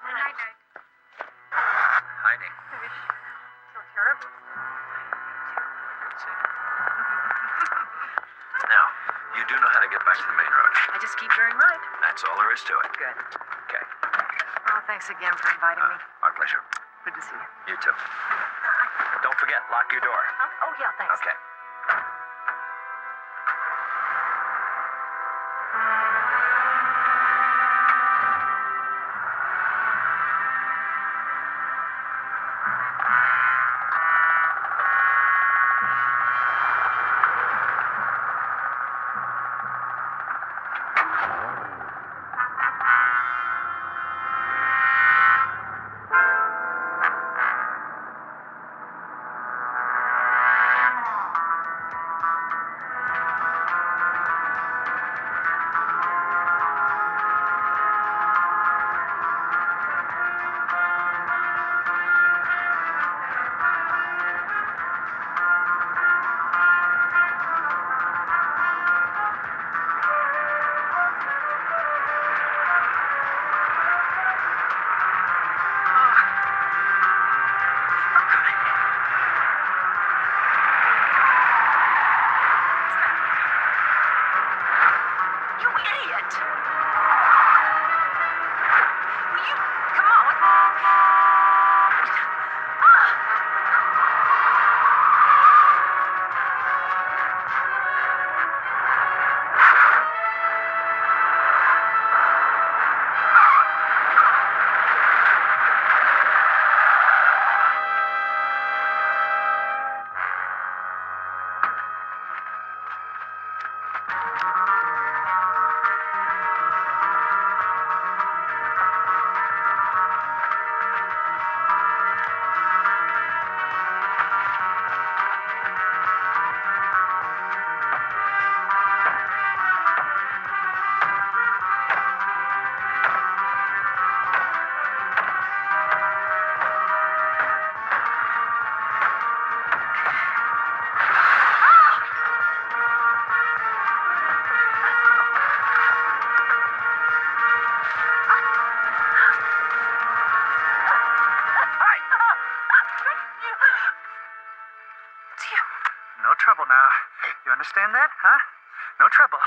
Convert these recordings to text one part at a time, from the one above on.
Night, night. Hiding. So terrible. Good see. Now, you do know how to get back to the main road. I just keep turning right. That's all there is to it. Good. Okay. Oh, thanks again for inviting me. Our pleasure. Good to see you. You too. Don't forget, lock your door. Oh, yeah, thanks. Okay. You idiot! Will you come on? No trouble now. You understand that, huh? No trouble.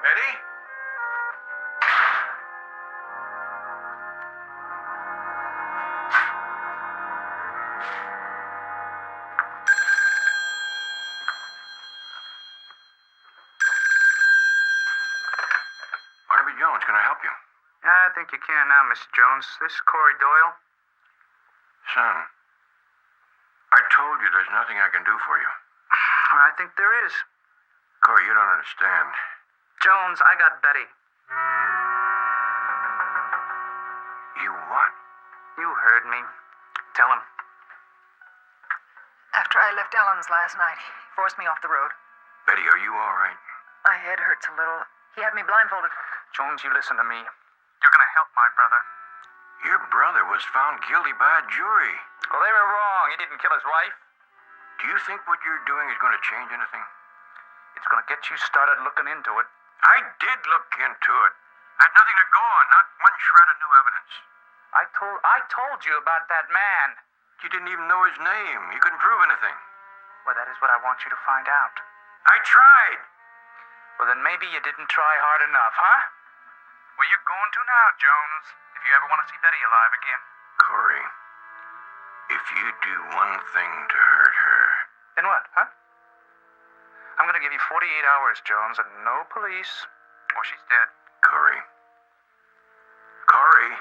Ready? Barnaby Jones, can I help you? I think you can now, Mr. Jones. This is Corey Doyle. Son, I told you there's nothing I can do for you. I think there is. Corey, you don't understand. Jones, I got Betty. You what? You heard me. Tell him. After I left Ellen's last night, he forced me off the road. Betty, are you all right? My head hurts a little. He had me blindfolded. Jones, you listen to me. You're gonna help my brother. Your brother was found guilty by a jury. Well, they were wrong. He didn't kill his wife. Do you think what you're doing is going to change anything? It's gonna get you started looking into it. I did look into it. I had nothing to go on, not one shred of new evidence. I told you about that man. You didn't even know his name. You couldn't prove anything. Well, that is what I want you to find out. I tried. Well, then maybe you didn't try hard enough, huh? Well, you're going to now, Jones, if you ever want to see Betty alive again. Corey, if you do one thing to hurt her... Then what, huh? I'm gonna give you 48 hours, Jones, and no police, or she's dead. Corey. Corey.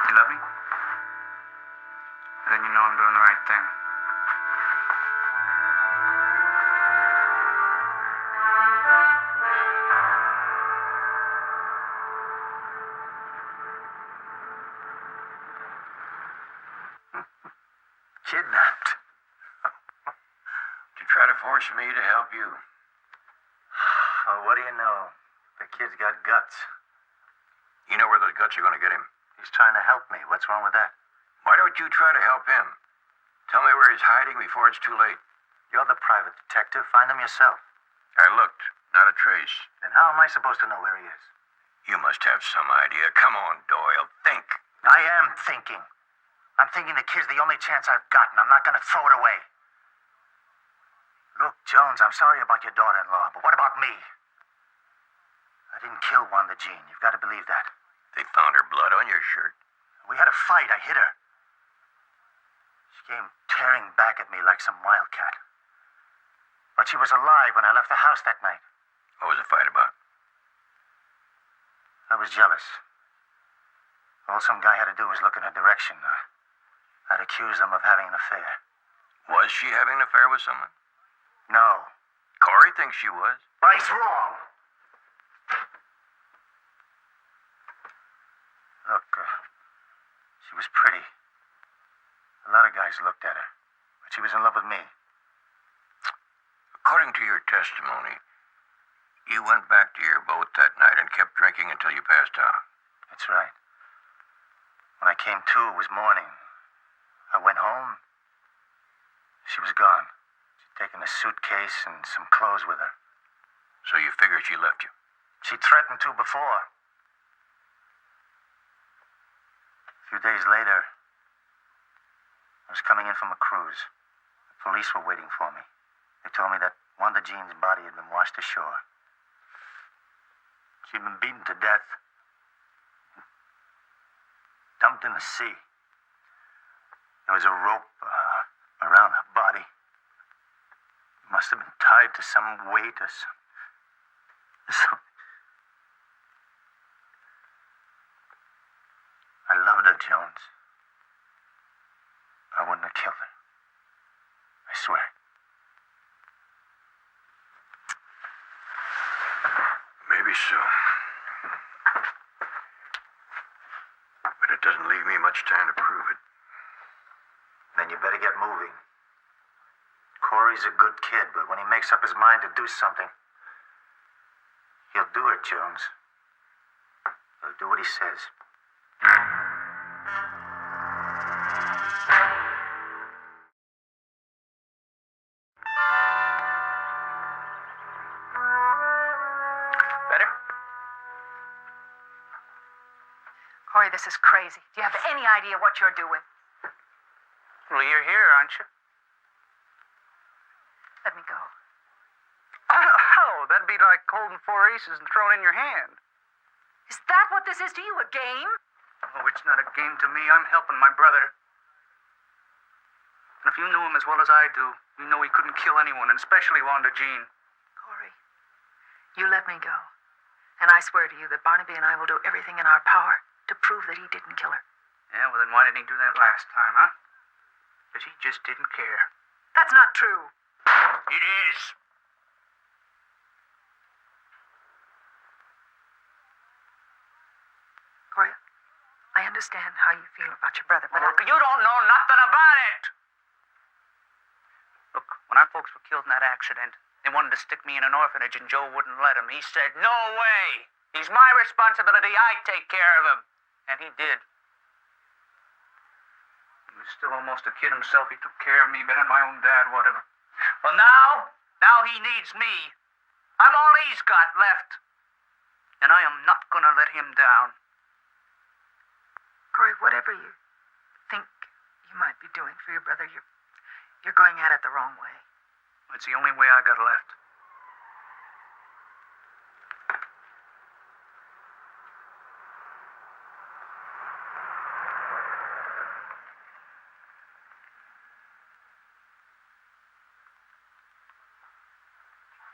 You love me? Then you know I'm doing the right thing. try to force me to help you? Oh, what do you know? The kid's got guts. You know where those guts are going to get him. He's trying to help me. What's wrong with that? Why don't you try to help him? Tell me where he's hiding before it's too late. You're the private detective. Find him yourself. I looked. Not a trace. Then how am I supposed to know where he is? You must have some idea. Come on, Doyle. Think. I am thinking. I'm thinking the kid's the only chance I've got, and I'm not going to throw it away. Look, Jones, I'm sorry about your daughter-in-law, but what about me? I didn't kill Wanda Jean. You've got to believe that. They found her blood on your shirt. We had a fight. I hit her. She came tearing back at me like some wildcat. But she was alive when I left the house that night. What was the fight about? I was jealous. All some guy had to do was look in her direction. I'd accuse them of having an affair. Was she having an affair with someone? No. Corey thinks she was. But he's wrong. Look, she was pretty. A lot of guys looked at her. But she was in love with me. According to your testimony, you went back to your boat that night and kept drinking until you passed out. That's right. When I came to, it was morning. I went home. She was gone. She'd taken a suitcase and some clothes with her. So you figured she left you? She threatened to before. A few days later, I was coming in from a cruise. The police were waiting for me. They told me that Wanda Jean's body had been washed ashore. She'd been beaten to death. Dumped in the sea. There was a rope around her body. It must have been tied to some weight or some... I loved her, Jones. I wouldn't have killed her. I swear. Maybe so. But it doesn't leave me much time to prove it. Then you better get moving. Corey's a good kid, but when he makes up his mind to do something, he'll do it, Jones. He'll do what he says. Better? Corey, this is crazy. Do you have any idea what you're doing? Well, you're here, aren't you? Let me go. Oh, that'd be like holding four aces and throwing in your hand. Is that what this is to you, a game? Oh, it's not a game to me. I'm helping my brother. And if you knew him as well as I do, you know he couldn't kill anyone, and especially Wanda Jean. Corey, you let me go. And I swear to you that Barnaby and I will do everything in our power to prove that he didn't kill her. Yeah, well then why didn't he do that last time, huh? Because he just didn't care. That's not true. It is. Corey, I understand how you feel about your brother, but Look, you don't know nothing about it. Look, when our folks were killed in that accident, they wanted to stick me in an orphanage and Joe wouldn't let him. He said, no way. He's my responsibility. I take care of him. And he did. He was still almost a kid himself. He took care of me better than my own dad, whatever. Well, now he needs me. I'm all he's got left. And I am not going to let him down. Corey, whatever you think you might be doing for your brother, you're going at it the wrong way. It's the only way I got left.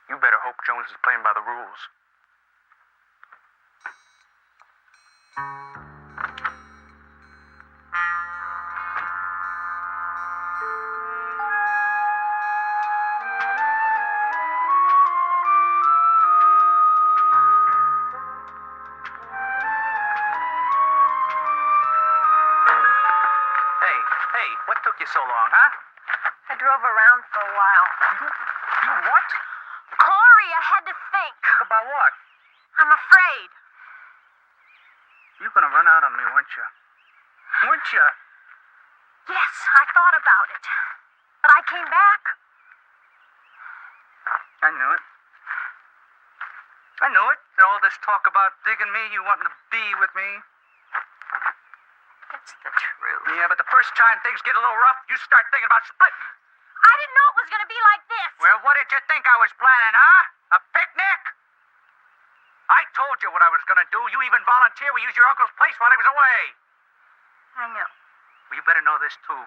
You better hope Jones is playing by the rules. Hey, what took you so long, huh? I drove around for a while. You what? Corey, I had to think. Think about what? I'm afraid. You're gonna run out on me, weren't you? Weren't you? Yes, I thought about it. But I came back. I knew it. I knew it. And all this talk about digging me, you wanting to be with me. It's the truth. Yeah, but the first time things get a little rough, you start thinking about splitting. I didn't know it was going to be like this. Well, what did you think I was planning, huh? A picnic? I told you what I was gonna do. You even volunteered. We used your uncle's place while he was away. I know. Well, you better know this, too.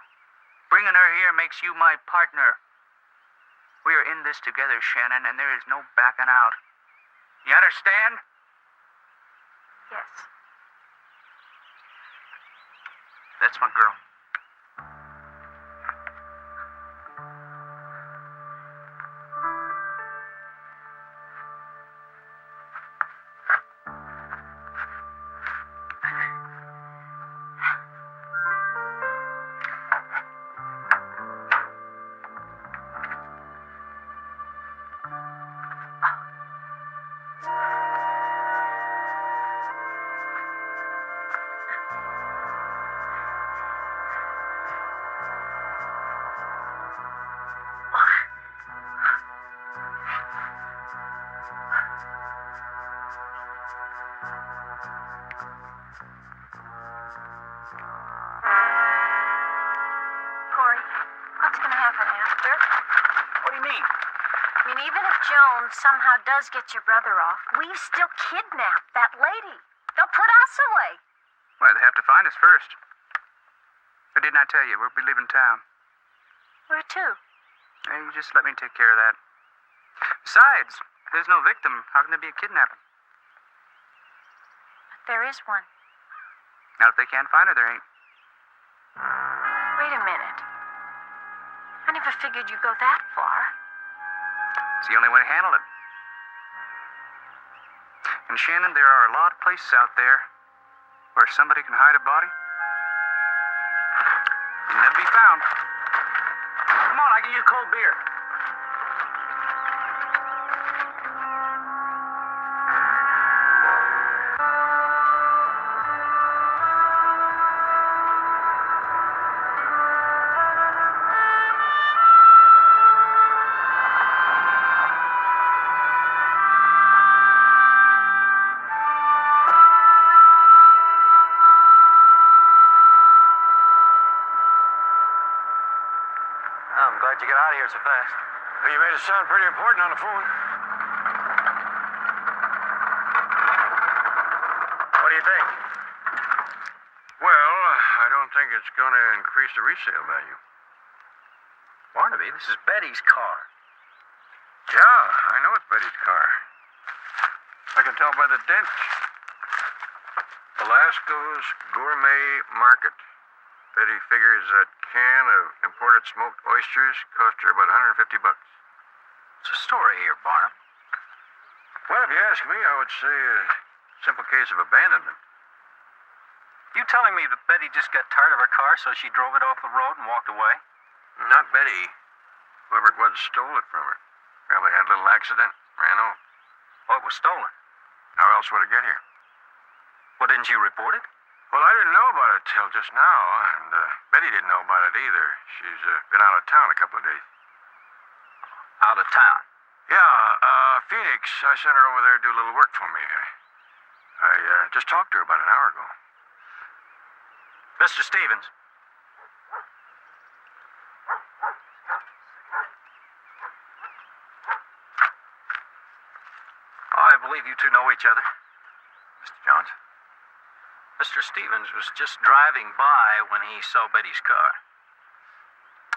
Bringing her here makes you my partner. We are in this together, Shannon, and there is no backing out. You understand? Yes. That's my girl. Corey, what's going to happen after? What do you mean? I mean, even if Jones somehow does get your brother off, we've still kidnapped that lady. They'll put us away. Well, they have to find us first. Or didn't I tell you, we'll be leaving town. Where to? Hey, you just let me take care of that. Besides, if there's no victim, how can there be a kidnapping? But there is one. Now, if they can't find her, there ain't. Wait a minute. I never figured you'd go that far. It's the only way to handle it. And Shannon, there are a lot of places out there where somebody can hide a body and never be found. Come on, I give you a cold beer. I'm glad you got out of here so fast. Well, you made it sound pretty important on the phone. What do you think? Well, I don't think it's going to increase the resale value. Barnaby, this is Betty's car. Yeah, I know it's Betty's car. I can tell by the dent. Alaska's Gourmet Market. Betty figures that can of imported smoked oysters cost her about $150. What's the story here, Barnum? Well, if you ask me, I would say a simple case of abandonment. You telling me that Betty just got tired of her car, so she drove it off the road and walked away? Not Betty. Whoever it was stole it from her. Probably had a little accident, ran off. Oh, it was stolen. How else would it get here? Well, didn't you report it? Well, I didn't know about it till just now, and Betty didn't know about it either. She's been out of town a couple of days. Out of town. Yeah, Phoenix. I sent her over there to do a little work for me. I just talked to her about an hour ago. Mr. Stevens. I believe you two know each other. Mr. Jones. Mr. Stevens was just driving by when he saw Betty's car.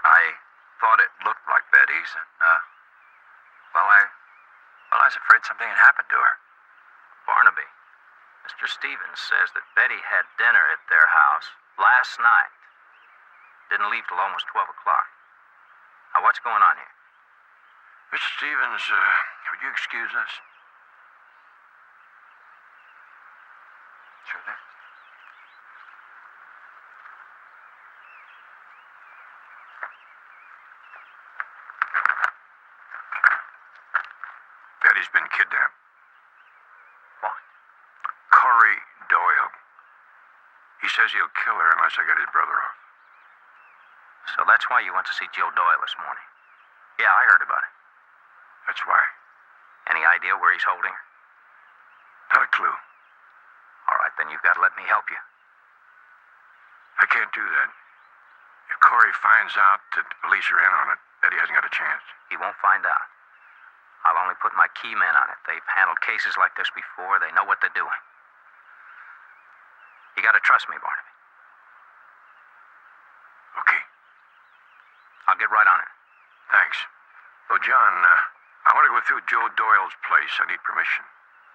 I thought it looked like Betty's, and, I was afraid something had happened to her. Barnaby, Mr. Stevens says that Betty had dinner at their house last night. Didn't leave till almost 12 o'clock. Now, what's going on here? Mr. Stevens, would you excuse us? Sure thing. Betty's been kidnapped. What? Corey Doyle. He says he'll kill her unless I get his brother off. So that's why you went to see Joe Doyle this morning. Yeah, I heard about it. That's why. Any idea where he's holding her? Not a clue. All right, then you've got to let me help you. I can't do that. If Corey finds out that the police are in on it, Betty hasn't got a chance. He won't find out. I'll only put my key men on it. They've handled cases like this before. They know what they're doing. You got to trust me, Barnaby. Okay. I'll get right on it. Thanks. Oh, John, I want to go through Joe Doyle's place. I need permission.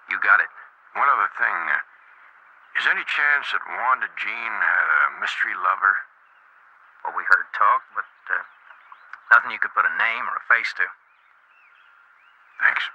You got it. One other thing. Is there any chance that Wanda Jean had a mystery lover? Well, we heard talk, but nothing you could put a name or a face to. Thanks.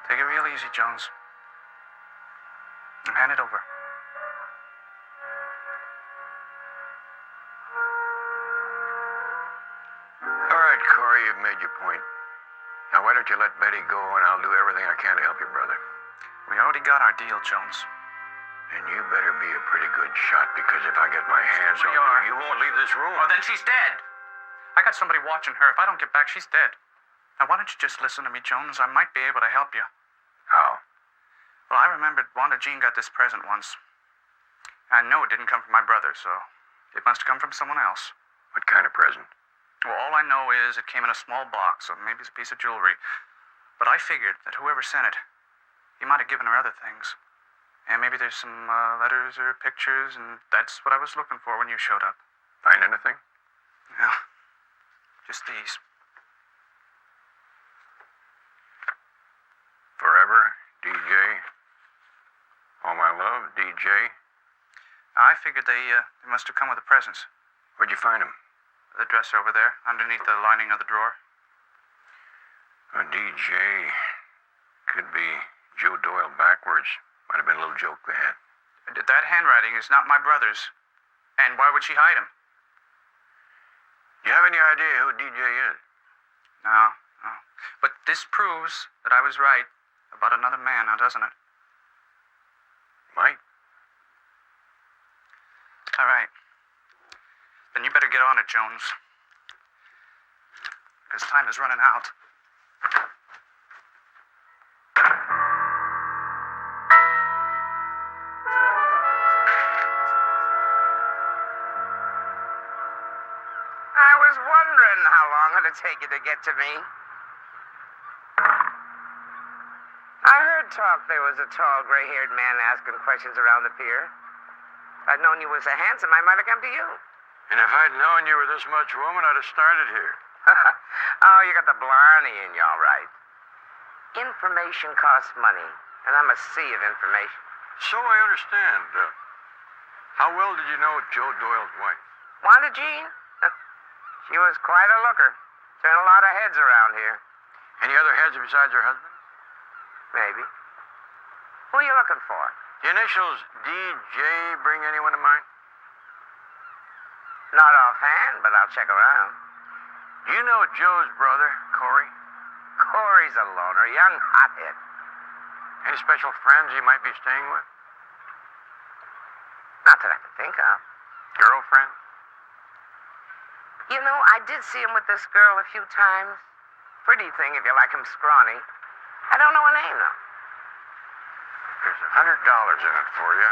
Take it real easy, Jones. And hand it over. All right, Corey, you've made your point. Now, why don't you let Betty go, and I'll do everything I can to help your brother. We already got our deal, Jones. And you better be a pretty good shot, because if I get my hands on you, you won't leave this room. Oh, then she's dead. I got somebody watching her. If I don't get back, she's dead. Now, why don't you just listen to me, Jones? I might be able to help you. How? Well, I remembered Wanda Jean got this present once. I know it didn't come from my brother, so it must have come from someone else. What kind of present? Well, all I know is it came in a small box, so maybe it's a piece of jewelry. But I figured that whoever sent it, he might have given her other things. And maybe there's some letters or pictures, and that's what I was looking for when you showed up. Find anything? Yeah, just these. Forever, DJ. All my love, DJ. I figured they must have come with the presents. Where'd you find them? The dresser over there, underneath the lining of the drawer. A DJ. Could be Joe Doyle backwards. Might have been a little joke they had. That handwriting is not my brother's. And why would she hide him? Do you have any idea who DJ is? No. But this proves that I was right about another man, now doesn't it? Might. All right. Then you better get on it, Jones. Because time is running out. I was wondering how long it'd take you to get to me. I heard talk there was a tall, gray-haired man asking questions around the pier. If I'd known you was so handsome, I might have come to you. And if I'd known you were this much woman, I'd have started here. Oh, you got the blarney in you, all right. Information costs money, and I'm a sea of information. So I understand. How well did you know Joe Doyle's wife? Wanda Jean? She was quite a looker. Turned a lot of heads around here. Any other heads besides her husband? Maybe. Who are you looking for? The initials DJ bring anyone to mind? Not offhand, but I'll check around. Do you know Joe's brother, Corey? Corey's a loner, young hothead. Any special friends he might be staying with? Not that I can think of. Girlfriend? You know, I did see him with this girl a few times. Pretty thing if you like him scrawny. I don't know her name, though. There's $100 in it for you.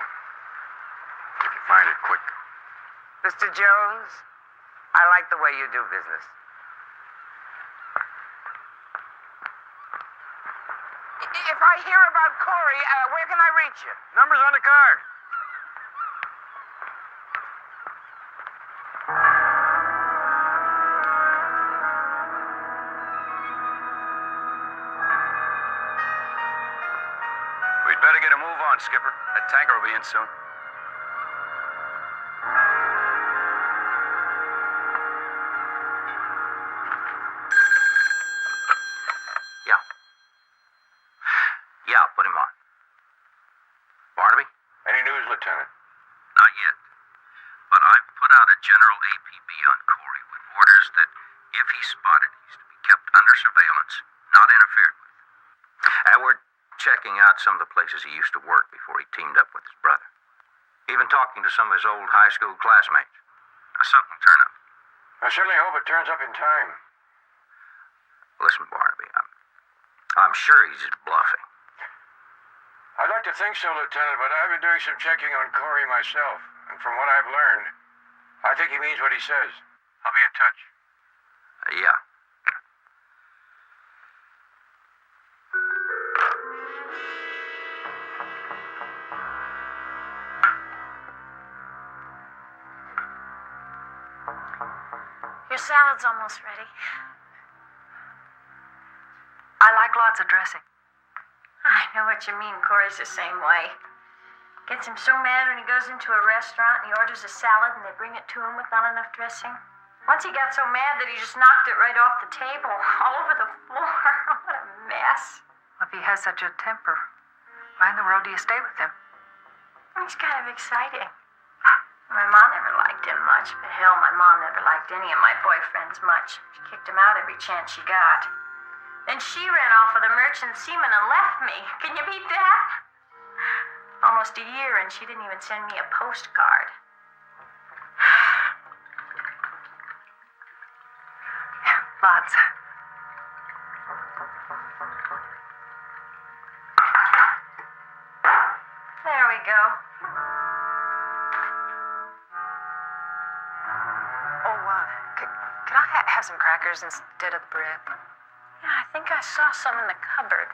If you find it quick. Mr. Jones, I like the way you do business. If I hear about Corey, where can I reach you? Number's on the card. We'd better get a move on, Skipper. That tanker will be in soon. Yeah. Yeah, I'll put him on. Barnaby? Any news, Lieutenant? Not yet. But I've put out a general APB on Corey with orders that if he's spotted, he's to be kept under surveillance, not interfered with. And we're checking out some of the places he used to work before he teamed up with his brother. Even talking to some of his old high school classmates. Now, something will turn up. I certainly hope it turns up in time. Listen, Barnaby, I'm sure he's just bluffing. I'd like to think so, Lieutenant, but I've been doing some checking on Corey myself. And from what I've learned, I think he means what he says. I'll be in touch. Yeah. Your salad's almost ready. I like lots of dressing. I know what you mean. Corey's the same way. Gets him so mad when he goes into a restaurant and he orders a salad and they bring it to him with not enough dressing. Once he got so mad that he just knocked it right off the table, all over the floor. What a mess. If he has such a temper, why in the world do you stay with him? He's kind of exciting. My mom never liked him much, but hell, my mom never liked any of my boyfriends much. She kicked him out every chance she got. Then she ran off with a merchant seaman and left me. Can you beat that? Almost a year, and she didn't even send me a postcard. Lots. There we go. Can I have some crackers instead of the bread? Yeah, I think I saw some in the cupboard.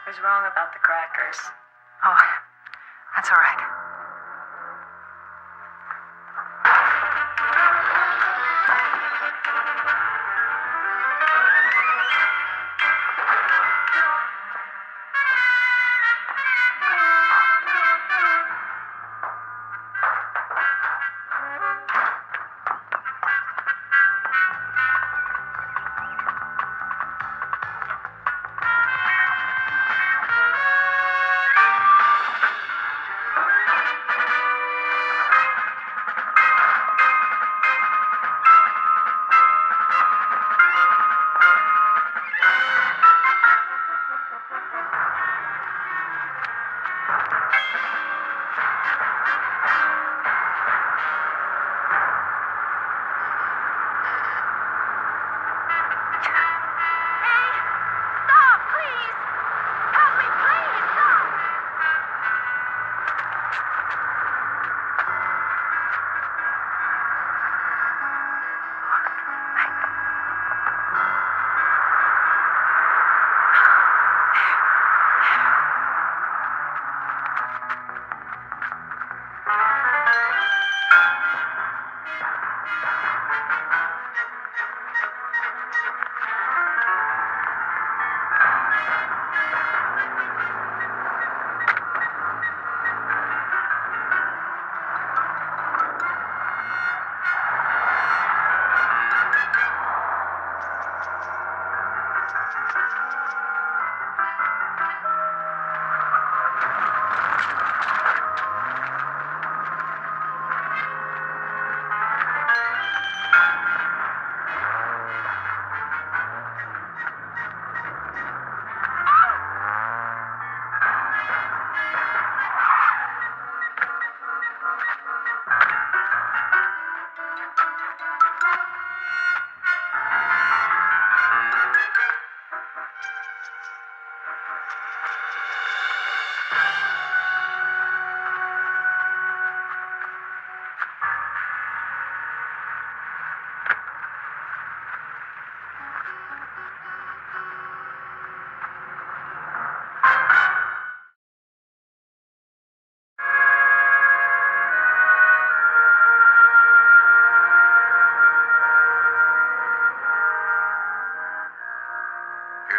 What's wrong about the crackers? Oh, that's all right.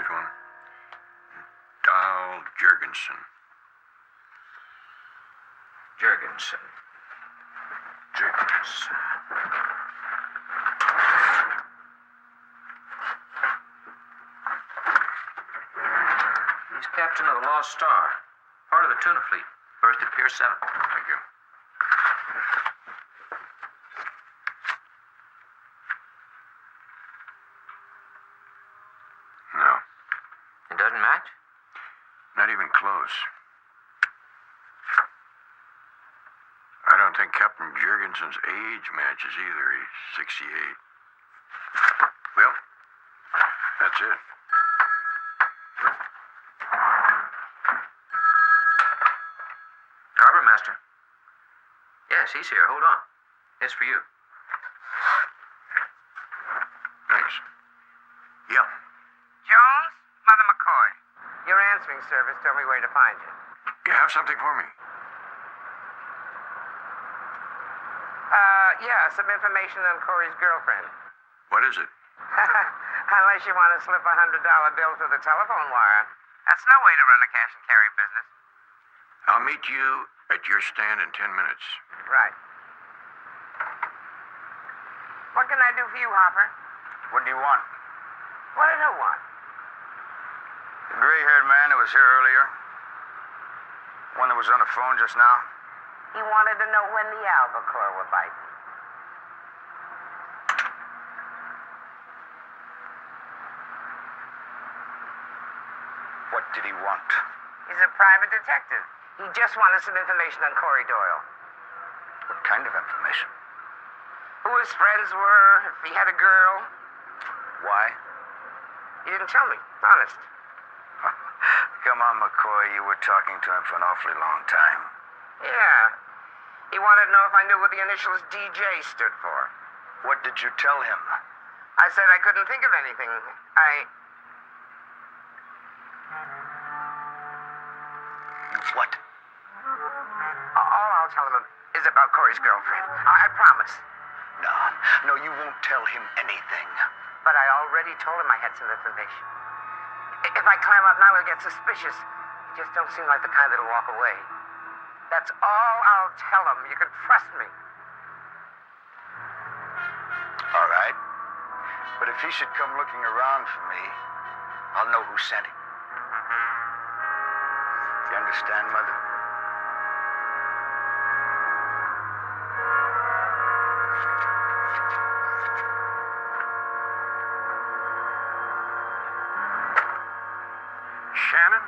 one. Dahl Jurgensen. Jurgensen. He's captain of the Lost Star, part of the tuna fleet, berthed at Pier 7. Thank you. No, It doesn't match? not even close. I don't think Captain Jurgensen's age matches either. He's 68. Well, that's it. Harbor Master. Yes, he's here. Hold on. It's for you. Thanks. Yeah. Jones? Mother McCoy. Your answering service told me where to find you. You have something for me? Yeah, some information on Corey's girlfriend. What is it? Unless you want to slip $100 bill through the telephone wire. That's no way to run a cash and carry business. I'll meet you at your stand in 10 minutes. Right. What can I do for you, Hopper? What do you want? What did who want? The gray-haired man who was here earlier? One that was on the phone just now? He wanted to know when the albacore were biting. What did he want? He's a private detective. He just wanted some information on Corey Doyle. What kind of information? Who his friends were, if he had a girl. Why? He didn't tell me, honest. Come on, McCoy. You were talking to him for an awfully long time. Yeah. He wanted to know if I knew what the initials DJ stood for. What did you tell him? I said I couldn't think of anything. What? All I'll tell him is about Corey's girlfriend. I promise. No, you won't tell him anything. But I already told him I had some information. If I climb up now, he'll get suspicious. He just don't seem like the kind that'll walk away. That's all I'll tell him. You can trust me. All right. But if he should come looking around for me, I'll know who sent him. You understand, Mother? Shannon?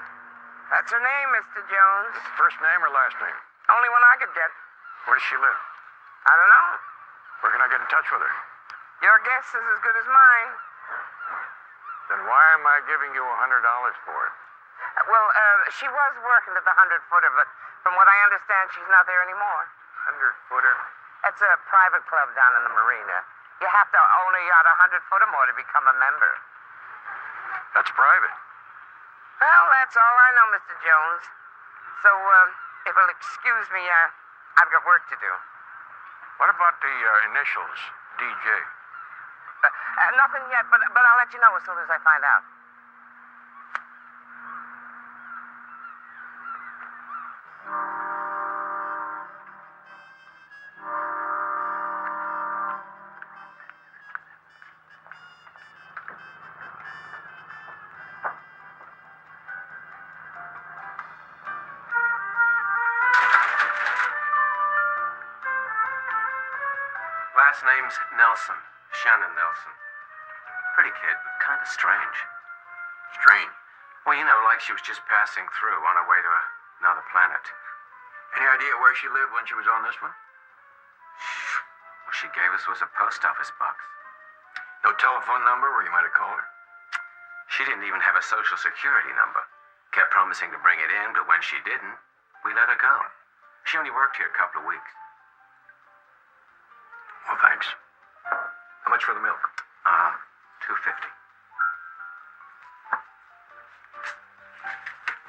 That's her name, Mr. Jones. First name or last name? Only one I could get. Where does she live? I don't know. Where can I get in touch with her? Your guess is as good as mine. Then why am I giving you $100 for it? Well, she was working at the 100-footer, but from what I understand, she's not there anymore. 100-footer? That's a private club down in the marina. You have to own a yacht 100 foot or more to become a member. That's private. Well, that's all I know, Mr. Jones. So, if you'll excuse me, I've got work to do. What about the initials, DJ? Nothing yet, but I'll let you know as soon as I find out. Last name's Nelson. Shannon Nelson. Pretty kid, but kind of strange. Strange. Well, you know, like she was just passing through on her way to another planet. Any idea where she lived when she was on this one? What she gave us was a post office box. No telephone number where you might have called her? She didn't even have a social security number. Kept promising to bring it in, but when she didn't, we let her go. She only worked here a couple of weeks. Well, thanks. How much for the milk? $2.50.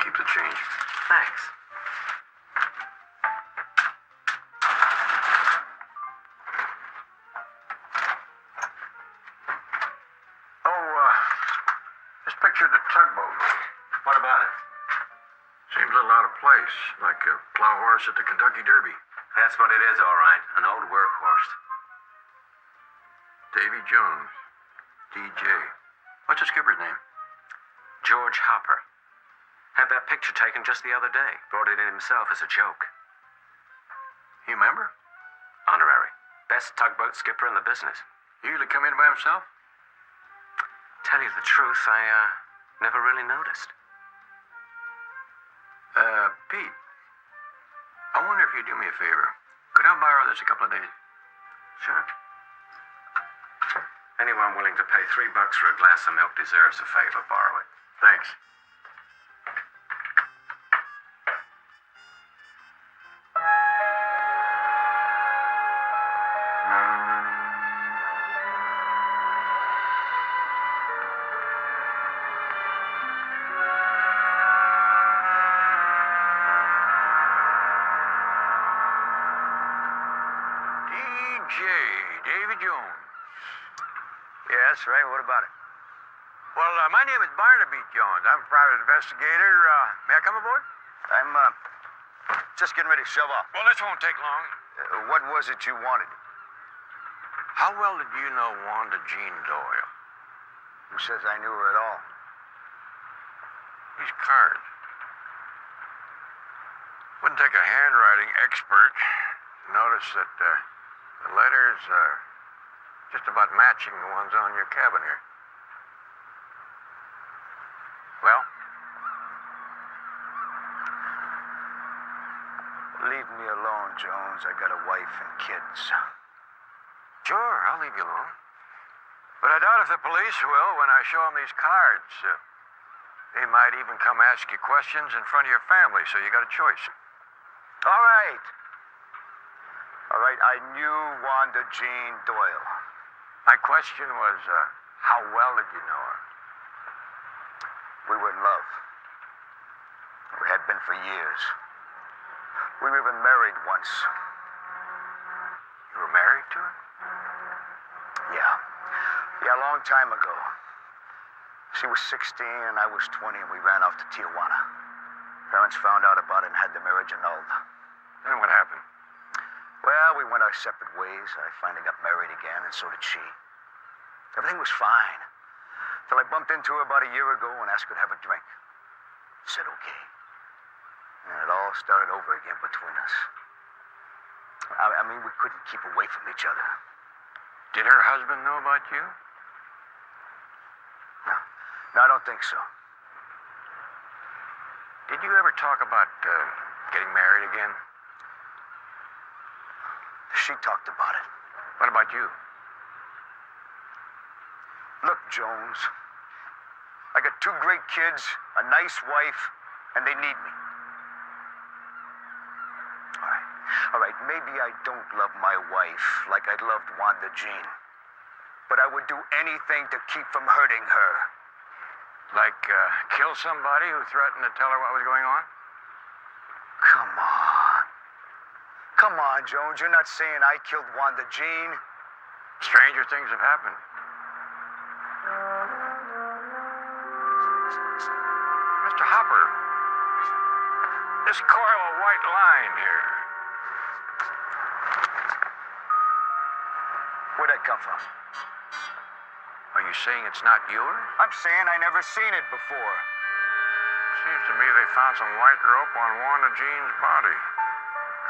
Keep the change. Thanks. Oh, this picture picture of the tugboat. What about it? Seems a little out of place, like a plow horse at the Kentucky Derby. That's what it is, all right. An old workhorse. Davy Jones. DJ. What's the skipper's name? George Hopper. Had that picture taken just the other day. Brought it in himself as a joke. You remember? Honorary. Best tugboat skipper in the business. He usually come in by himself? Tell you the truth, I never really noticed. Pete. I wonder if you'd do me a favor. Could I borrow this a couple of days? Sure. Anyone willing to pay $3 for a glass of milk deserves a favor. Borrow it. Thanks. DJ, Davy Jones. Yes, right. What about it? Well, my name is Barnaby Jones. I'm a private investigator. May I come aboard? I'm just getting ready to shove off. Well, this won't take long. What was it you wanted? How well did you know Wanda Jean Doyle? Who says I knew her at all? These cards. Wouldn't take a handwriting expert to notice that the letters are just about matching the ones on your cabin here. Well? Leave me alone, Jones. I got a wife and kids. Sure, I'll leave you alone. But I doubt if the police will when I show them these cards. They might even come ask you questions in front of your family, so you got a choice. All right. All right, I knew Wanda Jean Doyle. My question was, how well did you know her? We were in love. We had been for years. We were even married once. You were married to her? Yeah. Yeah, a long time ago. She was 16 and I was 20 and we ran off to Tijuana. Parents found out about it and had the marriage annulled. Then what happened? Well, we went our separate ways. I finally got married again, and so did she. Everything was fine. Till I bumped into her about a year ago and asked her to have a drink. Said okay. And it all started over again between us. I mean, we couldn't keep away from each other. Did her husband know about you? No. No, I don't think so. Did you ever talk about getting married again? She talked about it. What about you? Look, Jones, I got 2 great kids, a nice wife, and they need me. All right, maybe I don't love my wife like I loved Wanda Jean, but I would do anything to keep from hurting her. Like, kill somebody who threatened to tell her what was going on? Come on. Come on, Jones, you're not saying I killed Wanda Jean. Stranger things have happened. Mr. Hopper, this coil of white line here. Where'd that come from? Are you saying it's not yours? I'm saying I never seen it before. Seems to me they found some white rope on Wanda Jean's body.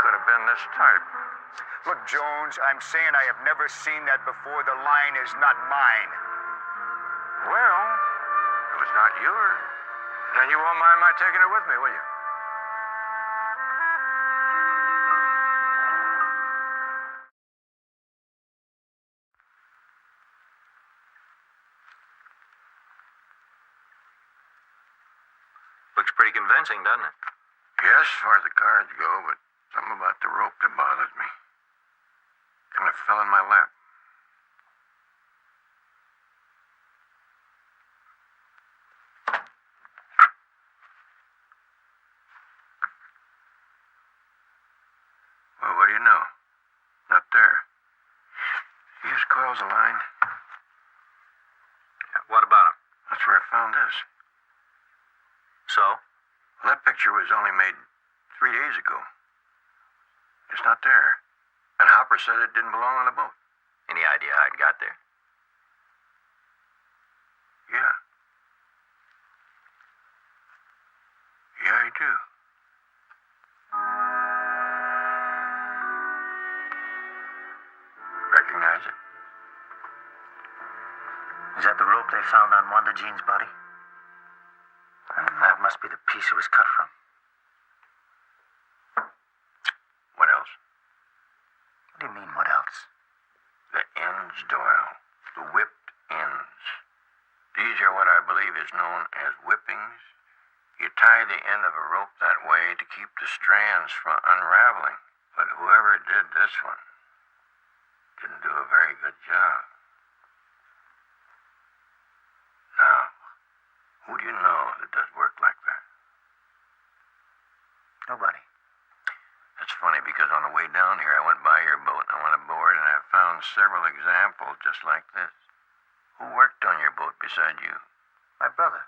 Could have been this type. Look, Jones, I'm saying I have never seen that before. The line is not mine. Well, it was not yours. Then you won't mind my taking it with me, will you? Looks pretty convincing, doesn't it? Yes, as far as the cards go, but something about the rope that bothers me. Kind of fell in my lap. Well, what do you know? Not there. Here's coils of line. Yeah, what about him? That's where I found this. So? Well, that picture was only made 3 days ago. It's not there. And Hopper said it didn't belong on the boat. Any idea how it got there? Yeah. Yeah, I do. Recognize it? Is that the rope they found on Wanda Jean's body? And that must be the piece it was cut from. What else? What do you mean, what else? The ends, Doyle. The whipped ends. These are what I believe is known as whippings. You tie the end of a rope that way to keep the strands from unraveling. But whoever did this one didn't do a very good job. Now, who do you know that does work like that? Nobody. That's funny because on the way down here, I went by your boat and I went aboard and I found several examples just like this. Who worked on your boat beside you? My brother.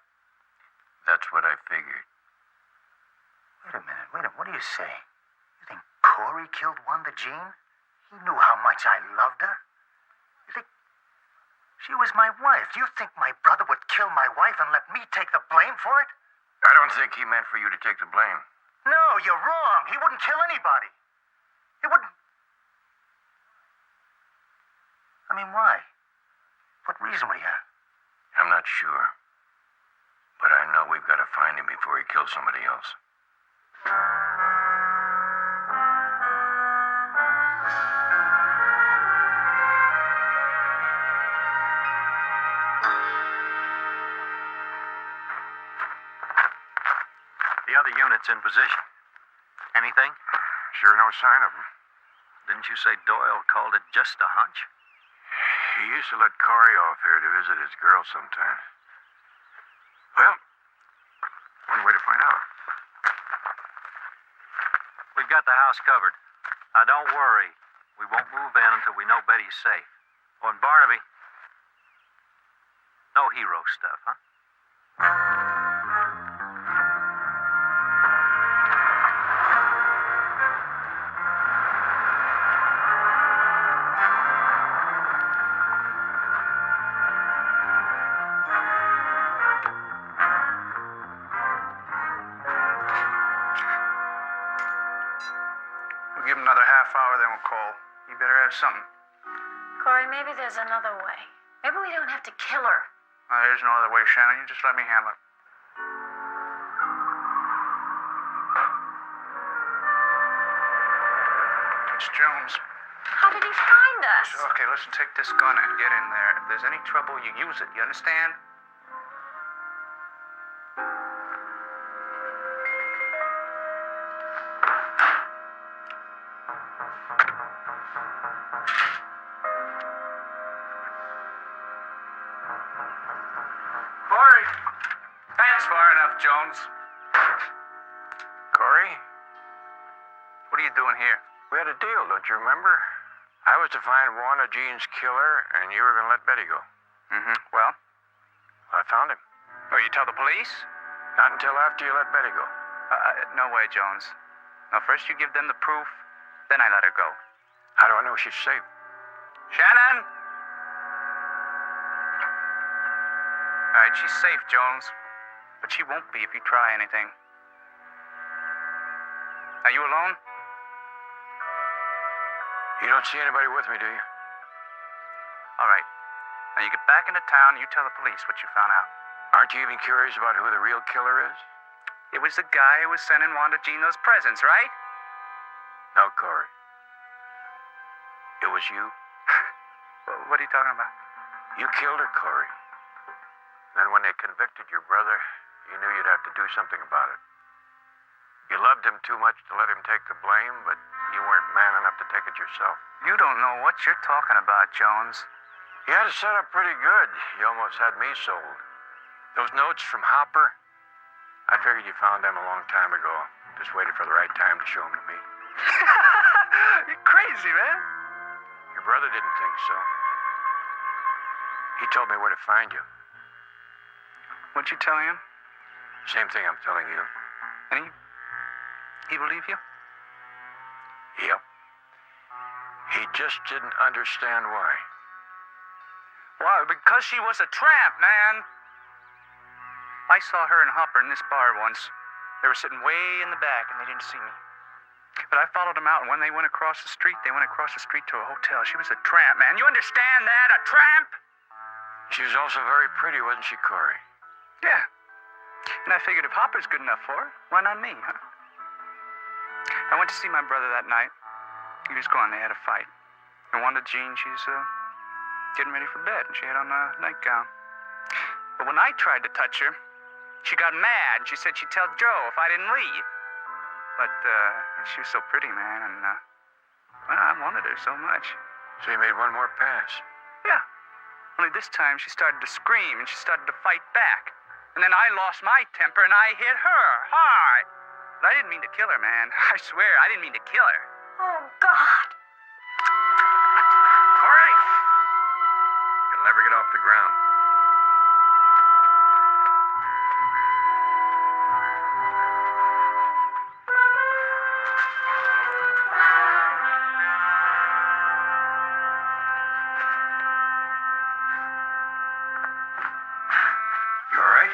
That's what I figured. Wait a minute. What are you saying? You think Corey killed Wanda Jean? He knew how much I loved her. You think she was my wife? You think my brother would kill my wife and let me take the blame for it? I don't think he meant for you to take the blame. No, you're wrong. He wouldn't kill anybody. He wouldn't. I mean, why? What reason would he have? I'm not sure. But I know we've got to find him before he kills somebody else. The other unit's in position. Anything? Sure no sign of him. Didn't you say Doyle called it just a hunch? He used to let Corey off here to visit his girl sometimes. Well, one way to find out. We've got the house covered. Now, don't worry. We won't move in until we know Betty's safe. Oh, and Barnaby. No hero stuff, huh? We'll give him another half hour, then we'll call. You better have something. Corey, maybe there's another way. Maybe we don't have to kill her. There's no other way, Shannon. You just let me handle it. It's Jones. How did he find us? Okay, listen, take this gun and get in there. If there's any trouble, you use it. You understand? Corey! That's far enough, Jones. Corey, What are you doing here? we had a deal, don't you remember? I was to find Wanda Jean's killer, and you were going to let Betty go. Mm-hmm. Well? I found him. Oh, you tell the police? Not until after you let Betty go. No way, Jones. Now, first you give them the proof, then I let her go. How do I know she's safe? Shannon! All right, she's safe, Jones. But she won't be if you try anything. Are you alone? You don't see anybody with me, do you? All right. Now you get back into town and you tell the police what you found out. Aren't you even curious about who the real killer is? It was the guy who was sending Wanda Jean those presents, right? No, Corey. It was you. What are you talking about? You killed her, Corey. Then when they convicted your brother, you knew you'd have to do something about it. You loved him too much to let him take the blame, but you weren't man enough to take it yourself. You don't know what you're talking about, Jones. You had it set up pretty good. You almost had me sold. Those notes from Hopper, I figured you found them a long time ago. Just waited for the right time to show them to me. You're crazy, man. Your brother didn't think so. He told me where to find you. What'd you tell him? Same thing I'm telling you. And he believed you? Yep. He just didn't understand why. Why? Because she was a tramp, man. I saw her and Hopper in this bar once. They were sitting way in the back, and they didn't see me. But I followed them out, and when they went across the street, they went across the street to a hotel. She was a tramp, man. You understand that? A tramp? She was also very pretty, wasn't she, Corey? Yeah. And I figured if Hopper's good enough for her, why not me, huh? I went to see my brother that night. He was gone. They had a fight. And Wanda Jean, she's getting ready for bed, and she had on a nightgown. But when I tried to touch her, she got mad, and she said she'd tell Joe if I didn't leave. But she was so pretty, man, and well, I wanted her so much. So you made one more pass. Yeah. Only this time she started to scream, and she started to fight back. And then I lost my temper, and I hit her hard. But I didn't mean to kill her, man. I swear, I didn't mean to kill her. Oh, God. Corey! You'll never get off the ground. You all right?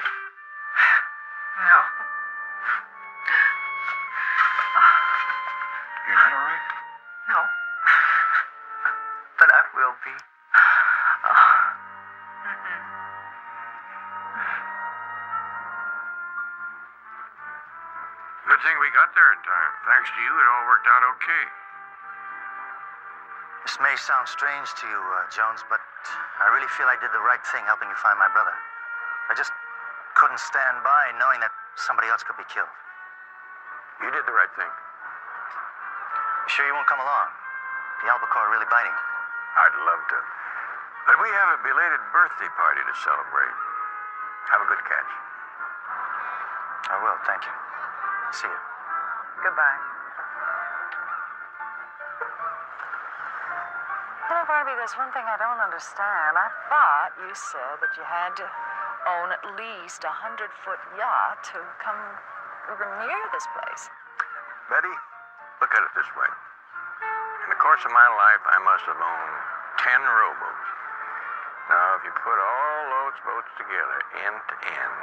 No. You're not all right? No. But I will be. Good thing we got there in time. Thanks to you, it all worked out okay. This may sound strange to you, Jones, but I really feel I did the right thing helping you find my brother. I just couldn't stand by knowing that somebody else could be killed. You did the right thing. You sure you won't come along? The albacore are really biting. I'd love to. But we have a belated birthday party to celebrate. Have a good catch. I will, thank you. See you. Goodbye. You know, Barnaby, there's one thing I don't understand. I thought you said that you had to own at least a 100-foot yacht to come over near this place. Betty, look at it this way. In the course of my life, I must have owned 10 rowboats. Now, if you put all those boats together, end to end,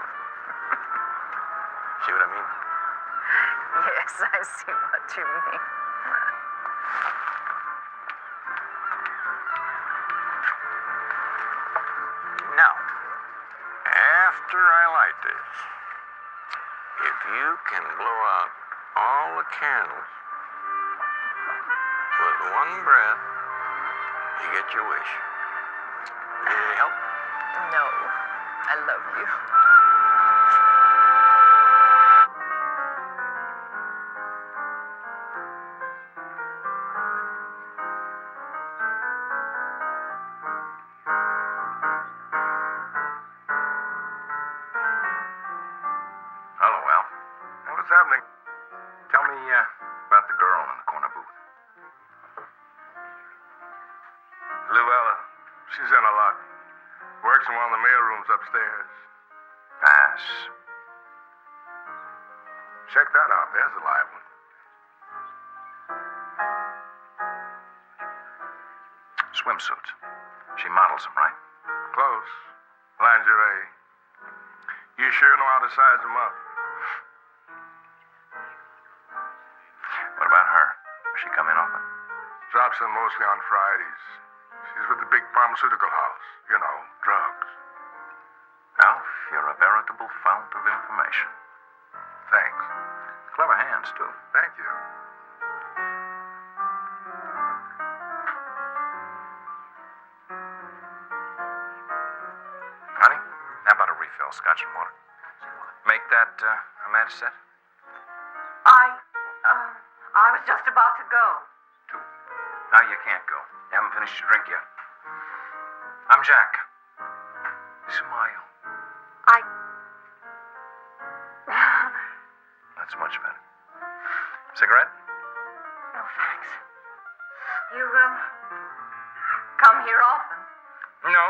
see what I mean? Yes, I see what you mean. Now, after I light this, if you can blow out all the candles with one breath, you get your wish. Need any help? No, I love you. Hello, Al. What's happening? Tell me about the girl in the corner booth. Luella, she's in a lot. Works in one of the mail rooms upstairs. Pass. Check that out. There's a live one. Swimsuits. She models them, right? Close. Lingerie. You sure know how to size them up. What about her? Does she come in often? Drops in mostly on Fridays. She's with the big pharmaceutical house. You know, drugs. Alf, you're a veritable fount of information. Thanks. Clever hands, too. Thank you. Honey, how about a refill, scotch and water? Make that a match set? I was just about to go. Two. Now you can't go. You haven't finished your drink yet. I'm Jack. Smile. That's much better. Cigarette? No, thanks. You, come here often? No,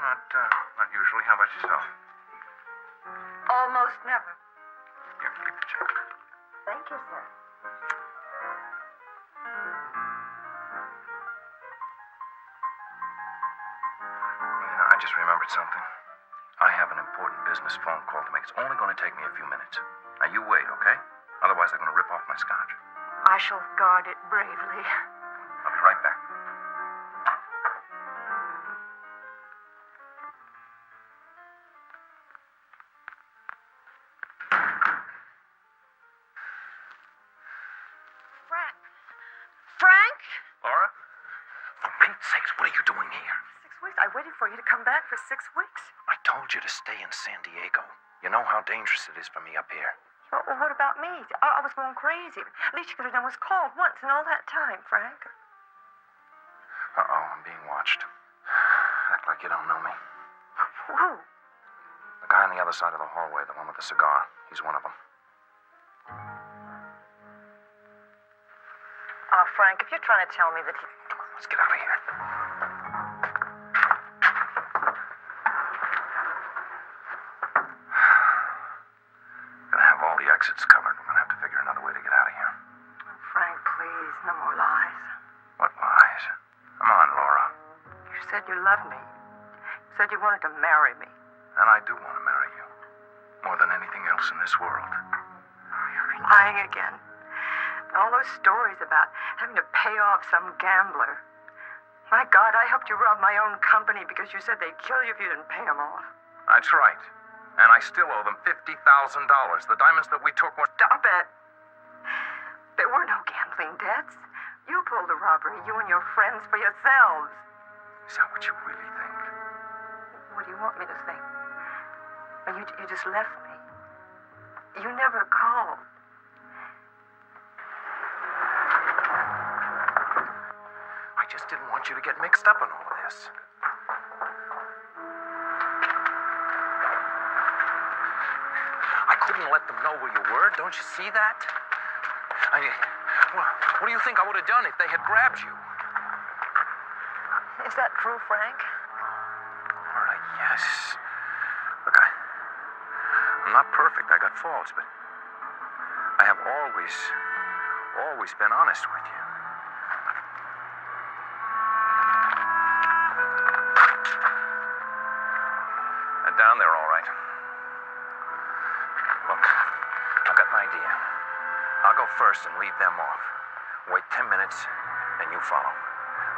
not usually. How about yourself? Almost never. Keep the check. Thank you, sir. I just remembered something. I have an important business phone call to make. It's only going to take me a few minutes. Now, you wait, okay? Otherwise, they're going to rip off my scotch. I shall guard it bravely. I'll be right back. Frank? Laura? For Pete's sakes, what are you doing here? 6 weeks. I waited for you to come back for 6 weeks. I told you to stay in San Diego. You know how dangerous it is for me up here. Well, what about me? I was going crazy. At least you could have done was called once in all that time, Frank. Uh-oh, I'm being watched. Act like you don't know me. Who? The guy on the other side of the hallway, the one with the cigar. He's one of them. Frank, if you're trying to tell me that he... Let's get out of here. Gonna have all the exits covered. We're gonna have to figure another way to get out of here. Frank, please, no more lies. What lies? Come on, Laura. You said you loved me. You said you wanted to marry me. And I do want to marry you. More than anything else in this world. You're lying again. All those stories about having to pay off some gambler. My God, I helped you rob my own company because you said they'd kill you if you didn't pay them off. That's right. And I still owe them $50,000. The diamonds that we took were... Stop it. There were no gambling debts. You pulled the robbery, you and your friends, for yourselves. Is that what you really think? What do you want me to think? Well, you just left me. You never called. I just didn't want you to get mixed up in all of this. I couldn't let them know where you were. Don't you see that? Well, what do you think I would have done if they had grabbed you? Is that true, Frank? All right, yes. Look, I'm not perfect. I got faults, but I have always been honest with you. And down there, all right. Look, I've got an idea. I'll go first and lead them off. Wait 10 minutes, and you follow.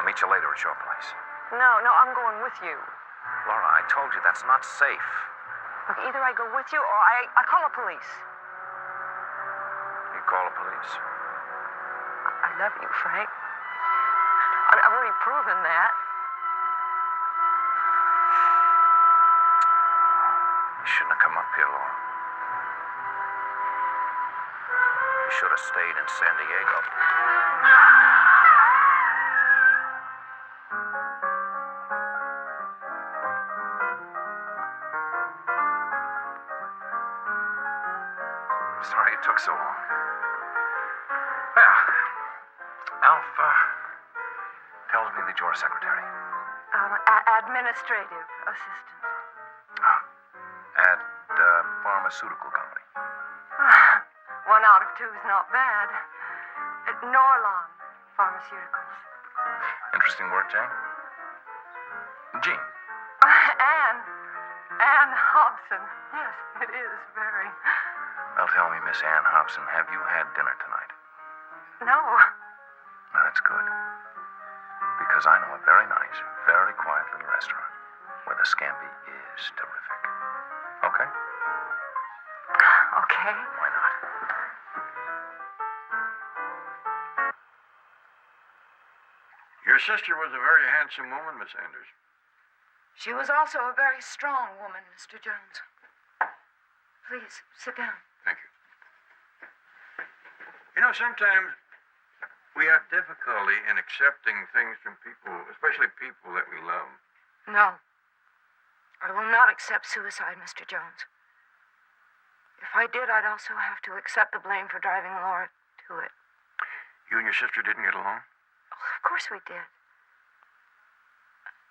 I'll meet you later at your place. No, I'm going with you. Laura, I told you that's not safe. Look, either I go with you or I call the police. You call the police? I love you, Frank. I've already proven that. You shouldn't have come up here, Laura. You should have stayed in San Diego. Sorry it took so long. Well, Alf tells me that you're a secretary. Administrative assistant. At a pharmaceutical company. 1 out of 2 is not bad. At Norlon Pharmaceuticals. Interesting work, Jane. Jean. Anne Hobson. Yes, it is very. Well, tell me, Miss Ann Hobson, have you had dinner tonight? No. Well, that's good. Because I know a very nice, very quiet little restaurant where the scampi is terrific. Okay? Okay. Why not? Your sister was a very handsome woman, Miss Anders. She was also a very strong woman, Mr. Jones. Please, sit down. Thank you. You know, sometimes we have difficulty in accepting things from people, especially people that we love. No. I will not accept suicide, Mr. Jones. If I did, I'd also have to accept the blame for driving Laura to it. You and your sister didn't get along? Oh, of course we did.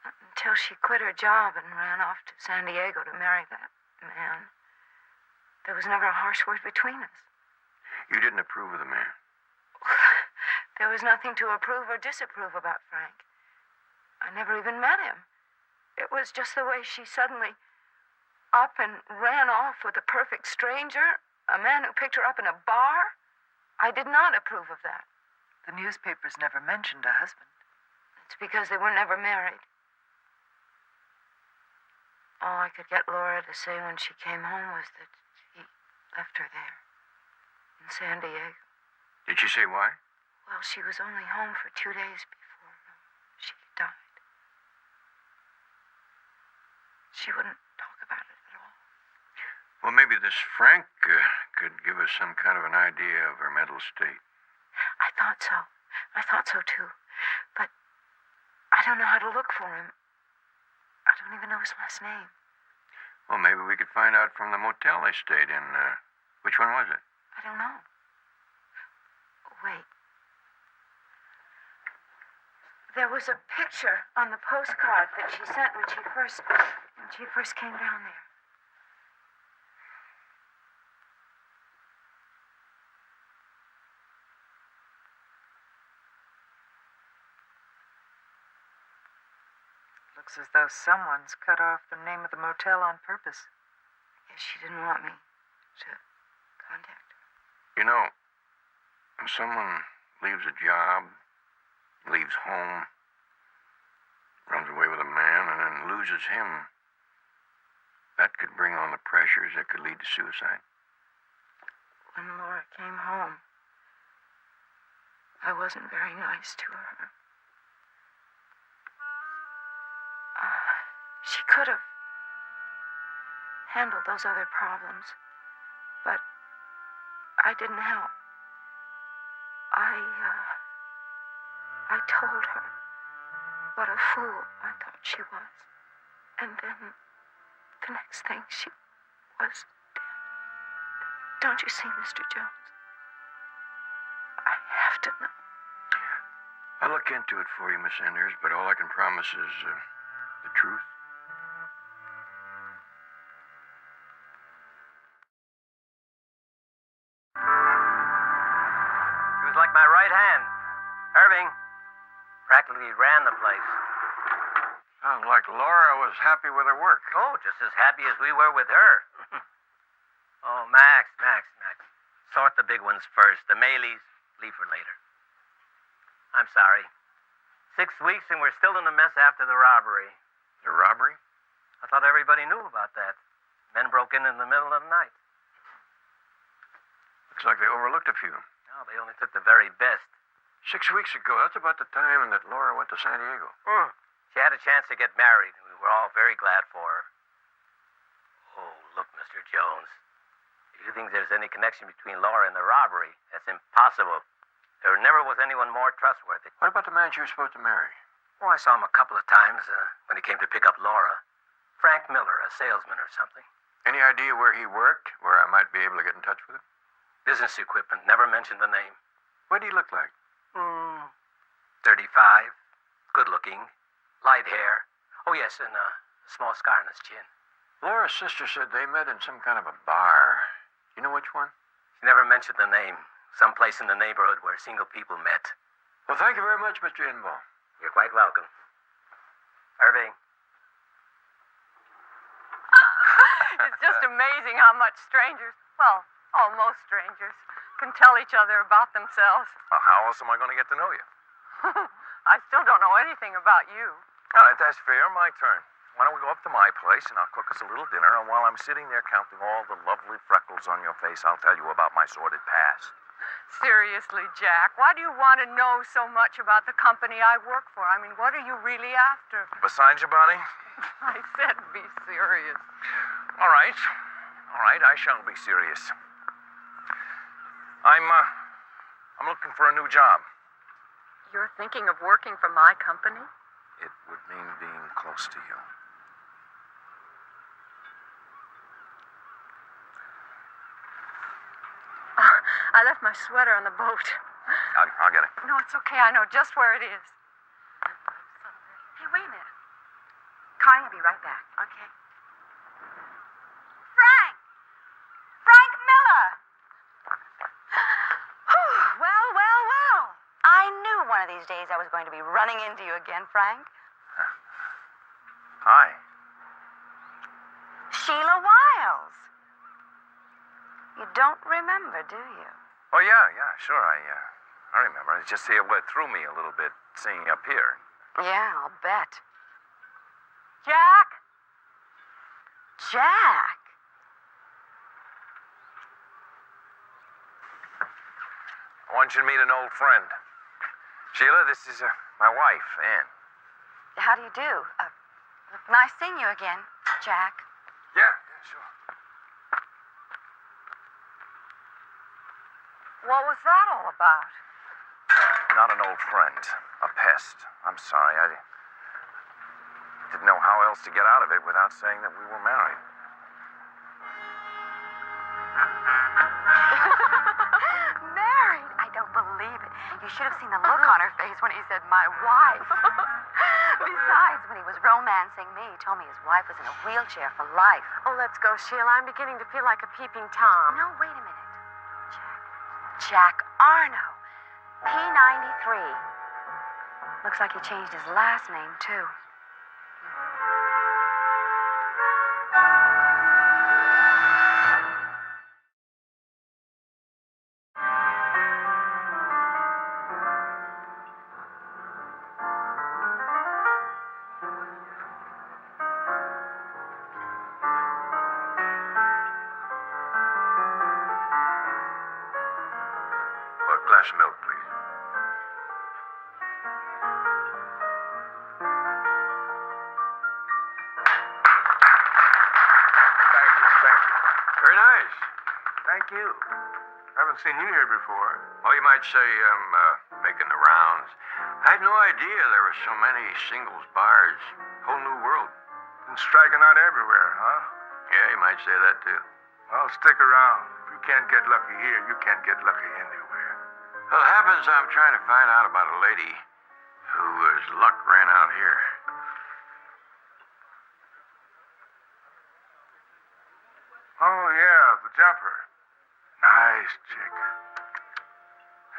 Until she quit her job and ran off to San Diego to marry that man. The there was never a harsh word between us. You didn't approve of the man. There was nothing to approve or disapprove about Frank. I never even met him. It was just the way she suddenly up and ran off with a perfect stranger, a man who picked her up in a bar. I did not approve of that. The newspapers never mentioned a husband. It's because they were never married. All I could get Laura to say when she came home was that he left her there, in San Diego. Did she say why? Well, she was only home for 2 days before she died. She wouldn't talk about it at all. Well, maybe this Frank could give us some kind of an idea of her mental state. I thought so. I thought so, too. But I don't know how to look for him. I don't even know his last name. Well, maybe we could find out from the motel they stayed in. Which one was it? I don't know. Wait. There was a picture on the postcard that she sent when she first came down there. Looks as though someone's cut off the name of the motel on purpose. Yes, she didn't want me to contact her. You know, when someone leaves a job, leaves home, runs away with a man, and then loses him, that could bring on the pressures that could lead to suicide. When Laura came home, I wasn't very nice to her. She could have handled those other problems, but I didn't help. I told her what a fool I thought she was. And then the next thing she was dead. Don't you see, Mr. Jones? I have to know. I'll look into it for you, Miss Sanders, but all I can promise is the truth. She was like my right hand. Irving practically ran the place. Sounds like Laura was happy with her work. Oh, just as happy as we were with her. Oh, Max. Sort the big ones first. The Melees, leave for later. I'm sorry. 6 weeks and we're still in a mess after the robbery. The robbery? I thought everybody knew about that. Men broke in the middle of the night. Looks like they overlooked a few. No, they only took the very best. 6 weeks ago, that's about the time that Laura went to San Diego. She had a chance to get married, and we were all very glad for her. Oh, look, Mr. Jones. If you think there's any connection between Laura and the robbery, that's impossible. There never was anyone more trustworthy. What about the man she was supposed to marry? Oh, I saw him a couple of times when he came to pick up Laura. Frank Miller, a salesman or something. Any idea where he worked, where I might be able to get in touch with him? Business equipment, never mentioned the name. What did he look like? 35, good looking, light hair. Oh, yes, and a small scar on his chin. Laura's sister said they met in some kind of a bar. You know which one? She never mentioned the name. Someplace in the neighborhood where single people met. Well, thank you very much, Mr. Inball. You're quite welcome. Irving. It's just amazing how much strangers, well, almost strangers, can tell each other about themselves. Well, how else am I going to get to know you? I still don't know anything about you. All right, that's fair. My turn. Why don't we go up to my place and I'll cook us a little dinner, and while I'm sitting there counting all the lovely freckles on your face, I'll tell you about my sordid past. Seriously, Jack, why do you want to know so much about the company I work for? I mean, what are you really after? Besides you, Bonnie? I said be serious. All right, I shall be serious. I'm looking for a new job. You're thinking of working for my company? It would mean being close to you. I left my sweater on the boat. I'll get it. No, it's okay. I know just where it is. Hey, wait a minute. Connie will be right back. Okay. Frank! Frank, of these days I was going to be running into you again, Frank. Hi. Sheila Wiles. You don't remember, do you? Oh, yeah, sure. I remember. It's just it went through me a little bit seeing you up here. Yeah, I'll bet. Jack? Jack? I want you to meet an old friend. Sheila, this is my wife, Ann. How do you do? Nice seeing you again, Jack. Yeah, sure. What was that all about? Not an old friend. A pest. I'm sorry. I didn't know how else to get out of it without saying that we were married. Married? I don't believe it. You should have seen the look on her face when he said, my wife. Besides, when he was romancing me, he told me his wife was in a wheelchair for life. Oh, let's go, Sheila. I'm beginning to feel like a peeping Tom. No, wait a minute. Jack Arno. P93. Looks like he changed his last name, too. A glass of milk, please. Thank you. Very nice. Thank you. Haven't seen you here before. Well, you might say I'm making the rounds. I had no idea there were so many singles bars. Whole new world. Been striking out everywhere, huh? Yeah, you might say that too. Well, stick around. If you can't get lucky here, you can't get lucky anywhere. Well, it happens I'm trying to find out about a lady whose luck ran out here. Oh, yeah, the jumper. Nice chick.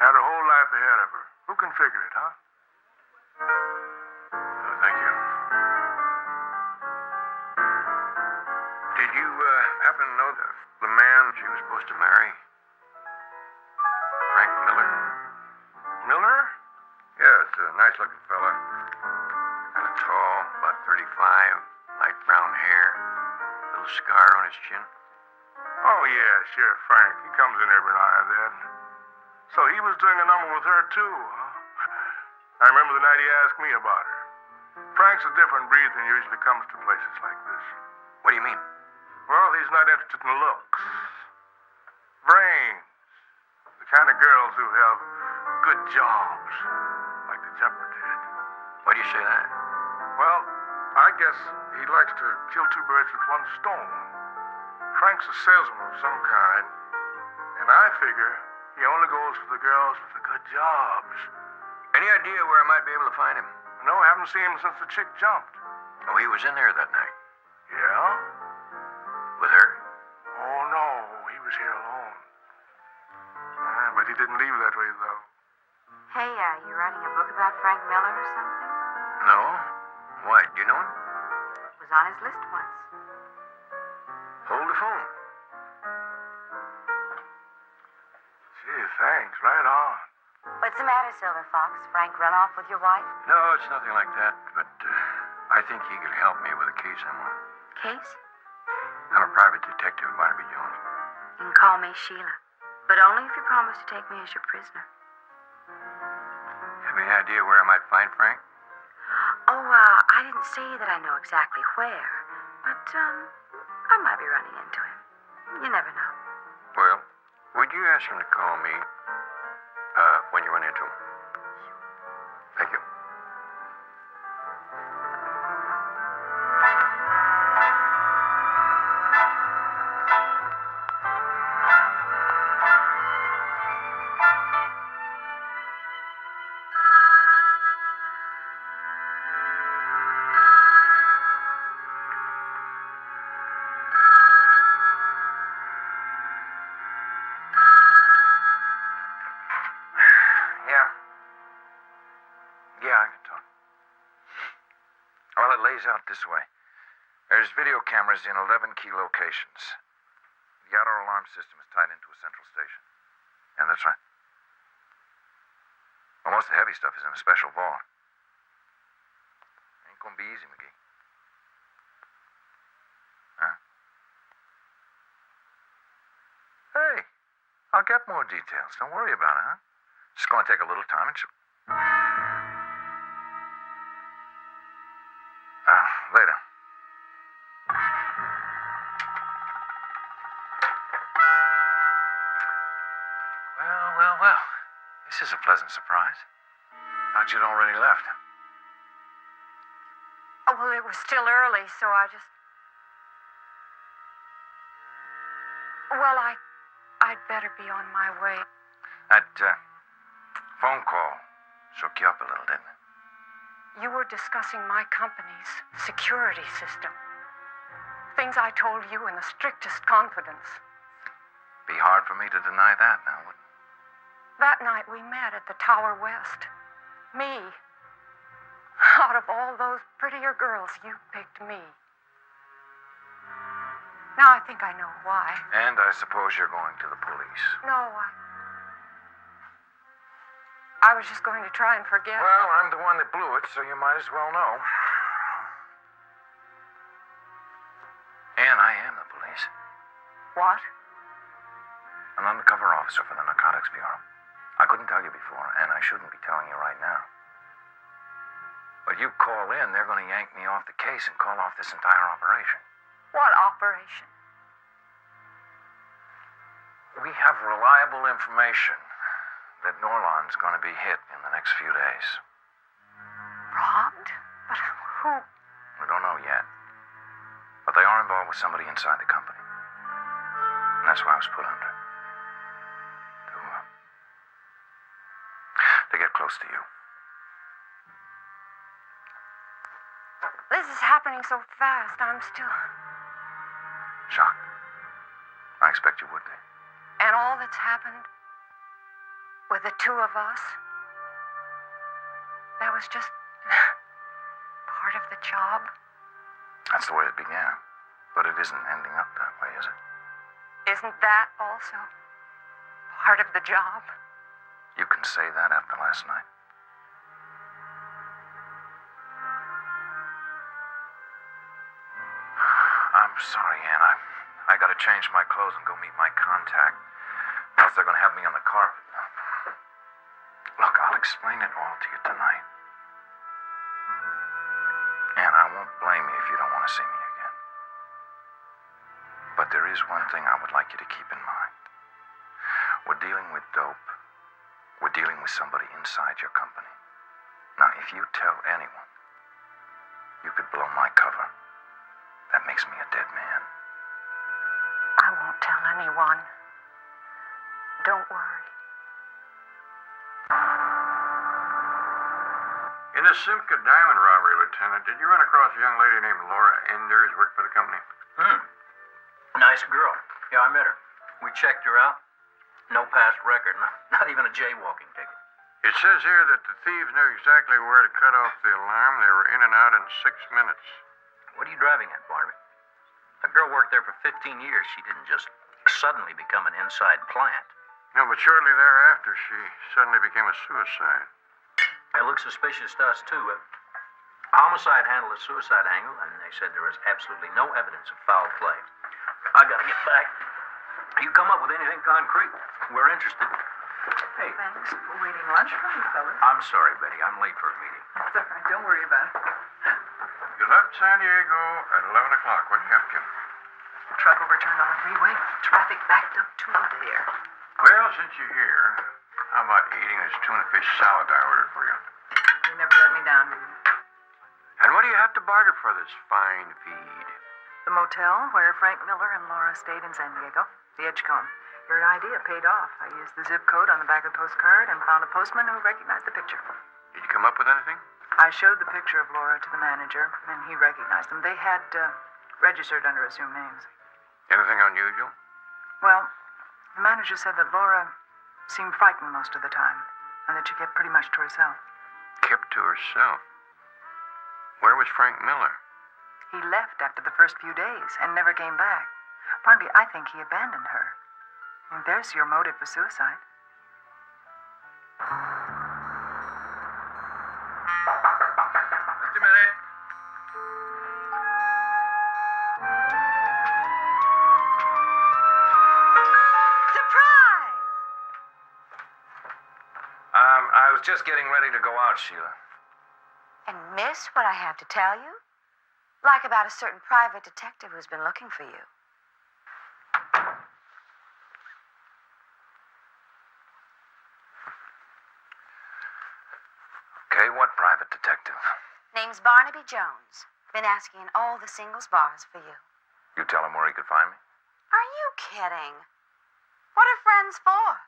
Had her whole life ahead of her. Who can figure it, huh? Oh, thank you. Did you happen to know the man she was supposed to marry? Frank Miller? Miller? Yeah, it's a nice-looking fella. Kind of tall, about 35, light brown hair, little scar on his chin. Oh, yeah, sure, Frank. He comes in every now and then. So he was doing a number with her, too, huh? I remember the night he asked me about her. Frank's a different breed than usually comes to places like this. What do you mean? Well, he's not interested in looks. Brains. The kind of girls who have good jobs, like the jumper did. Why do you say that? Well, I guess he likes to kill two birds with one stone. Frank's a salesman of some kind, and I figure he only goes for the girls with the good jobs. Any idea where I might be able to find him? No, I haven't seen him since the chick jumped. Oh, he was in there that night. Yeah? With her? Oh, no, he was here alone. But he didn't leave that way, though. Hey, you writing a book about Frank Miller or something? No. Why? Do you know him? It was on his list once. Hold the phone. Gee, thanks. Right on. What's the matter, Silver Fox? Frank run off with your wife? No, it's nothing like that, but I think he could help me with a case I'm on. Case? I'm a private detective, Barnaby Jones. You can call me Sheila, but only if you promise to take me as your prisoner. Have any idea where I might find Frank? Oh, I didn't say that I know exactly where, but, I might be running into him. You never know. Well, would you ask him to call me when you run into him? Thank you. Yeah. lays out this way. There's video cameras in 11 key locations. The outer alarm system is tied into a central station. Yeah, that's right. Well, most of the heavy stuff is in a special vault. Ain't gonna be easy, McGee. Huh? Hey, I'll get more details. Don't worry about it, huh? It's gonna take a little time and later. Well. This is a pleasant surprise. Thought you'd already left. Oh, well, it was still early, so I just... Well, I'd better be on my way. That, phone call shook you up a little, didn't it? You were discussing my company's security system. Things I told you in the strictest confidence. Be hard for me to deny that now, wouldn't it? That night we met at the Tower West. Me. Out of all those prettier girls, you picked me. Now I think I know why. And I suppose you're going to the police. No, I was just going to try and forget. Well, I'm the one that blew it, so you might as well know. And I am the police. What? An undercover officer for the Narcotics Bureau. I couldn't tell you before, and I shouldn't be telling you right now. But you call in, they're going to yank me off the case and call off this entire operation. What operation? We have reliable information that Norlon's going to be hit in the next few days. Robbed? But who? We don't know yet. But they are involved with somebody inside the company. And that's why I was put under. To get close to you. This is happening so fast. I'm still... Shocked. I expect you would be. And all that's happened with the two of us, that was just part of the job. That's the way it began. But it isn't ending up that way, is it? Isn't that also part of the job? You can say that after last night. I'm sorry, Ann. I gotta change my clothes and go meet my contact. Else they're gonna have me on the carpet. Look, I'll explain it all to you tonight. And I won't blame you if you don't want to see me again. But there is one thing I would like you to keep in mind. We're dealing with dope. We're dealing with somebody inside your company. Now, if you tell anyone, you could blow my cover. That makes me a dead man. I won't tell anyone. Don't worry. In the Simca diamond robbery, Lieutenant, did you run across a young lady named Laura Enders who worked for the company? Nice girl. Yeah, I met her. We checked her out. No past record, not even a jaywalking ticket. It says here that the thieves knew exactly where to cut off the alarm. They were in and out in 6 minutes. What are you driving at, Barnaby? That girl worked there for 15 years. She didn't just suddenly become an inside plant. No, but shortly thereafter, she suddenly became a suicide. It looks suspicious to us, too. Homicide handled the suicide angle, and they said there was absolutely no evidence of foul play. I gotta get back. You come up with anything concrete, we're interested. Hey. Thanks for waiting lunch for me, fellas. I'm sorry, Betty. I'm late for a meeting. That's all right. Don't worry about it. You left San Diego at 11 o'clock. What kept you? Truck overturned on the freeway. Traffic backed up to there. Well, since you're here, how about eating this tuna fish salad I ordered for you? You never let me down, do you? And what do you have to barter for this fine feed? The motel where Frank Miller and Laura stayed in San Diego. The Edgecombe. Your idea paid off. I used the zip code on the back of the postcard and found a postman who recognized the picture. Did you come up with anything? I showed the picture of Laura to the manager, and he recognized them. They had registered under assumed names. Anything unusual? Well, the manager said that Laura seemed frightened most of the time, and that she kept pretty much to herself. Kept to herself. Where was Frank Miller? He left after the first few days and never came back. Barnaby, I think he abandoned her. And there's your motive for suicide. Just a minute. Surprise! I was just getting ready to go out, Sheila. And miss what I have to tell you? Like about a certain private detective who's been looking for you. Okay, what private detective? Name's Barnaby Jones. Been asking in all the singles bars for you. You tell him where he could find me? Are you kidding? What are friends for?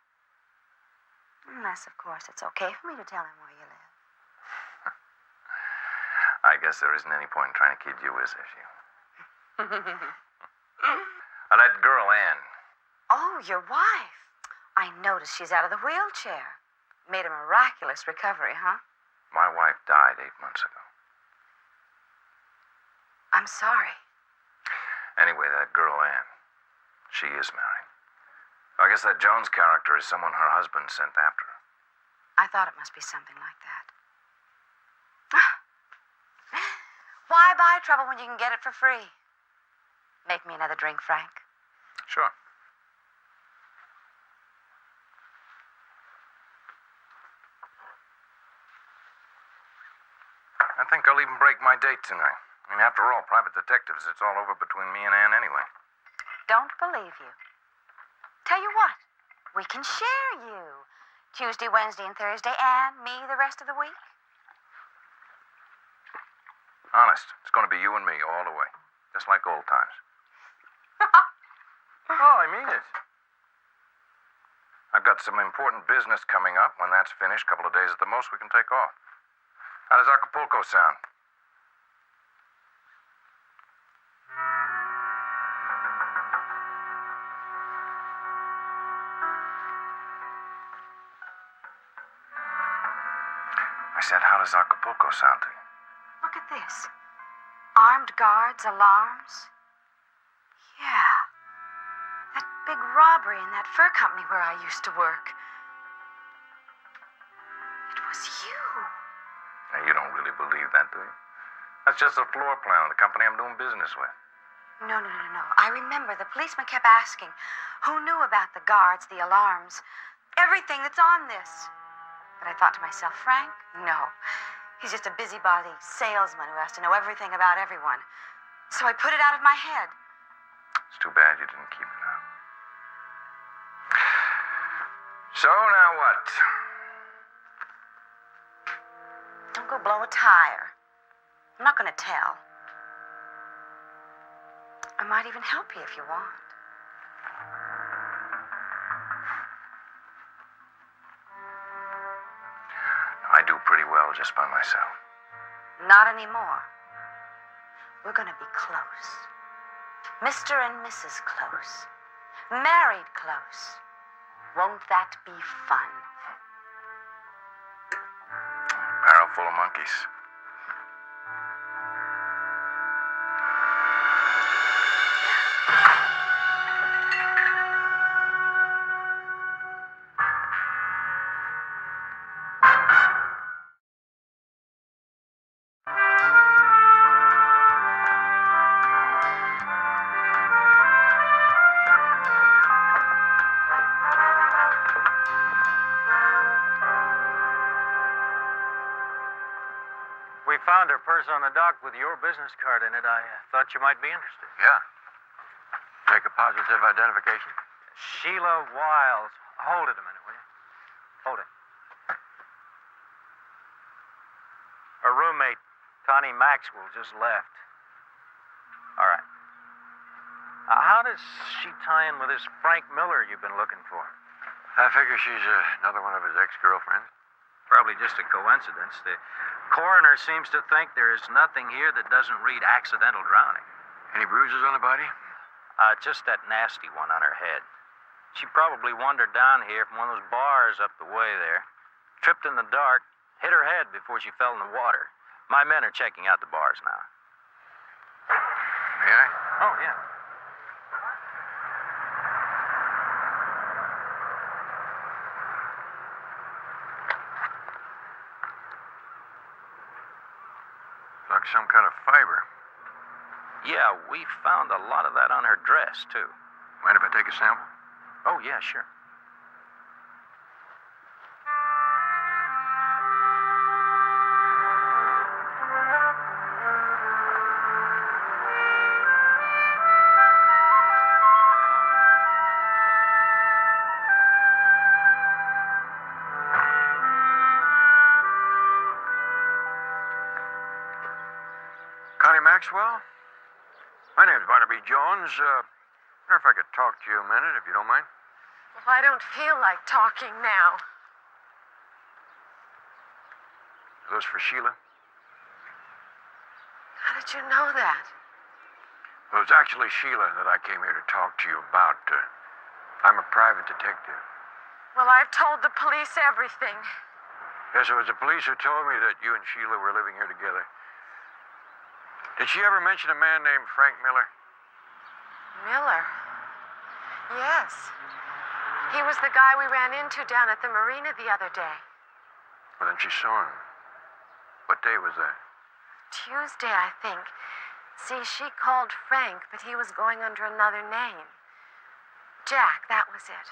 Unless, of course, it's okay for me to tell him where you live. I guess there isn't any point in trying to kid you, is there, Sheila? That girl, Ann. Oh, your wife. I noticed she's out of the wheelchair. Made a miraculous recovery, huh? My wife died 8 months ago. I'm sorry. Anyway, that girl, Ann, she is married. I guess that Jones character is someone her husband sent after her. I thought it must be something like that. Why buy trouble when you can get it for free? Make me another drink, Frank. Sure. I think I'll even break my date tonight. I mean, after all, private detectives, it's all over between me and Ann anyway. Don't believe you. Tell you what, we can share you. Tuesday, Wednesday, and Thursday, and me the rest of the week. Honest, it's going to be you and me all the way. Just like old times. Oh, I mean it. I've got some important business coming up. When that's finished, a couple of days at the most, we can take off. How does Acapulco sound? I said, how does Acapulco sound to you? Look at this. Armed guards, alarms. Yeah. That big robbery in that fur company where I used to work. It was you. Now, you don't really believe that, do you? That's just a floor plan of the company I'm doing business with. No. I remember the policeman kept asking who knew about the guards, the alarms, everything that's on this. But I thought to myself, Frank, no. He's just a busybody salesman who has to know everything about everyone. So I put it out of my head. It's too bad you didn't keep it up. So, now what? Don't go blow a tire. I'm not going to tell. I might even help you if you want. I do pretty well just by myself. Not anymore. We're going to be close. Mr. and Mrs. Close. Married close. Won't that be fun? Barrel full of monkeys. We found her purse on the dock with your business card in it. I thought you might be interested. Yeah. Take a positive identification. Sheila Wiles. Hold it a minute, will you? Hold it. Her roommate, Connie Maxwell, just left. All right. How does she tie in with this Frank Miller you've been looking for? I figure she's another one of his ex-girlfriends. Probably just a coincidence. The coroner seems to think there is nothing here that doesn't read accidental drowning. Any bruises on the body? Just that nasty one on her head. She probably wandered down here from one of those bars up the way there, tripped in the dark, hit her head before she fell in the water. My men are checking out the bars now. May I? Oh, yeah. Like some kind of fiber. Yeah, we found a lot of that on her dress, too. Mind if I take a sample? Oh, yeah, sure. Connie Maxwell? My name's Barnaby Jones. Wonder if I could talk to you a minute, if you don't mind. Well, I don't feel like talking now. Are those for Sheila? How did you know that? Well, it's actually Sheila that I came here to talk to you about. I'm a private detective. Well, I've told the police everything. Yes, it was the police who told me that you and Sheila were living here together. Did she ever mention a man named Frank Miller? Miller? Yes. He was the guy we ran into down at the marina the other day. Well, then she saw him. What day was that? Tuesday, I think. See, she called Frank, but he was going under another name. Jack, that was it.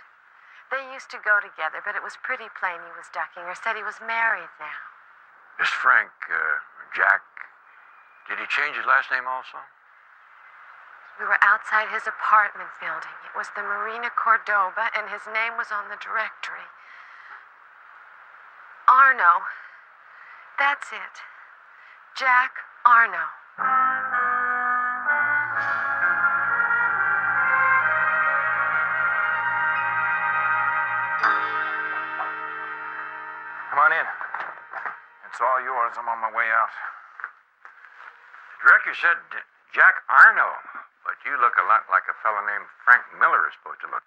They used to go together, but it was pretty plain he was ducking her. Said he was married now. This Frank, Jack, did he change his last name also? We were outside his apartment building. It was the Marina Cordoba, and his name was on the directory. Arno. That's it. Jack Arno. Come on in. It's all yours. I'm on my way out. The director said Jack Arno, but you look a lot like a fellow named Frank Miller is supposed to look.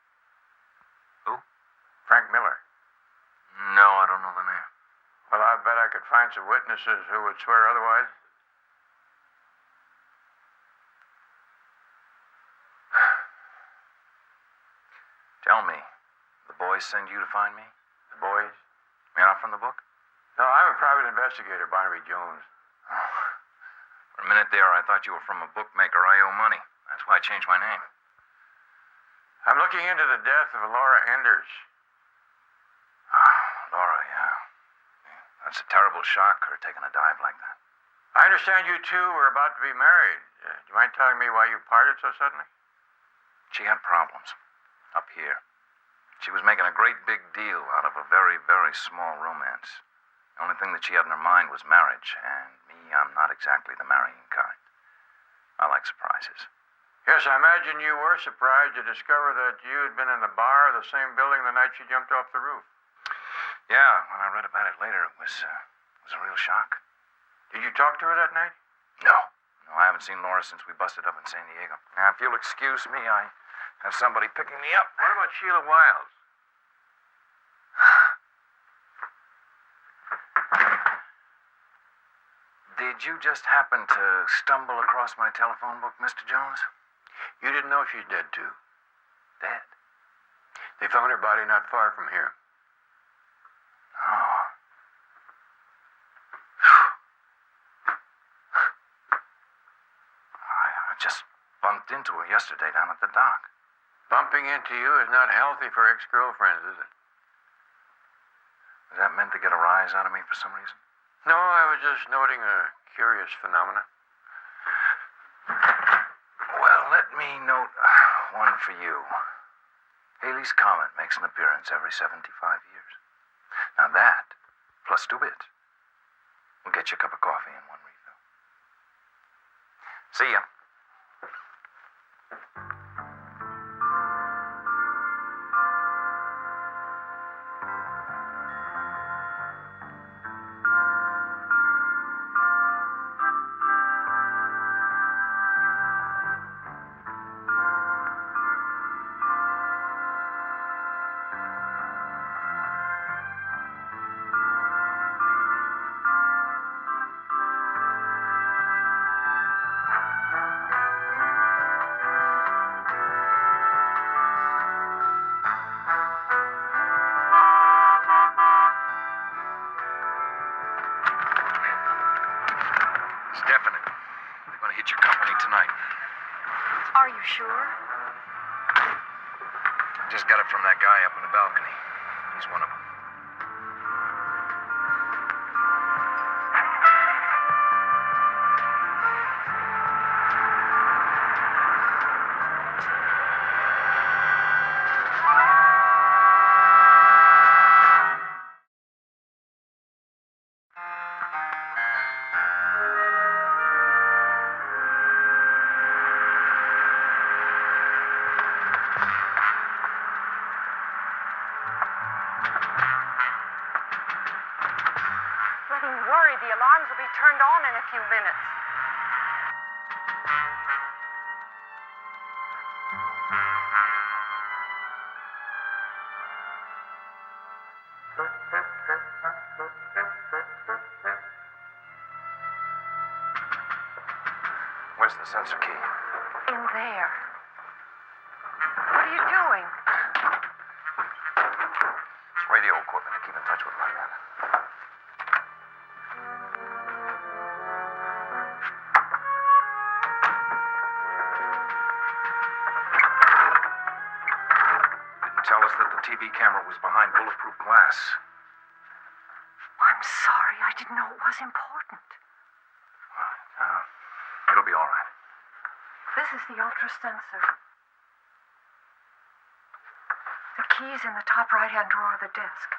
Who? Frank Miller. No, I don't know the name. Well, I bet I could find some witnesses who would swear otherwise. Tell me, the boys send you to find me? The boys? You're not from the book? No, I'm a private investigator, Barnaby Jones. Oh. For a minute there, I thought you were from a bookmaker I owe money. That's why I changed my name. I'm looking into the death of Laura Enders. Oh, Laura, yeah. That's a terrible shock, her taking a dive like that. I understand you two were about to be married. Do you mind telling me why you parted so suddenly? She had problems. Up here. She was making a great big deal out of a very, very small romance. The only thing that she had in her mind was marriage, and me, I'm not exactly the marrying kind. I like surprises. Yes, I imagine you were surprised to discover that you had been in the bar of the same building the night she jumped off the roof. Yeah, when I read about it later, it was a real shock. Did you talk to her that night? No, I haven't seen Laura since we busted up in San Diego. Now, if you'll excuse me, I have somebody picking me up. What about Sheila Wiles? Did you just happen to stumble across my telephone book, Mr. Jones? You didn't know she's dead, too. Dead? They found her body not far from here. Oh. I just bumped into her yesterday down at the dock. Bumping into you is not healthy for ex-girlfriends, is it? Was that meant to get a rise out of me for some reason? No, I was just noting a curious phenomenon. Well, let me note one for you. Halley's Comet makes an appearance every 75 years. Now that, plus 2 bits, will get you a cup of coffee and 1 refill. See ya. sure? I just got it from that guy up in the balcony. He's one of them. Getting worried. The alarms will be turned on in a few minutes. Where's the sensor key? In there. What are you doing? It's radio equipment to keep in touch with my man. Didn't tell us that the TV camera was behind bulletproof glass. I'm sorry. I didn't know it was important. It'll be all right. This is the ultra sensor. The key's in the top right-hand drawer of the desk.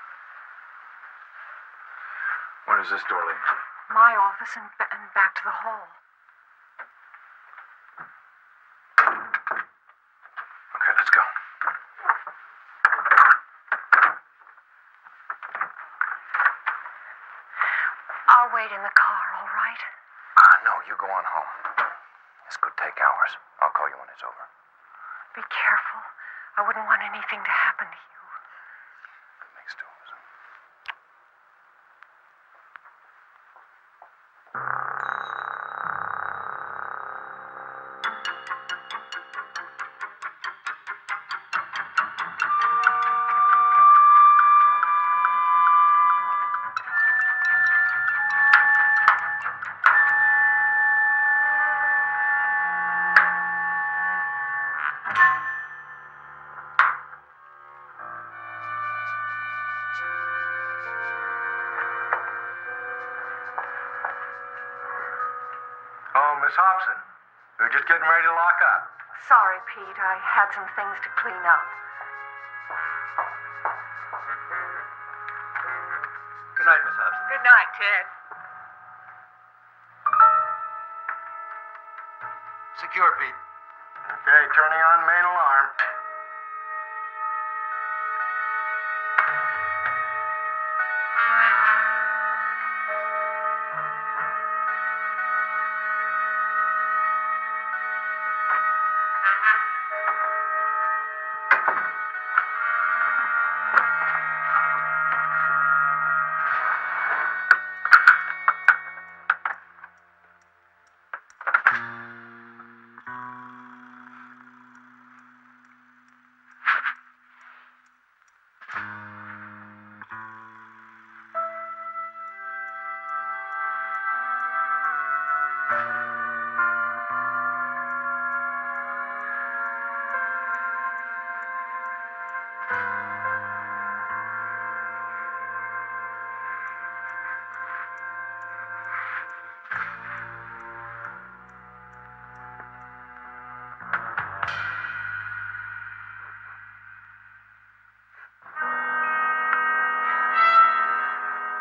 Where does this door lead? My office and back to the hall. Okay, let's go. I'll wait in the car, all right? No, you go on home. This could take hours. I'll call you when it's over. Be careful. I wouldn't want anything to happen to you. It makes two of us. Oh, Miss Hobson, we were just getting ready to lock up. Sorry, Pete. I had some things to clean up. Good night, Miss Hobson. Good night, Ted. Secure, Pete. Okay, turning on main alarm.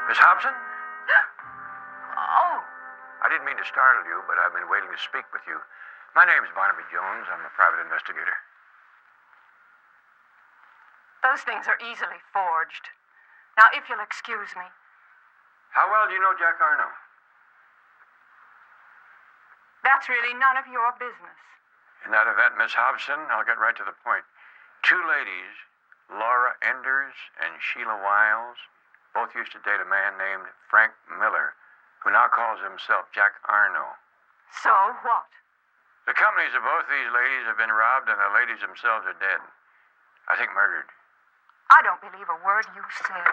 Miss Hobson? Oh, I didn't mean to startle you, but I've been waiting to speak with you. My name's Barnaby Jones. I'm a private investigator. those things are easily forged. Now, if you'll excuse me. How well do you know Jack Arno? That's really none of your business. In that event, Miss Hobson, I'll get right to the point. Two ladies, Laura Enders and Sheila Wiles, both used to date a man named Frank Miller, who now calls himself Jack Arno. So what? The companies of both these ladies have been robbed, and the ladies themselves are dead. I think murdered. I don't believe a word you said.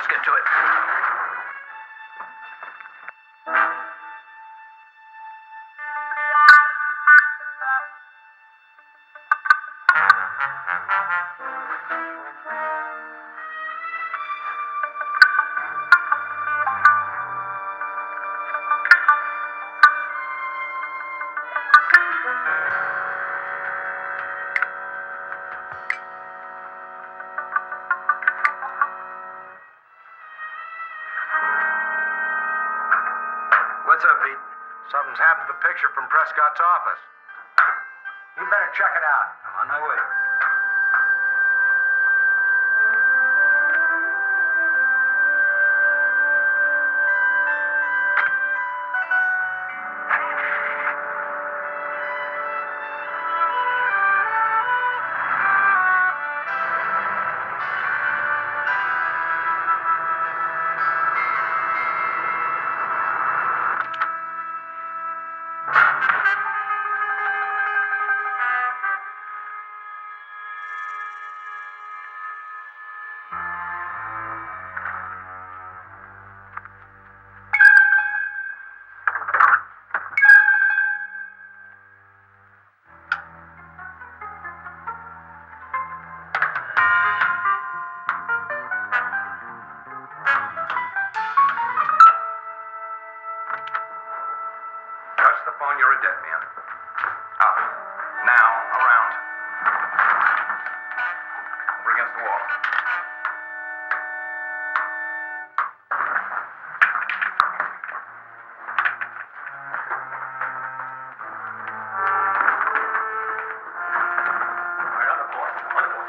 let's get to it. What's up, Pete? Something's happened to the picture from Prescott's office. You better check it out. I'm on my way. Touch the phone, you're a dead man. Up. Now, around. Over against the wall. All right, on the floor. On the floor.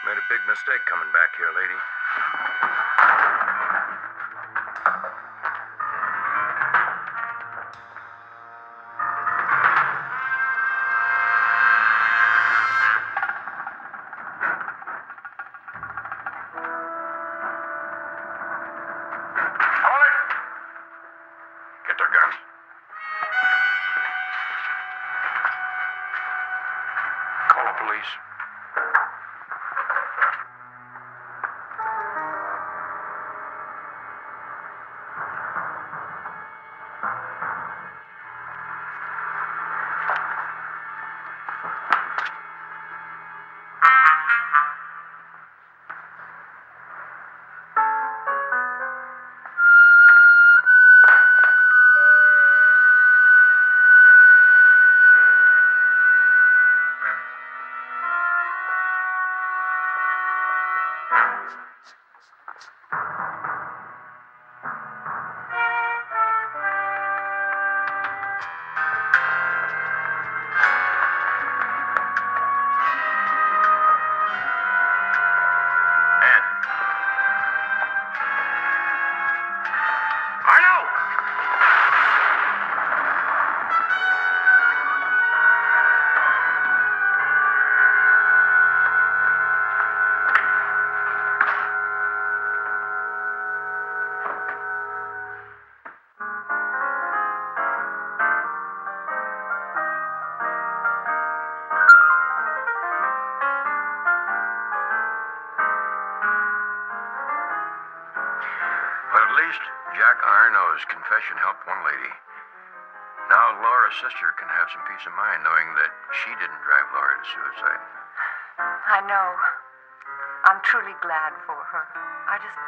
Made a big mistake coming back here, lady. Hold it! Get their guns. least, Jack Arno's confession helped one lady. Now Laura's sister can have some peace of mind knowing that she didn't drive Laura to suicide. I know. I'm truly glad for her. I just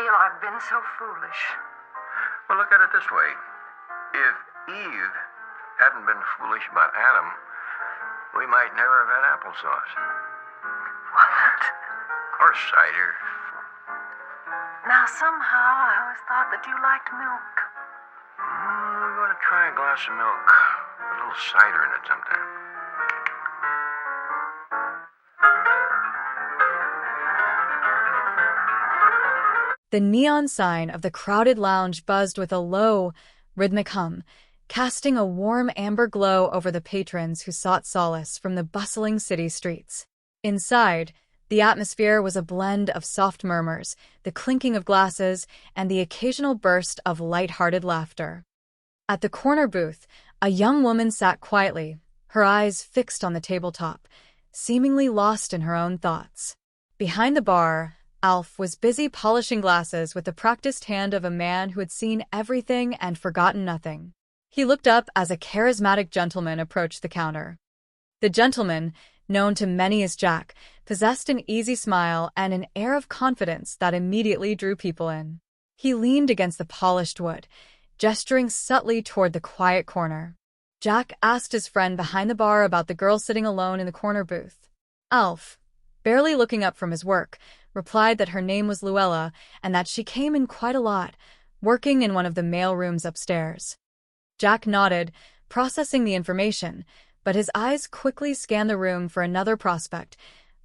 feel I've been so foolish. Well, look at it this way. If Eve hadn't been foolish about Adam, we might never have had applesauce. What? Or cider. Now, somehow, I always thought that you liked milk. I'm going to try a glass of milk. A little cider in it sometime. The neon sign of the crowded lounge buzzed with a low, rhythmic hum, casting a warm amber glow over the patrons who sought solace from the bustling city streets. Inside, the atmosphere was a blend of soft murmurs, the clinking of glasses, and the occasional burst of light-hearted laughter. At the corner booth, a young woman sat quietly, her eyes fixed on the tabletop, seemingly lost in her own thoughts. Behind the bar, Alf was busy polishing glasses with the practiced hand of a man who had seen everything and forgotten nothing. He looked up as a charismatic gentleman approached the counter. The gentleman, known to many as Jack, possessed an easy smile and an air of confidence that immediately drew people in. He leaned against the polished wood, gesturing subtly toward the quiet corner. Jack asked his friend behind the bar about the girl sitting alone in the corner booth. Alf, barely looking up from his work, replied that her name was Luella and that she came in quite a lot, working in one of the mail rooms upstairs. Jack nodded, processing the information, but his eyes quickly scanned the room for another prospect,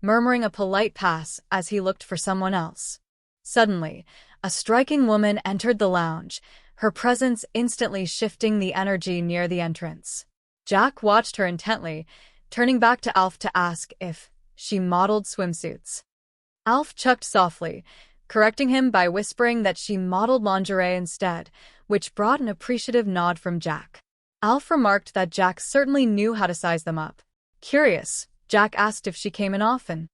murmuring a polite pass as he looked for someone else. Suddenly, a striking woman entered the lounge, her presence instantly shifting the energy near the entrance. Jack watched her intently, turning back to Alf to ask if she modeled swimsuits. Alf chucked softly, correcting him by whispering that she modeled lingerie instead, which brought an appreciative nod from Jack. Alf remarked that Jack certainly knew how to size them up. Curious, Jack asked if she came in often.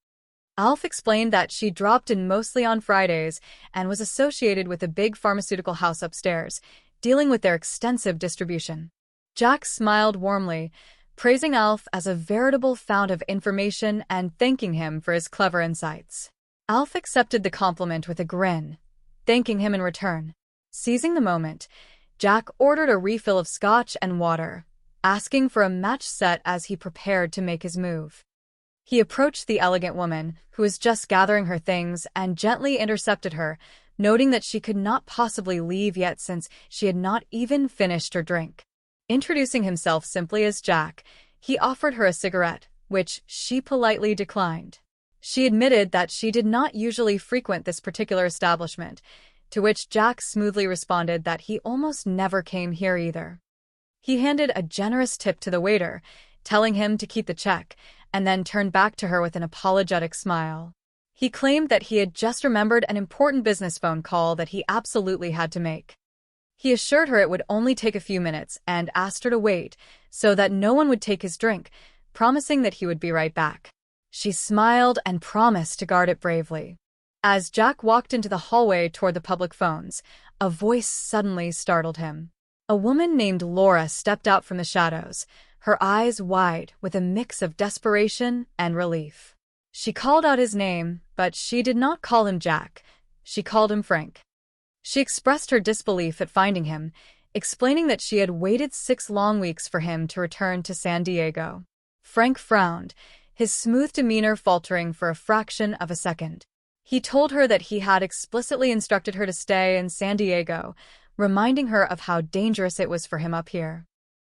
Alf explained that she dropped in mostly on Fridays and was associated with a big pharmaceutical house upstairs, dealing with their extensive distribution. Jack smiled warmly, praising Alf as a veritable fount of information and thanking him for his clever insights. Alf accepted the compliment with a grin, thanking him in return. Seizing the moment, Jack ordered a refill of scotch and water, asking for a match set as he prepared to make his move. He approached the elegant woman, who was just gathering her things, and gently intercepted her, noting that she could not possibly leave yet since she had not even finished her drink. Introducing himself simply as Jack, he offered her a cigarette, which she politely declined. She admitted that she did not usually frequent this particular establishment, to which Jack smoothly responded that he almost never came here either. He handed a generous tip to the waiter, telling him to keep the check, and then turned back to her with an apologetic smile. He claimed that he had just remembered an important business phone call that he absolutely had to make. He assured her it would only take a few minutes and asked her to wait so that no one would take his drink, promising that he would be right back. She smiled and promised to guard it bravely. As Jack walked into the hallway toward the public phones, a voice suddenly startled him. A woman named Laura stepped out from the shadows, her eyes wide with a mix of desperation and relief. She called out his name, but she did not call him Jack. She called him Frank. She expressed her disbelief at finding him, explaining that she had waited 6 long weeks for him to return to San Diego. Frank frowned, his smooth demeanor faltering for a fraction of a second. He told her that he had explicitly instructed her to stay in San Diego, reminding her of how dangerous it was for him up here.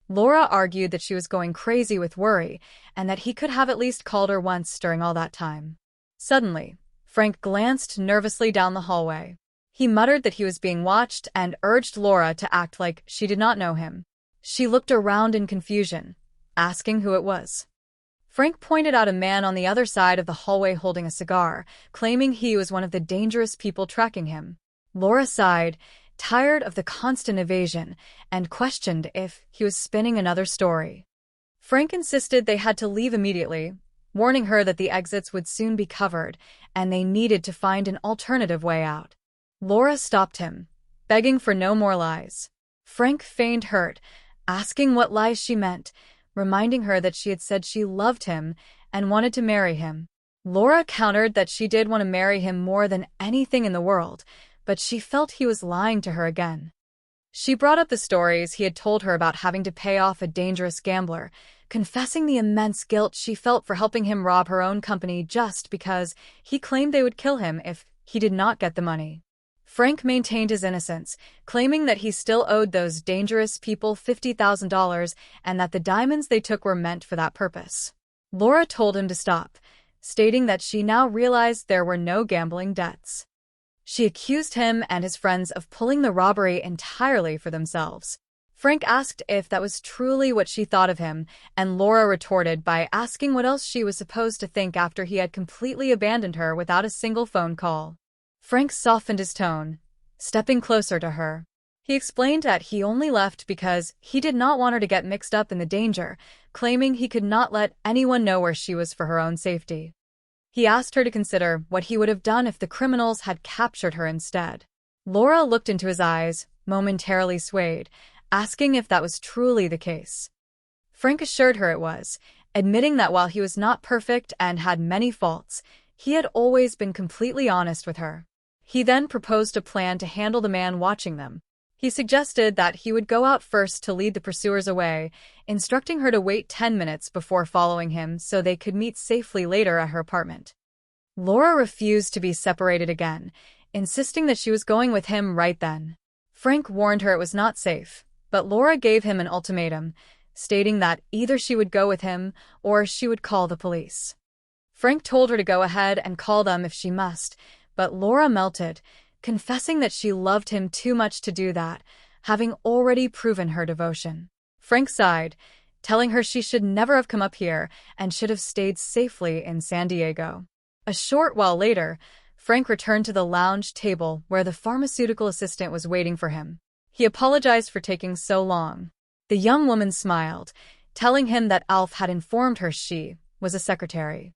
Laura argued that she was going crazy with worry and that he could have at least called her once during all that time. Suddenly, Frank glanced nervously down the hallway. He muttered that he was being watched and urged Laura to act like she did not know him. She looked around in confusion, asking who it was. Frank pointed out a man on the other side of the hallway holding a cigar, claiming he was one of the dangerous people tracking him. Laura sighed, tired of the constant evasion, and questioned if he was spinning another story. Frank insisted they had to leave immediately, warning her that the exits would soon be covered, and they needed to find an alternative way out. Laura stopped him, begging for no more lies. Frank feigned hurt, asking what lies she meant, reminding her that she had said she loved him and wanted to marry him. Laura countered that she did want to marry him more than anything in the world, but she felt he was lying to her again. She brought up the stories he had told her about having to pay off a dangerous gambler, confessing the immense guilt she felt for helping him rob her own company just because he claimed they would kill him if he did not get the money. Frank maintained his innocence, claiming that he still owed those dangerous people $50,000 and that the diamonds they took were meant for that purpose. Laura told him to stop, stating that she now realized there were no gambling debts. She accused him and his friends of pulling the robbery entirely for themselves. Frank asked if that was truly what she thought of him, and Laura retorted by asking what else she was supposed to think after he had completely abandoned her without a single phone call. Frank softened his tone, stepping closer to her. He explained that he only left because he did not want her to get mixed up in the danger, claiming he could not let anyone know where she was for her own safety. He asked her to consider what he would have done if the criminals had captured her instead. Laura looked into his eyes, momentarily swayed, asking if that was truly the case. Frank assured her it was, admitting that while he was not perfect and had many faults, he had always been completely honest with her. He then proposed a plan to handle the man watching them. He suggested that he would go out first to lead the pursuers away, instructing her to wait 10 minutes before following him so they could meet safely later at her apartment. Laura refused to be separated again, insisting that she was going with him right then. Frank warned her it was not safe, but Laura gave him an ultimatum, stating that either she would go with him or she would call the police. Frank told her to go ahead and call them if she must, but Laura melted, confessing that she loved him too much to do that, having already proven her devotion. Frank sighed, telling her she should never have come up here and should have stayed safely in San Diego. A short while later, Frank returned to the lounge table where the pharmaceutical assistant was waiting for him. He apologized for taking so long. The young woman smiled, telling him that Alf had informed her she was a secretary.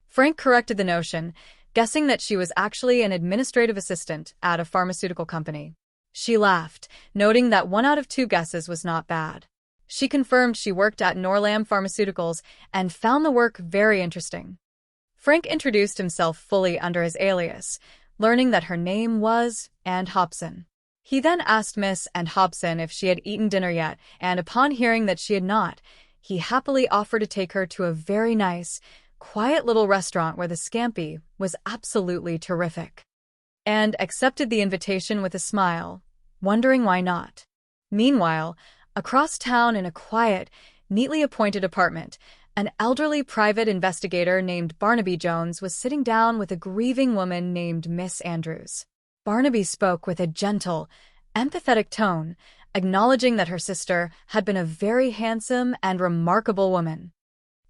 Frank corrected the notion, guessing that she was actually an administrative assistant at a pharmaceutical company. She laughed, noting that 1 out of 2 guesses was not bad. She confirmed she worked at Norlam Pharmaceuticals and found the work very interesting. Frank introduced himself fully under his alias, learning that her name was Ann Hobson. He then asked Miss Ann Hobson if she had eaten dinner yet, and upon hearing that she had not, he happily offered to take her to a very nice, quiet little restaurant where the scampi was absolutely terrific, and accepted the invitation with a smile, wondering why not. Meanwhile, across town in a quiet, neatly appointed apartment, an elderly private investigator named Barnaby Jones was sitting down with a grieving woman named Miss Andrews. Barnaby spoke with a gentle, empathetic tone, acknowledging that her sister had been a very handsome and remarkable woman.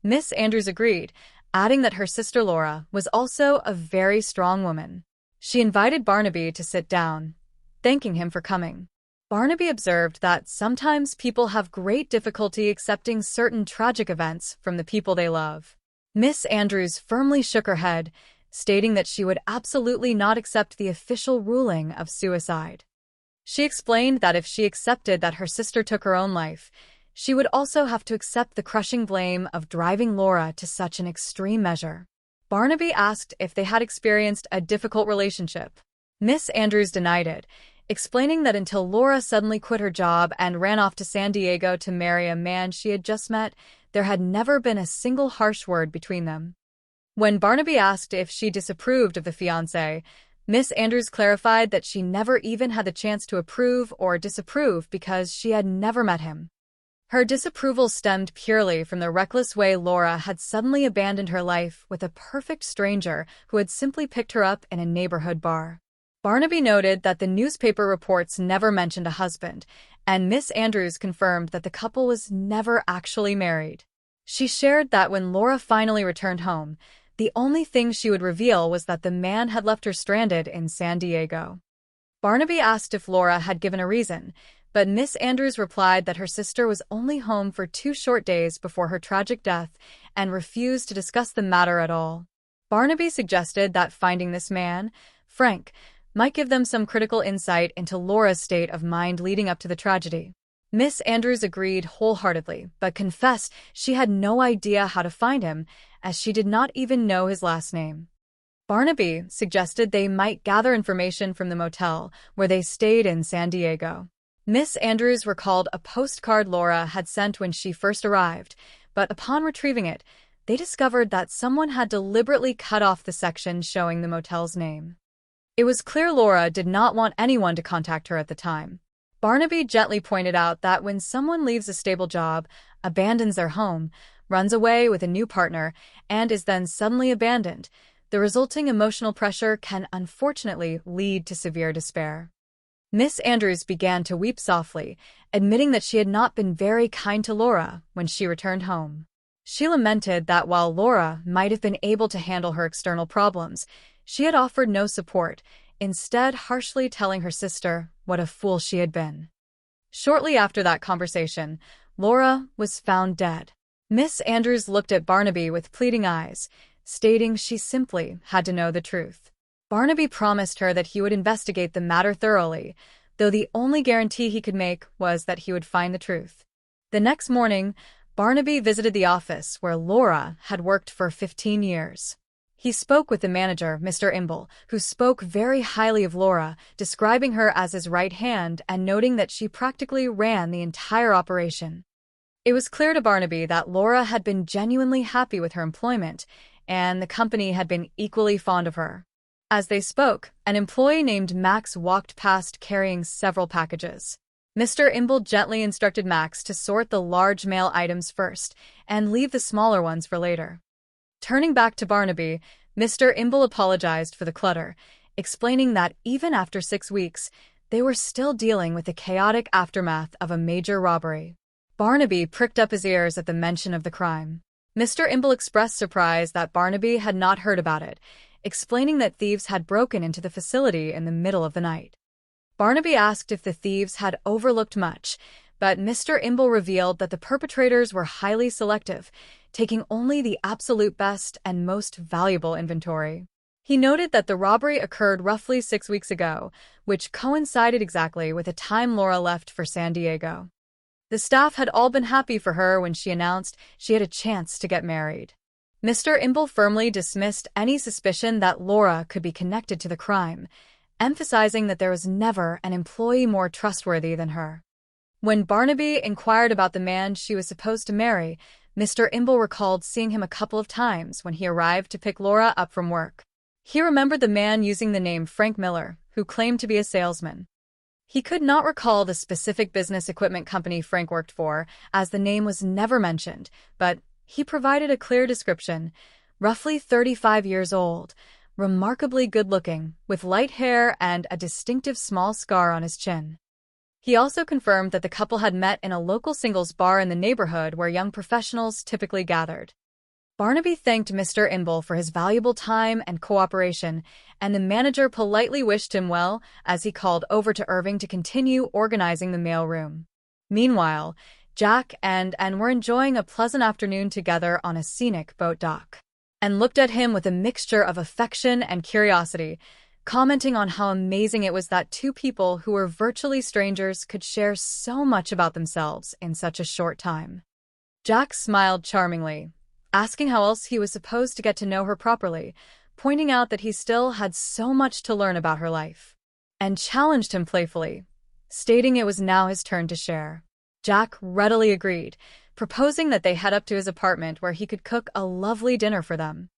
Miss Andrews agreed, adding that her sister Laura was also a very strong woman. She invited Barnaby to sit down, thanking him for coming. Barnaby observed that sometimes people have great difficulty accepting certain tragic events from the people they love. Miss Andrews firmly shook her head, stating that she would absolutely not accept the official ruling of suicide. She explained that if she accepted that her sister took her own life, she would also have to accept the crushing blame of driving Laura to such an extreme measure. Barnaby asked if they had experienced a difficult relationship. Miss Andrews denied it, explaining that until Laura suddenly quit her job and ran off to San Diego to marry a man she had just met, there had never been a single harsh word between them. When Barnaby asked if she disapproved of the fiancé, Miss Andrews clarified that she never even had the chance to approve or disapprove because she had never met him. Her disapproval stemmed purely from the reckless way Laura had suddenly abandoned her life with a perfect stranger who had simply picked her up in a neighborhood bar. Barnaby noted that the newspaper reports never mentioned a husband, and Miss Andrews confirmed that the couple was never actually married. She shared that when Laura finally returned home, the only thing she would reveal was that the man had left her stranded in San Diego. Barnaby asked if Laura had given a reason, but Miss Andrews replied that her sister was only home for 2 short days before her tragic death and refused to discuss the matter at all. Barnaby suggested that finding this man, Frank, might give them some critical insight into Laura's state of mind leading up to the tragedy. Miss Andrews agreed wholeheartedly, but confessed she had no idea how to find him, as she did not even know his last name. Barnaby suggested they might gather information from the motel where they stayed in San Diego. Miss Andrews recalled a postcard Laura had sent when she first arrived, but upon retrieving it, they discovered that someone had deliberately cut off the section showing the motel's name. It was clear Laura did not want anyone to contact her at the time. Barnaby gently pointed out that when someone leaves a stable job, abandons their home, runs away with a new partner, and is then suddenly abandoned, the resulting emotional pressure can unfortunately lead to severe despair. Miss Andrews began to weep softly, admitting that she had not been very kind to Laura when she returned home. She lamented that while Laura might have been able to handle her external problems, she had offered no support, instead harshly telling her sister what a fool she had been. Shortly after that conversation, Laura was found dead. Miss Andrews looked at Barnaby with pleading eyes, stating she simply had to know the truth. Barnaby promised her that he would investigate the matter thoroughly, though the only guarantee he could make was that he would find the truth. The next morning, Barnaby visited the office where Laura had worked for 15 years. He spoke with the manager, Mr. Imble, who spoke very highly of Laura, describing her as his right hand and noting that she practically ran the entire operation. It was clear to Barnaby that Laura had been genuinely happy with her employment, and the company had been equally fond of her. As they spoke, an employee named Max walked past carrying several packages. Mr. Imble gently instructed Max to sort the large mail items first and leave the smaller ones for later. Turning back to Barnaby, Mr. Imble apologized for the clutter, explaining that even after 6 weeks, they were still dealing with the chaotic aftermath of a major robbery. Barnaby pricked up his ears at the mention of the crime. Mr. Imble expressed surprise that Barnaby had not heard about it, explaining that thieves had broken into the facility in the middle of the night. Barnaby asked if the thieves had overlooked much, but Mr. Imble revealed that the perpetrators were highly selective, taking only the absolute best and most valuable inventory. He noted that the robbery occurred roughly 6 weeks ago, which coincided exactly with the time Laura left for San Diego. The staff had all been happy for her when she announced she had a chance to get married. Mr. Imble firmly dismissed any suspicion that Laura could be connected to the crime, emphasizing that there was never an employee more trustworthy than her. When Barnaby inquired about the man she was supposed to marry, Mr. Imble recalled seeing him a couple of times when he arrived to pick Laura up from work. He remembered the man using the name Frank Miller, who claimed to be a salesman. He could not recall the specific business equipment company Frank worked for, as the name was never mentioned, but he provided a clear description: roughly 35 years old, remarkably good-looking, with light hair and a distinctive small scar on his chin. He also confirmed that the couple had met in a local singles bar in the neighborhood where young professionals typically gathered. Barnaby thanked Mr. Imble for his valuable time and cooperation, and the manager politely wished him well as he called over to Irving to continue organizing the mailroom. Meanwhile, Jack and Anne were enjoying a pleasant afternoon together on a scenic boat dock, and looked at him with a mixture of affection and curiosity, commenting on how amazing it was that two people who were virtually strangers could share so much about themselves in such a short time. Jack smiled charmingly, asking how else he was supposed to get to know her properly, pointing out that he still had so much to learn about her life, and challenged him playfully, stating it was now his turn to share. Jack readily agreed, proposing that they head up to his apartment where he could cook a lovely dinner for them.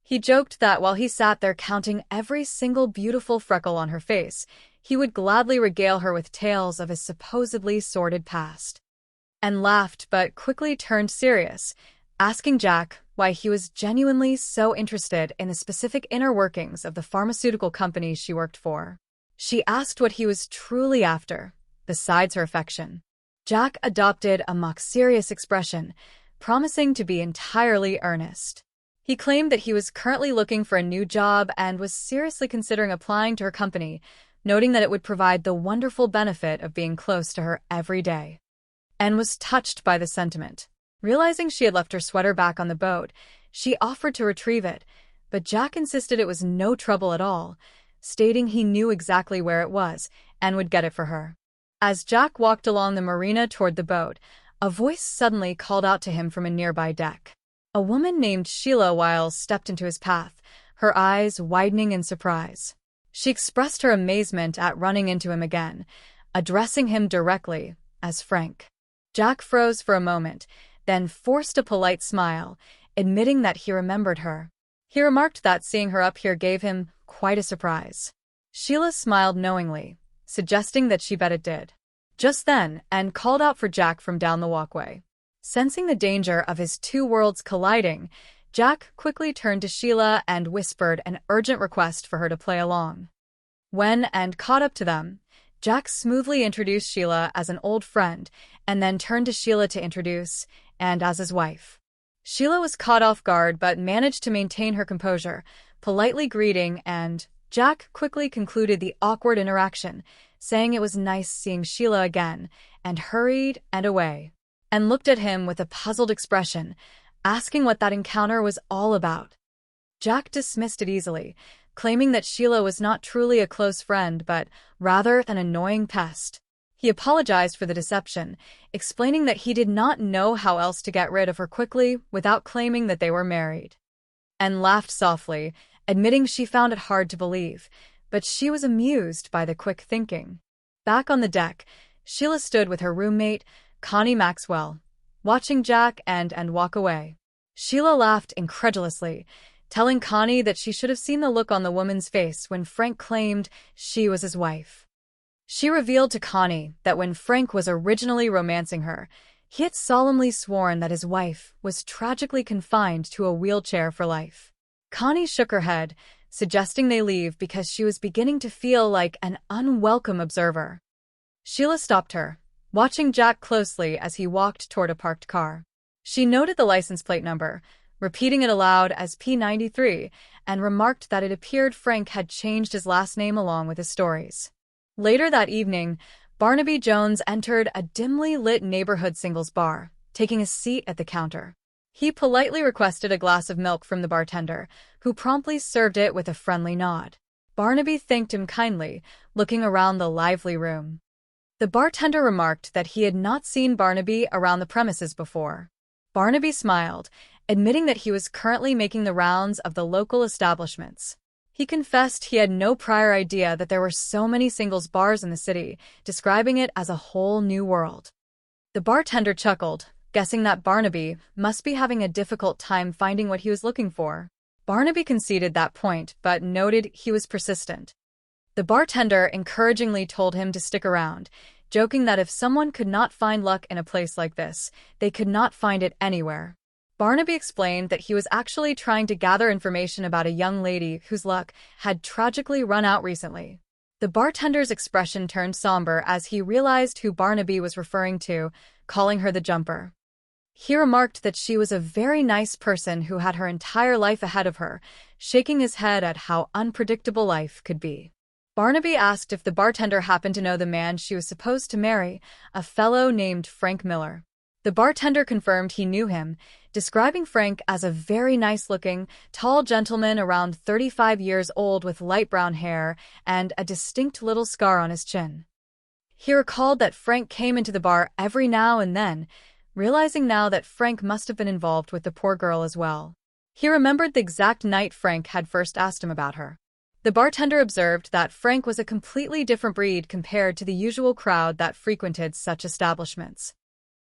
He joked that while he sat there counting every single beautiful freckle on her face, he would gladly regale her with tales of his supposedly sordid past. And laughed but quickly turned serious, asking Jack why he was genuinely so interested in the specific inner workings of the pharmaceutical company she worked for. She asked what he was truly after, besides her affection. Jack adopted a mock-serious expression, promising to be entirely earnest. He claimed that he was currently looking for a new job and was seriously considering applying to her company, noting that it would provide the wonderful benefit of being close to her every day. Anne was touched by the sentiment. Realizing she had left her sweater back on the boat, she offered to retrieve it, but Jack insisted it was no trouble at all, stating he knew exactly where it was and would get it for her. As Jack walked along the marina toward the boat, a voice suddenly called out to him from a nearby deck. A woman named Sheila Wiles stepped into his path, her eyes widening in surprise. She expressed her amazement at running into him again, addressing him directly as Frank. Jack froze for a moment, then forced a polite smile, admitting that he remembered her. He remarked that seeing her up here gave him quite a surprise. Sheila smiled knowingly, suggesting that she bet it did. Just then, and called out for Jack from down the walkway. Sensing the danger of his two worlds colliding, Jack quickly turned to Sheila and whispered an urgent request for her to play along. When and caught up to them, Jack smoothly introduced Sheila as an old friend and then turned to Sheila to introduce, and as his wife. Sheila was caught off guard but managed to maintain her composure, politely greeting, and Jack quickly concluded the awkward interaction, saying it was nice seeing Sheila again, and hurried and away, and looked at him with a puzzled expression, asking what that encounter was all about. Jack dismissed it easily, claiming that Sheila was not truly a close friend but rather an annoying pest. He apologized for the deception, explaining that he did not know how else to get rid of her quickly without claiming that they were married, and laughed softly, admitting she found it hard to believe, but she was amused by the quick thinking. Back on the deck, Sheila stood with her roommate, Connie Maxwell, watching Jack and walk away. Sheila laughed incredulously, telling Connie that she should have seen the look on the woman's face when Frank claimed she was his wife. She revealed to Connie that when Frank was originally romancing her, he had solemnly sworn that his wife was tragically confined to a wheelchair for life. Connie shook her head, suggesting they leave because she was beginning to feel like an unwelcome observer. Sheila stopped her, watching Jack closely as he walked toward a parked car. She noted the license plate number, repeating it aloud as P93, and remarked that it appeared Frank had changed his last name along with his stories. Later that evening, Barnaby Jones entered a dimly lit neighborhood singles bar, taking a seat at the counter. He politely requested a glass of milk from the bartender, who promptly served it with a friendly nod. Barnaby thanked him kindly, looking around the lively room. The bartender remarked that he had not seen Barnaby around the premises before. Barnaby smiled, admitting that he was currently making the rounds of the local establishments. He confessed he had no prior idea that there were so many singles bars in the city, describing it as a whole new world. The bartender chuckled, guessing that Barnaby must be having a difficult time finding what he was looking for. Barnaby conceded that point, but noted he was persistent. The bartender encouragingly told him to stick around, joking that if someone could not find luck in a place like this, they could not find it anywhere. Barnaby explained that he was actually trying to gather information about a young lady whose luck had tragically run out recently. The bartender's expression turned somber as he realized who Barnaby was referring to, calling her the jumper. He remarked that she was a very nice person who had her entire life ahead of her, shaking his head at how unpredictable life could be. Barnaby asked if the bartender happened to know the man she was supposed to marry, a fellow named Frank Miller. The bartender confirmed he knew him, describing Frank as a very nice-looking, tall gentleman around 35 years old with light brown hair and a distinct little scar on his chin. He recalled that Frank came into the bar every now and then, realizing now that Frank must have been involved with the poor girl as well. He remembered the exact night Frank had first asked him about her. The bartender observed that Frank was a completely different breed compared to the usual crowd that frequented such establishments.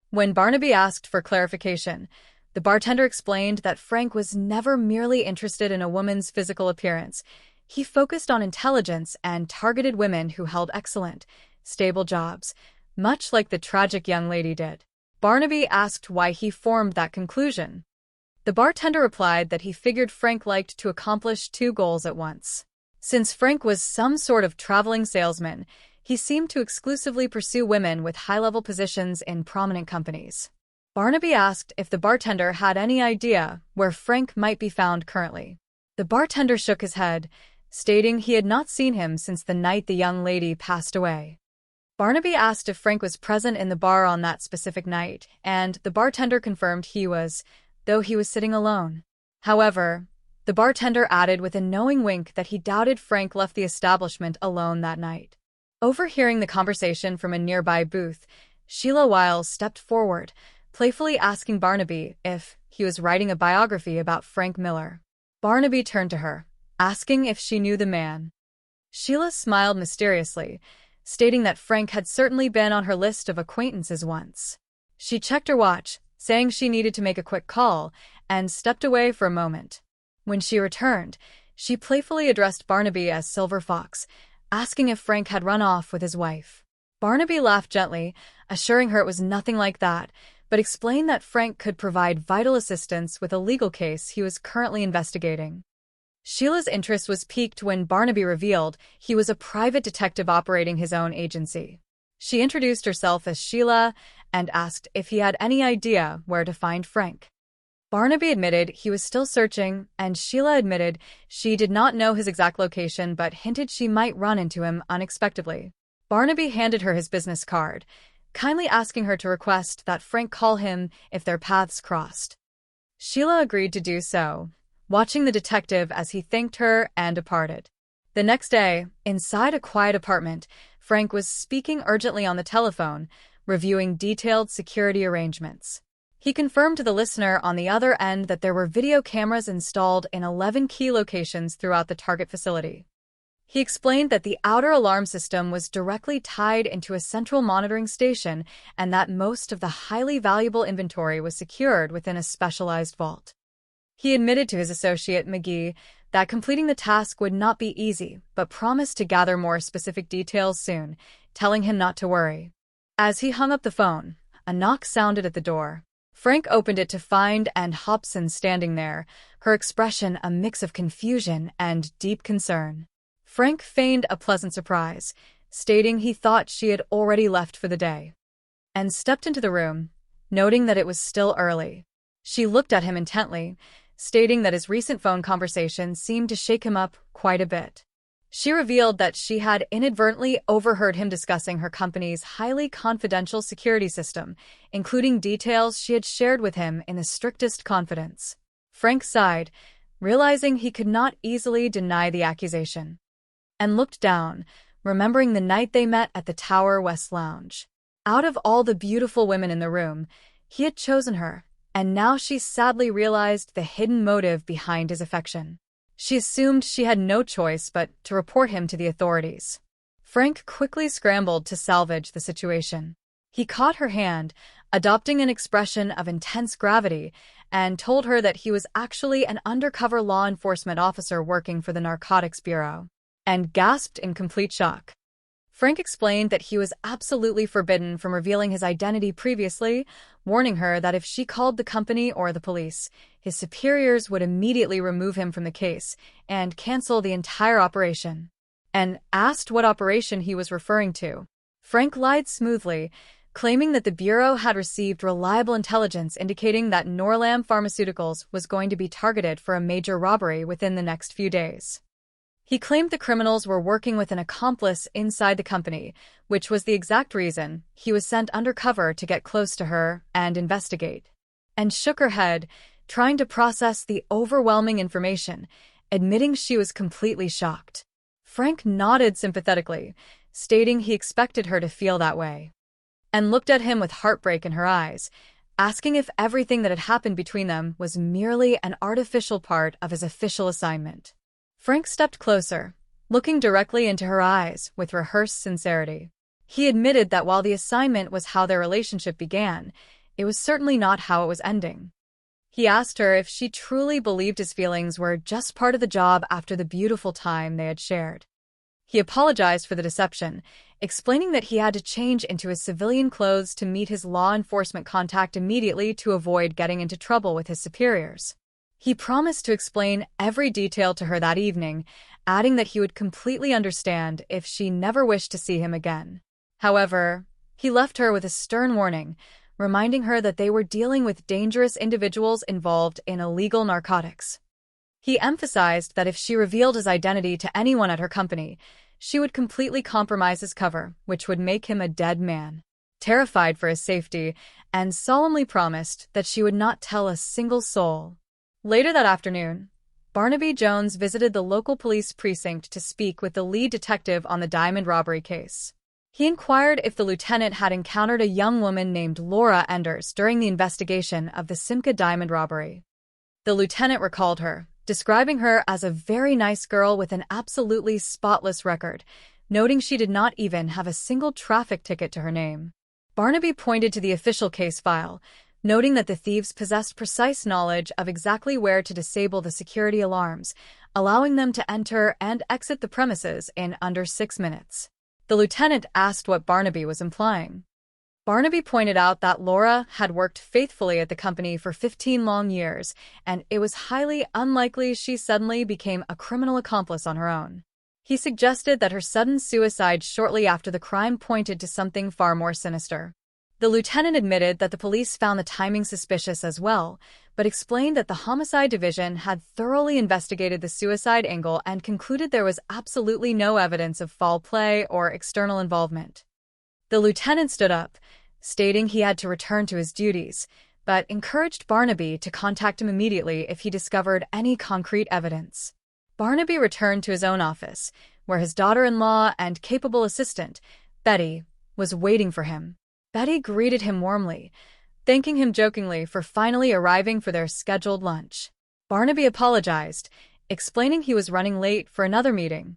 When Barnaby asked for clarification, the bartender explained that Frank was never merely interested in a woman's physical appearance. He focused on intelligence and targeted women who held excellent, stable jobs, much like the tragic young lady did. Barnaby asked why he formed that conclusion. The bartender replied that he figured Frank liked to accomplish two goals at once. Since Frank was some sort of traveling salesman, he seemed to exclusively pursue women with high-level positions in prominent companies. Barnaby asked if the bartender had any idea where Frank might be found currently. The bartender shook his head, stating he had not seen him since the night the young lady passed away. Barnaby asked if Frank was present in the bar on that specific night, and the bartender confirmed he was, though he was sitting alone. However, The bartender added with a knowing wink that he doubted Frank left the establishment alone that night. Overhearing the conversation from a nearby booth, Sheila Wiles stepped forward, playfully asking Barnaby if he was writing a biography about Frank Miller. Barnaby turned to her, asking if she knew the man. Sheila smiled mysteriously, stating that Frank had certainly been on her list of acquaintances once. She checked her watch, saying she needed to make a quick call, and stepped away for a moment. When she returned, she playfully addressed Barnaby as Silver Fox, asking if Frank had run off with his wife. Barnaby laughed gently, assuring her it was nothing like that, but explained that Frank could provide vital assistance with a legal case he was currently investigating. Sheila's interest was piqued when Barnaby revealed he was a private detective operating his own agency. She introduced herself as Sheila and asked if he had any idea where to find Frank. Barnaby admitted he was still searching, and Sheila admitted she did not know his exact location but hinted she might run into him unexpectedly. Barnaby handed her his business card, kindly asking her to request that Frank call him if their paths crossed. Sheila agreed to do so, watching the detective as he thanked her and departed. The next day, inside a quiet apartment, Frank was speaking urgently on the telephone, reviewing detailed security arrangements. He confirmed to the listener on the other end that there were video cameras installed in 11 key locations throughout the target facility. He explained that the outer alarm system was directly tied into a central monitoring station and that most of the highly valuable inventory was secured within a specialized vault. He admitted to his associate, McGee, that completing the task would not be easy, but promised to gather more specific details soon, telling him not to worry. As he hung up the phone, a knock sounded at the door. Frank opened it to find Anne Hobson standing there, her expression a mix of confusion and deep concern. Frank feigned a pleasant surprise, stating he thought she had already left for the day, and stepped into the room, noting that it was still early. She looked at him intently, stating that his recent phone conversation seemed to shake him up quite a bit. She revealed that she had inadvertently overheard him discussing her company's highly confidential security system, including details she had shared with him in the strictest confidence. Frank sighed, realizing he could not easily deny the accusation, and looked down, remembering the night they met at the Tower West Lounge. Out of all the beautiful women in the room, he had chosen her, and now she sadly realized the hidden motive behind his affection. She assumed she had no choice but to report him to the authorities. Frank quickly scrambled to salvage the situation. He caught her hand, adopting an expression of intense gravity, and told her that he was actually an undercover law enforcement officer working for the Narcotics Bureau, and gasped in complete shock. Frank explained that he was absolutely forbidden from revealing his identity previously, warning her that if she called the company or the police, his superiors would immediately remove him from the case and cancel the entire operation, and asked what operation he was referring to. Frank lied smoothly, claiming that the Bureau had received reliable intelligence indicating that Norlam Pharmaceuticals was going to be targeted for a major robbery within the next few days. He claimed the criminals were working with an accomplice inside the company, which was the exact reason he was sent undercover to get close to her and investigate, and shook her head, trying to process the overwhelming information, admitting she was completely shocked. Frank nodded sympathetically, stating he expected her to feel that way, and looked at him with heartbreak in her eyes, asking if everything that had happened between them was merely an artificial part of his official assignment. Frank stepped closer, looking directly into her eyes with rehearsed sincerity. He admitted that while the assignment was how their relationship began, it was certainly not how it was ending. He asked her if she truly believed his feelings were just part of the job after the beautiful time they had shared. He apologized for the deception, explaining that he had to change into his civilian clothes to meet his law enforcement contact immediately to avoid getting into trouble with his superiors. He promised to explain every detail to her that evening, adding that he would completely understand if she never wished to see him again. However, he left her with a stern warning, reminding her that they were dealing with dangerous individuals involved in illegal narcotics. He emphasized that if she revealed his identity to anyone at her company, she would completely compromise his cover, which would make him a dead man. Terrified for his safety, and solemnly promised that she would not tell a single soul. Later that afternoon, Barnaby Jones visited the local police precinct to speak with the lead detective on the diamond robbery case. He inquired if the lieutenant had encountered a young woman named Laura Enders during the investigation of the Simca diamond robbery. The lieutenant recalled her, describing her as a very nice girl with an absolutely spotless record, noting she did not even have a single traffic ticket to her name. Barnaby pointed to the official case file, noting that the thieves possessed precise knowledge of exactly where to disable the security alarms, allowing them to enter and exit the premises in under 6 minutes. The lieutenant asked what Barnaby was implying. Barnaby pointed out that Laura had worked faithfully at the company for 15 long years, and it was highly unlikely she suddenly became a criminal accomplice on her own. He suggested that her sudden suicide shortly after the crime pointed to something far more sinister. The lieutenant admitted that the police found the timing suspicious as well, but explained that the homicide division had thoroughly investigated the suicide angle and concluded there was absolutely no evidence of foul play or external involvement. The lieutenant stood up, stating he had to return to his duties, but encouraged Barnaby to contact him immediately if he discovered any concrete evidence. Barnaby returned to his own office, where his daughter-in-law and capable assistant, Betty, was waiting for him. Betty greeted him warmly, thanking him jokingly for finally arriving for their scheduled lunch. Barnaby apologized, explaining he was running late for another meeting.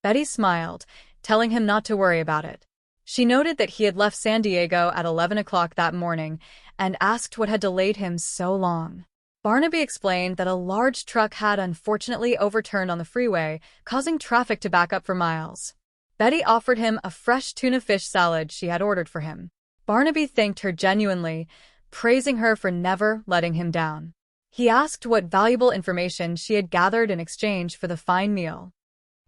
Betty smiled, telling him not to worry about it. She noted that he had left San Diego at 11 o'clock that morning and asked what had delayed him so long. Barnaby explained that a large truck had unfortunately overturned on the freeway, causing traffic to back up for miles. Betty offered him a fresh tuna fish salad she had ordered for him. Barnaby thanked her genuinely, praising her for never letting him down. He asked what valuable information she had gathered in exchange for the fine meal.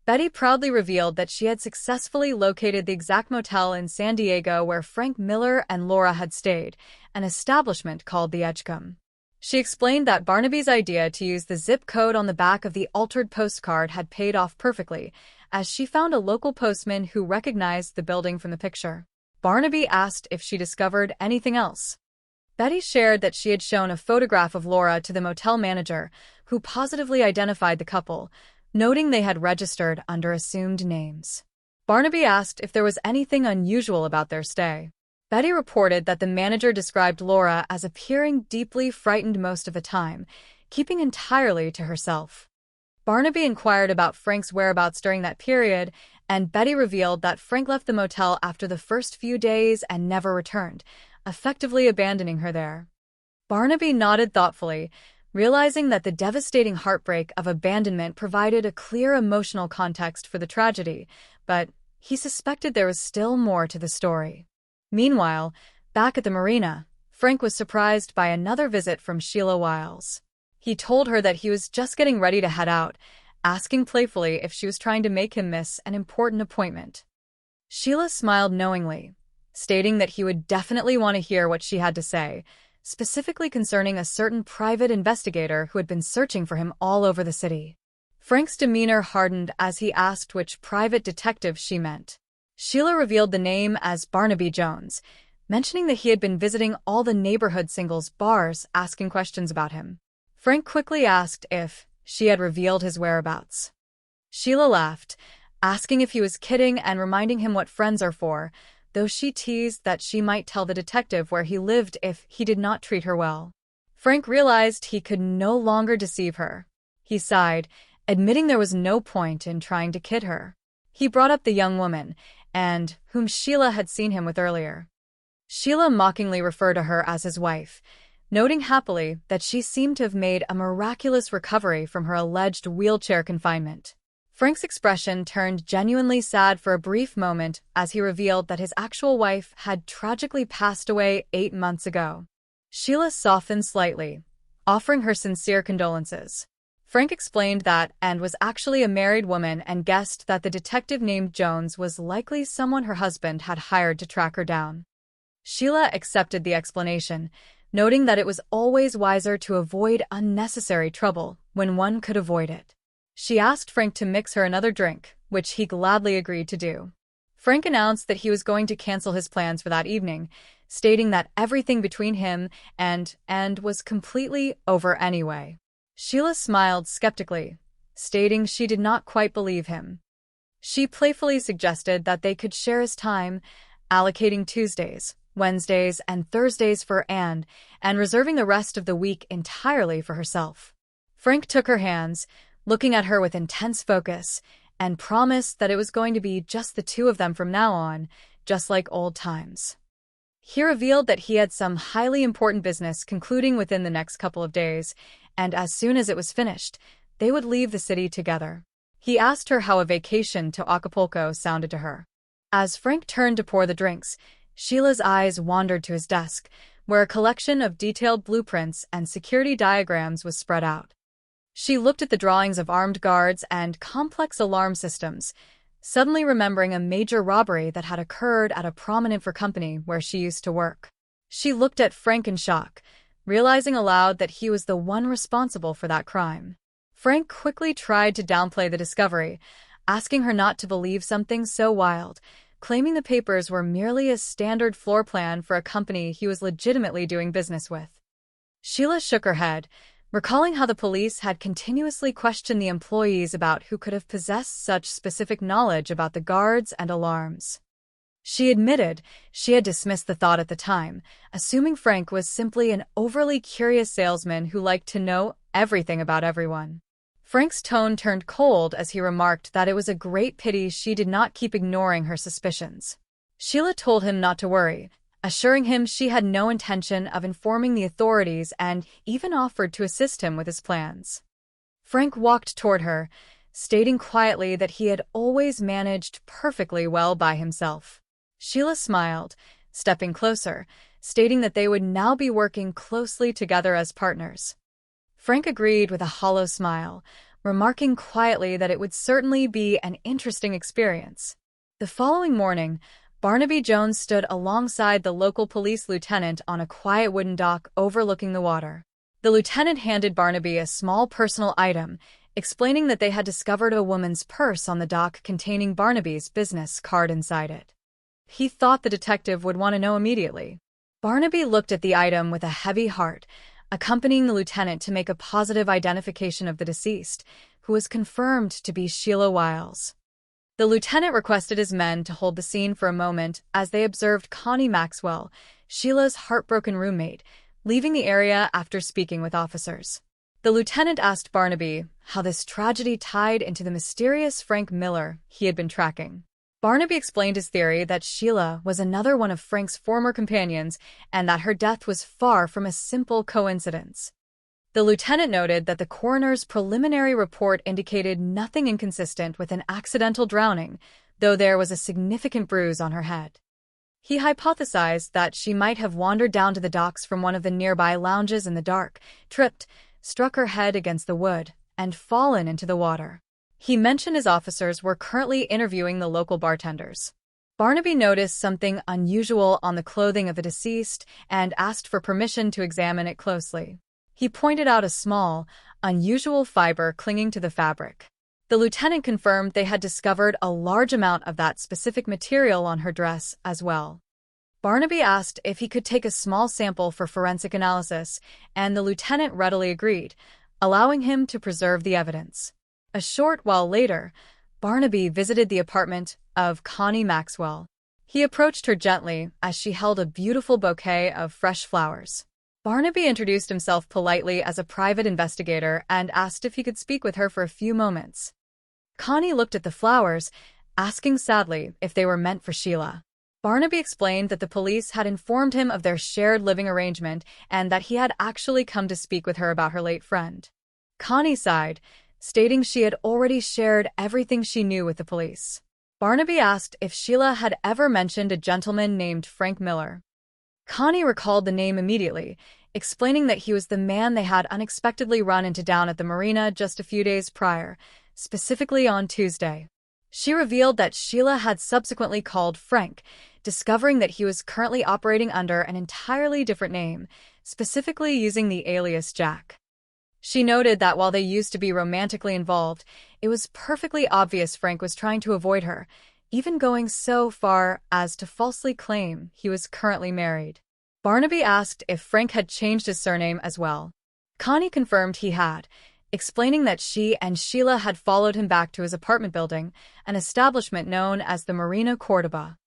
Betty proudly revealed that she had successfully located the exact motel in San Diego where Frank Miller and Laura had stayed, an establishment called the Edgecombe. She explained that Barnaby's idea to use the zip code on the back of the altered postcard had paid off perfectly, as she found a local postman who recognized the building from the picture. Barnaby asked if she discovered anything else. Betty shared that she had shown a photograph of Laura to the motel manager, who positively identified the couple, noting they had registered under assumed names. Barnaby asked if there was anything unusual about their stay. Betty reported that the manager described Laura as appearing deeply frightened most of the time, keeping entirely to herself. Barnaby inquired about Frank's whereabouts during that period, and Betty revealed that Frank left the motel after the first few days and never returned, effectively abandoning her there. Barnaby nodded thoughtfully, realizing that the devastating heartbreak of abandonment provided a clear emotional context for the tragedy, but he suspected there was still more to the story. Meanwhile, back at the marina, Frank was surprised by another visit from Sheila Wiles. He told her that he was just getting ready to head out, asking playfully if she was trying to make him miss an important appointment. Sheila smiled knowingly, stating that he would definitely want to hear what she had to say, specifically concerning a certain private investigator who had been searching for him all over the city. Frank's demeanor hardened as he asked which private detective she meant. Sheila revealed the name as Barnaby Jones, mentioning that he had been visiting all the neighborhood singles bars asking questions about him. Frank quickly asked if she had revealed his whereabouts. Sheila laughed, asking if he was kidding and reminding him what friends are for, though she teased that she might tell the detective where he lived if he did not treat her well. Frank realized he could no longer deceive her. He sighed, admitting there was no point in trying to kid her. He brought up the young woman, and whom Sheila had seen him with earlier. Sheila mockingly referred to her as his wife, noting happily that she seemed to have made a miraculous recovery from her alleged wheelchair confinement. Frank's expression turned genuinely sad for a brief moment as he revealed that his actual wife had tragically passed away 8 months ago. Sheila softened slightly, offering her sincere condolences. Frank explained that and was actually a married woman and guessed that the detective named Jones was likely someone her husband had hired to track her down. Sheila accepted the explanation, noting that it was always wiser to avoid unnecessary trouble when one could avoid it. She asked Frank to mix her another drink, which he gladly agreed to do. Frank announced that he was going to cancel his plans for that evening, stating that everything between him and was completely over anyway. Sheila smiled skeptically, stating she did not quite believe him. She playfully suggested that they could share his time, allocating Tuesdays, Wednesdays, and Thursdays for Anne, and reserving the rest of the week entirely for herself. Frank took her hands, looking at her with intense focus, and promised that it was going to be just the two of them from now on, just like old times. He revealed that he had some highly important business concluding within the next couple of days, and as soon as it was finished, they would leave the city together. He asked her how a vacation to Acapulco sounded to her. As Frank turned to pour the drinks, Sheila's eyes wandered to his desk, where a collection of detailed blueprints and security diagrams was spread out. She looked at the drawings of armed guards and complex alarm systems, suddenly remembering a major robbery that had occurred at a prominent company where she used to work. She looked at Frank in shock, realizing aloud that he was the one responsible for that crime. Frank quickly tried to downplay the discovery, asking her not to believe something so wild, claiming the papers were merely a standard floor plan for a company he was legitimately doing business with. Sheila shook her head, recalling how the police had continuously questioned the employees about who could have possessed such specific knowledge about the guards and alarms. She admitted she had dismissed the thought at the time, assuming Frank was simply an overly curious salesman who liked to know everything about everyone. Frank's tone turned cold as he remarked that it was a great pity she did not keep ignoring her suspicions. Sheila told him not to worry, assuring him she had no intention of informing the authorities and even offered to assist him with his plans. Frank walked toward her, stating quietly that he had always managed perfectly well by himself. Sheila smiled, stepping closer, stating that they would now be working closely together as partners. Frank agreed with a hollow smile, remarking quietly that it would certainly be an interesting experience. The following morning, Barnaby Jones stood alongside the local police lieutenant on a quiet wooden dock overlooking the water. The lieutenant handed Barnaby a small personal item, explaining that they had discovered a woman's purse on the dock containing Barnaby's business card inside it. He thought the detective would want to know immediately. Barnaby looked at the item with a heavy heart, accompanying the lieutenant to make a positive identification of the deceased, who was confirmed to be Sheila Wiles. The lieutenant requested his men to hold the scene for a moment as they observed Connie Maxwell, Sheila's heartbroken roommate, leaving the area after speaking with officers. The lieutenant asked Barnaby how this tragedy tied into the mysterious Frank Miller he had been tracking. Barnaby explained his theory that Sheila was another one of Frank's former companions and that her death was far from a simple coincidence. The lieutenant noted that the coroner's preliminary report indicated nothing inconsistent with an accidental drowning, though there was a significant bruise on her head. He hypothesized that she might have wandered down to the docks from one of the nearby lounges in the dark, tripped, struck her head against the wood, and fallen into the water. He mentioned his officers were currently interviewing the local bartenders. Barnaby noticed something unusual on the clothing of the deceased and asked for permission to examine it closely. He pointed out a small, unusual fiber clinging to the fabric. The lieutenant confirmed they had discovered a large amount of that specific material on her dress as well. Barnaby asked if he could take a small sample for forensic analysis, and the lieutenant readily agreed, allowing him to preserve the evidence. A short while later, Barnaby visited the apartment of Connie Maxwell. He approached her gently as she held a beautiful bouquet of fresh flowers. Barnaby introduced himself politely as a private investigator and asked if he could speak with her for a few moments. Connie looked at the flowers, asking sadly if they were meant for Sheila. Barnaby explained that the police had informed him of their shared living arrangement and that he had actually come to speak with her about her late friend. Connie sighed, stating she had already shared everything she knew with the police. Barnaby asked if Sheila had ever mentioned a gentleman named Frank Miller. Connie recalled the name immediately, explaining that he was the man they had unexpectedly run into down at the marina just a few days prior, specifically on Tuesday. She revealed that Sheila had subsequently called Frank, discovering that he was currently operating under an entirely different name, specifically using the alias Jack. She noted that while they used to be romantically involved, it was perfectly obvious Frank was trying to avoid her, even going so far as to falsely claim he was currently married. Barnaby asked if Frank had changed his surname as well. Connie confirmed he had, explaining that she and Sheila had followed him back to his apartment building, an establishment known as the Marina Cordoba.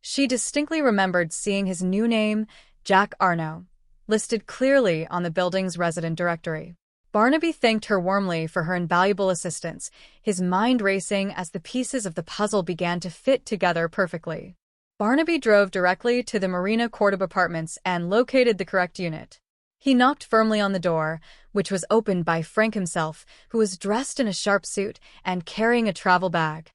She distinctly remembered seeing his new name, Jack Arno, listed clearly on the building's resident directory. Barnaby thanked her warmly for her invaluable assistance, his mind racing as the pieces of the puzzle began to fit together perfectly. Barnaby drove directly to the Marina Cordoba apartments and located the correct unit. He knocked firmly on the door, which was opened by Frank himself, who was dressed in a sharp suit and carrying a travel bag.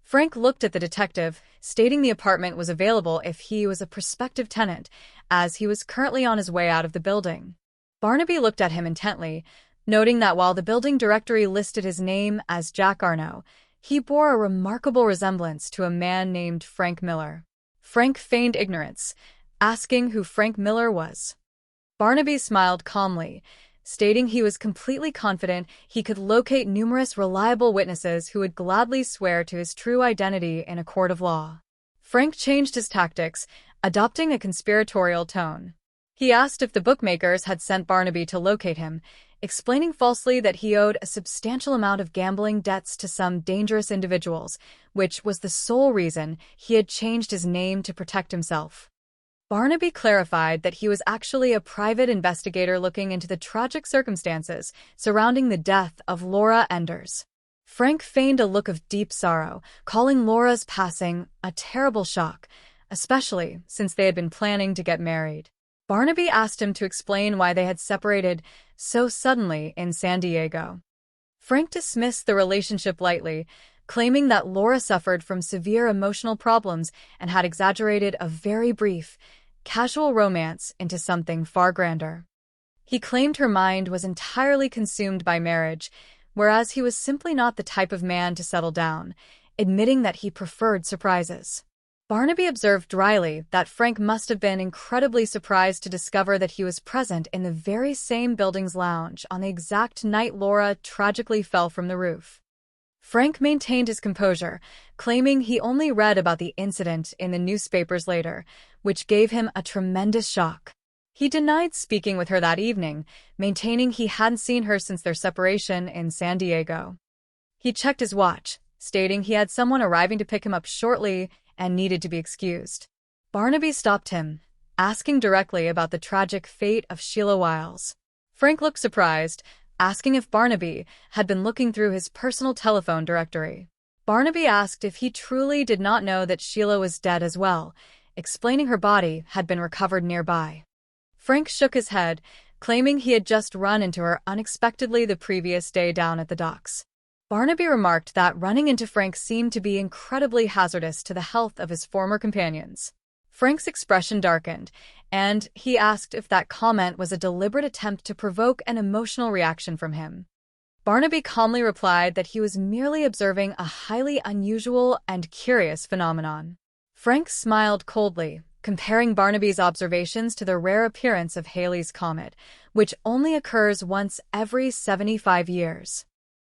Frank looked at the detective, stating the apartment was available if he was a prospective tenant, as he was currently on his way out of the building. Barnaby looked at him intently, noting that while the building directory listed his name as Jack Arno, he bore a remarkable resemblance to a man named Frank Miller. Frank feigned ignorance, asking who Frank Miller was. Barnaby smiled calmly, stating he was completely confident he could locate numerous reliable witnesses who would gladly swear to his true identity in a court of law. Frank changed his tactics, adopting a conspiratorial tone. He asked if the bookmakers had sent Barnaby to locate him, explaining falsely that he owed a substantial amount of gambling debts to some dangerous individuals, which was the sole reason he had changed his name to protect himself. Barnaby clarified that he was actually a private investigator looking into the tragic circumstances surrounding the death of Laura Enders. Frank feigned a look of deep sorrow, calling Laura's passing a terrible shock, especially since they had been planning to get married. Barnaby asked him to explain why they had separated so suddenly in San Diego. Frank dismissed the relationship lightly, claiming that Laura suffered from severe emotional problems and had exaggerated a very brief, casual romance into something far grander. He claimed her mind was entirely consumed by marriage, whereas he was simply not the type of man to settle down, admitting that he preferred surprises. Barnaby observed dryly that Frank must have been incredibly surprised to discover that he was present in the very same building's lounge on the exact night Laura tragically fell from the roof. Frank maintained his composure, claiming he only read about the incident in the newspapers later, which gave him a tremendous shock. He denied speaking with her that evening, maintaining he hadn't seen her since their separation in San Diego. He checked his watch, stating he had someone arriving to pick him up shortly and needed to be excused. Barnaby stopped him, asking directly about the tragic fate of Sheila Wiles. Frank looked surprised, asking if Barnaby had been looking through his personal telephone directory. Barnaby asked if he truly did not know that Sheila was dead as well, explaining her body had been recovered nearby. Frank shook his head, claiming he had just run into her unexpectedly the previous day down at the docks. Barnaby remarked that running into Frank seemed to be incredibly hazardous to the health of his former companions. Frank's expression darkened, and he asked if that comment was a deliberate attempt to provoke an emotional reaction from him. Barnaby calmly replied that he was merely observing a highly unusual and curious phenomenon. Frank smiled coldly, comparing Barnaby's observations to the rare appearance of Halley's Comet, which only occurs once every 75 years.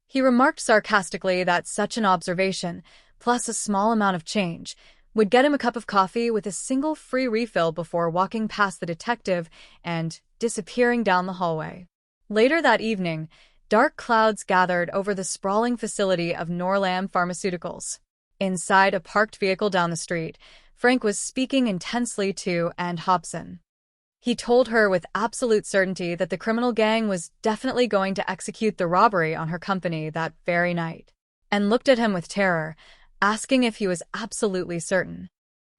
He remarked sarcastically that such an observation, plus a small amount of change, would get him a cup of coffee with a single free refill before walking past the detective and disappearing down the hallway. Later that evening, dark clouds gathered over the sprawling facility of Norlam Pharmaceuticals. Inside a parked vehicle down the street, Frank was speaking intensely to Ann Hobson. He told her with absolute certainty that the criminal gang was definitely going to execute the robbery on her company that very night, and looked at him with terror, asking if he was absolutely certain.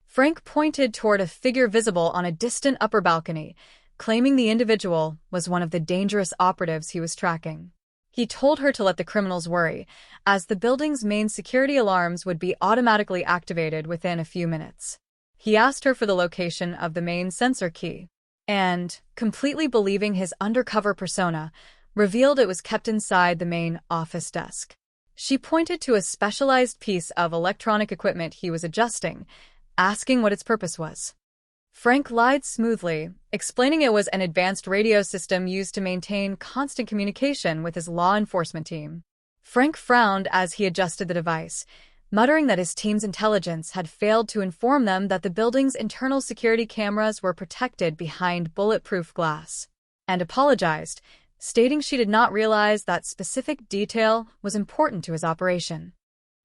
Frank pointed toward a figure visible on a distant upper balcony, claiming the individual was one of the dangerous operatives he was tracking. He told her to let the criminals worry, as the building's main security alarms would be automatically activated within a few minutes. He asked her for the location of the main sensor key, and, completely believing his undercover persona, revealed it was kept inside the main office desk. She pointed to a specialized piece of electronic equipment he was adjusting, asking what its purpose was. Frank lied smoothly, explaining it was an advanced radio system used to maintain constant communication with his law enforcement team. Frank frowned as he adjusted the device, muttering that his team's intelligence had failed to inform them that the building's internal security cameras were protected behind bulletproof glass, and apologized, stating she did not realize that specific detail was important to his operation.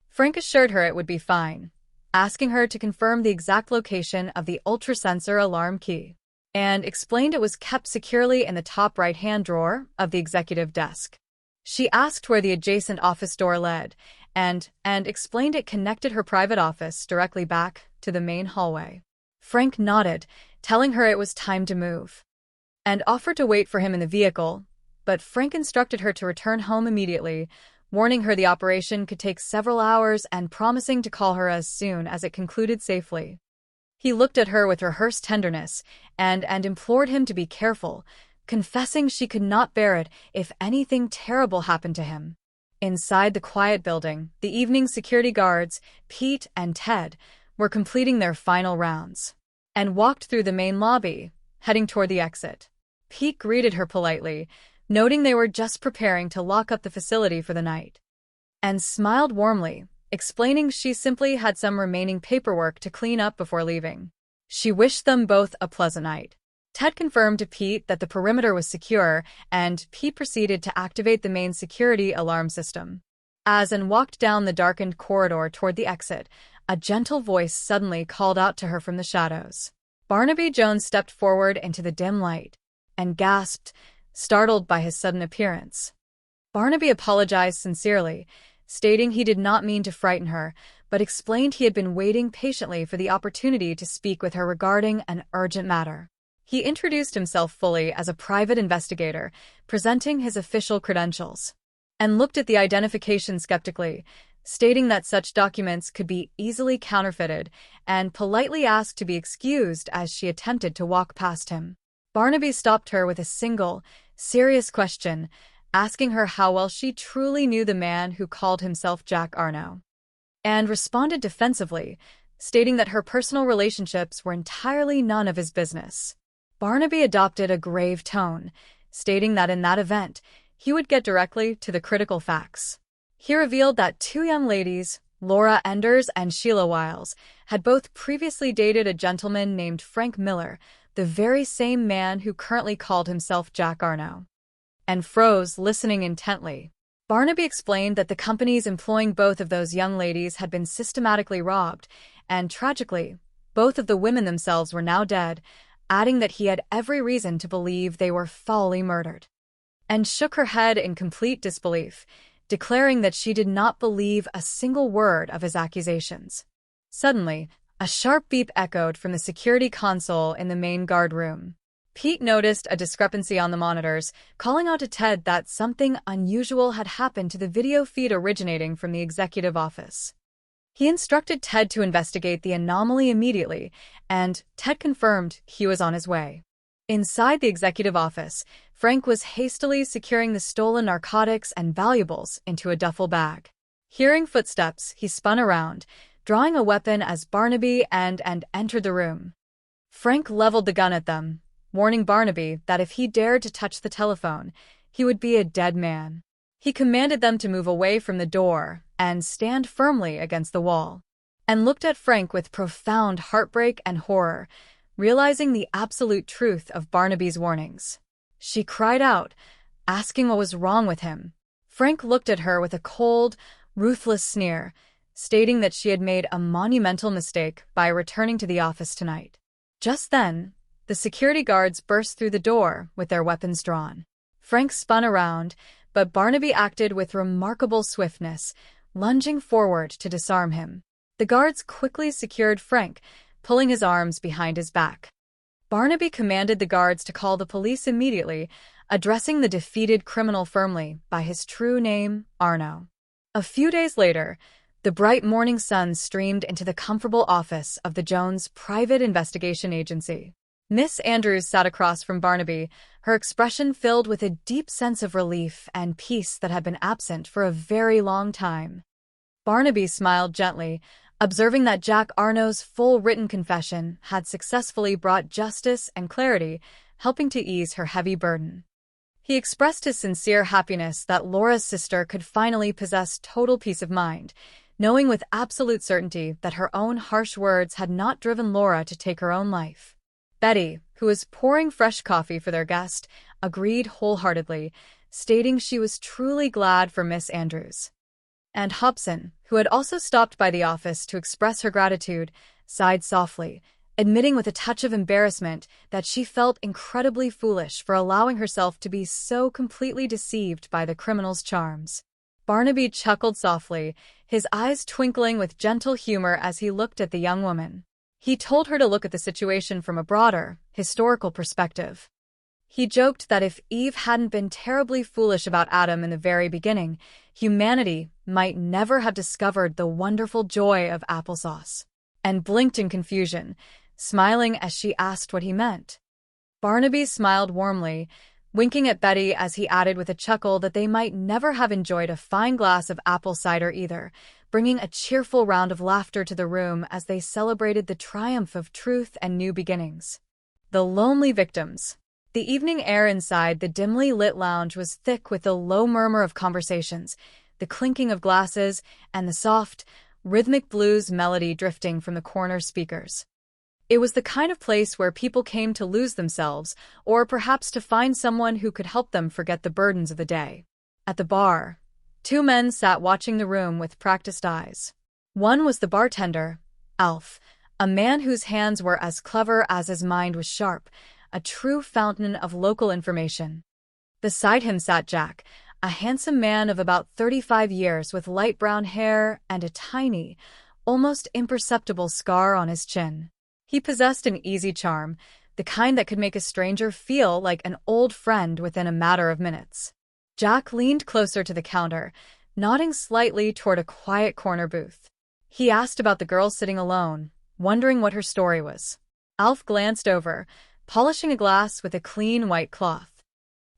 Frank assured her it would be fine, asking her to confirm the exact location of the ultrasensor alarm key, and explained it was kept securely in the top right-hand drawer of the executive desk. She asked where the adjacent office door led, and explained it connected her private office directly back to the main hallway. Frank nodded, telling her it was time to move, and offered to wait for him in the vehicle, but Frank instructed her to return home immediately, warning her the operation could take several hours and promising to call her as soon as it concluded safely. He looked at her with rehearsed tenderness and implored him to be careful, confessing she could not bear it if anything terrible happened to him. Inside the quiet building, the evening security guards, Pete and Ted, were completing their final rounds and walked through the main lobby, heading toward the exit. Pete greeted her politely, noting they were just preparing to lock up the facility for the night, and smiled warmly, explaining she simply had some remaining paperwork to clean up before leaving. She wished them both a pleasant night. Ted confirmed to Pete that the perimeter was secure, and Pete proceeded to activate the main security alarm system. As Anne walked down the darkened corridor toward the exit, a gentle voice suddenly called out to her from the shadows. Barnaby Jones stepped forward into the dim light and gasped, startled by his sudden appearance. Barnaby apologized sincerely, stating he did not mean to frighten her, but explained he had been waiting patiently for the opportunity to speak with her regarding an urgent matter. He introduced himself fully as a private investigator, presenting his official credentials, and looked at the identification skeptically, stating that such documents could be easily counterfeited, and politely asked to be excused as she attempted to walk past him. Barnaby stopped her with a single, serious question, asking her how well she truly knew the man who called himself Jack Arno, and responded defensively, stating that her personal relationships were entirely none of his business. Barnaby adopted a grave tone, stating that in that event, he would get directly to the critical facts. He revealed that two young ladies, Laura Enders and Sheila Wiles, had both previously dated a gentleman named Frank Miller, the very same man who currently called himself Jack Arno, and froze, listening intently. Barnaby explained that the companies employing both of those young ladies had been systematically robbed, and tragically, both of the women themselves were now dead, adding that he had every reason to believe they were foully murdered, and shook her head in complete disbelief, declaring that she did not believe a single word of his accusations. Suddenly, a sharp beep echoed from the security console in the main guard room. Pete noticed a discrepancy on the monitors, calling out to Ted that something unusual had happened to the video feed originating from the executive office. He instructed Ted to investigate the anomaly immediately, and Ted confirmed he was on his way. Inside the executive office, Frank was hastily securing the stolen narcotics and valuables into a duffel bag. Hearing footsteps, he spun around, drawing a weapon as Barnaby and entered the room. Frank leveled the gun at them, warning Barnaby that if he dared to touch the telephone, he would be a dead man. He commanded them to move away from the door and stand firmly against the wall, and looked at Frank with profound heartbreak and horror, realizing the absolute truth of Barnaby's warnings. She cried out, asking what was wrong with him. Frank looked at her with a cold, ruthless sneer, stating that she had made a monumental mistake by returning to the office tonight. Just then, the security guards burst through the door with their weapons drawn. Frank spun around, but Barnaby acted with remarkable swiftness, lunging forward to disarm him. The guards quickly secured Frank, pulling his arms behind his back. Barnaby commanded the guards to call the police immediately, addressing the defeated criminal firmly by his true name, Arno. A few days later, the bright morning sun streamed into the comfortable office of the Jones Private Investigation Agency. Miss Andrews sat across from Barnaby, her expression filled with a deep sense of relief and peace that had been absent for a very long time. Barnaby smiled gently, observing that Jack Arno's full written confession had successfully brought justice and clarity, helping to ease her heavy burden. He expressed his sincere happiness that Laura's sister could finally possess total peace of mind, knowing with absolute certainty that her own harsh words had not driven Laura to take her own life. Betty, who was pouring fresh coffee for their guest, agreed wholeheartedly, stating she was truly glad for Miss Andrews. And Hobson, who had also stopped by the office to express her gratitude, sighed softly, admitting with a touch of embarrassment that she felt incredibly foolish for allowing herself to be so completely deceived by the criminal's charms. Barnaby chuckled softly, his eyes twinkling with gentle humor as he looked at the young woman. He told her to look at the situation from a broader, historical perspective. He joked that if Eve hadn't been terribly foolish about Adam in the very beginning, humanity might never have discovered the wonderful joy of applesauce, and blinked in confusion, smiling as she asked what he meant. Barnaby smiled warmly, winking at Betty as he added with a chuckle that they might never have enjoyed a fine glass of apple cider either, bringing a cheerful round of laughter to the room as they celebrated the triumph of truth and new beginnings. The lonely victims. The evening air inside the dimly lit lounge was thick with the low murmur of conversations, the clinking of glasses, and the soft, rhythmic blues melody drifting from the corner speakers. It was the kind of place where people came to lose themselves, or perhaps to find someone who could help them forget the burdens of the day. At the bar, two men sat watching the room with practiced eyes. One was the bartender, Alf, a man whose hands were as clever as his mind was sharp, a true fountain of local information. Beside him sat Jack, a handsome man of about 35 years with light brown hair and a tiny, almost imperceptible scar on his chin. He possessed an easy charm, the kind that could make a stranger feel like an old friend within a matter of minutes. Jack leaned closer to the counter, nodding slightly toward a quiet corner booth. He asked about the girl sitting alone, wondering what her story was. Alf glanced over, polishing a glass with a clean white cloth.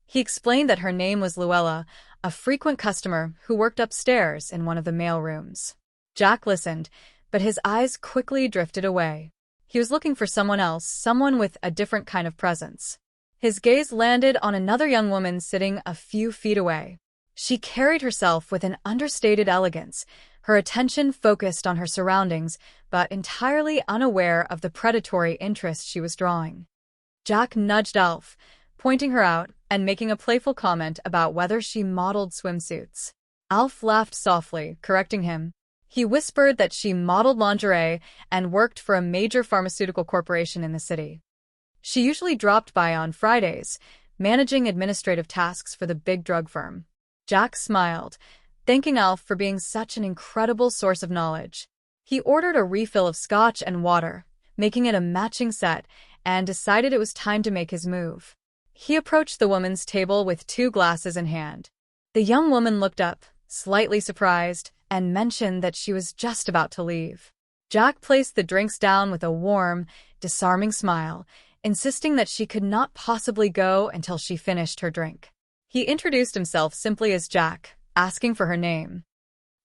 He explained that her name was Luella, a frequent customer who worked upstairs in one of the mail rooms. Jack listened, but his eyes quickly drifted away. He was looking for someone else, someone with a different kind of presence. His gaze landed on another young woman sitting a few feet away. She carried herself with an understated elegance, her attention focused on her surroundings, but entirely unaware of the predatory interest she was drawing. Jack nudged Alf, pointing her out and making a playful comment about whether she modeled swimsuits. Alf laughed softly, correcting him. He whispered that she modeled lingerie and worked for a major pharmaceutical corporation in the city. She usually dropped by on Fridays, managing administrative tasks for the big drug firm. Jack smiled, thanking Alf for being such an incredible source of knowledge. He ordered a refill of scotch and water, making it a matching set, and decided it was time to make his move. He approached the woman's table with 2 glasses in hand. The young woman looked up, slightly surprised, and mentioned that she was just about to leave. Jack placed the drinks down with a warm, disarming smile, insisting that she could not possibly go until she finished her drink. He introduced himself simply as Jack, asking for her name.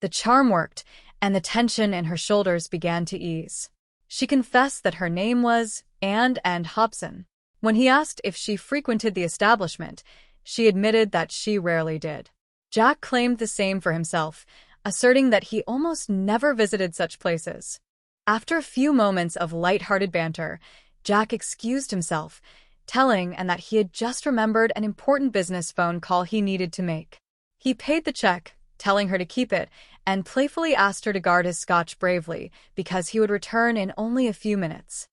The charm worked, and the tension in her shoulders began to ease. She confessed that her name was Anne Hobson. When he asked if she frequented the establishment, she admitted that she rarely did. Jack claimed the same for himself, asserting that he almost never visited such places. After a few moments of light-hearted banter, Jack excused himself, telling Anne that he had just remembered an important business phone call he needed to make. He paid the check, telling her to keep it, and playfully asked her to guard his scotch bravely because he would return in only a few minutes.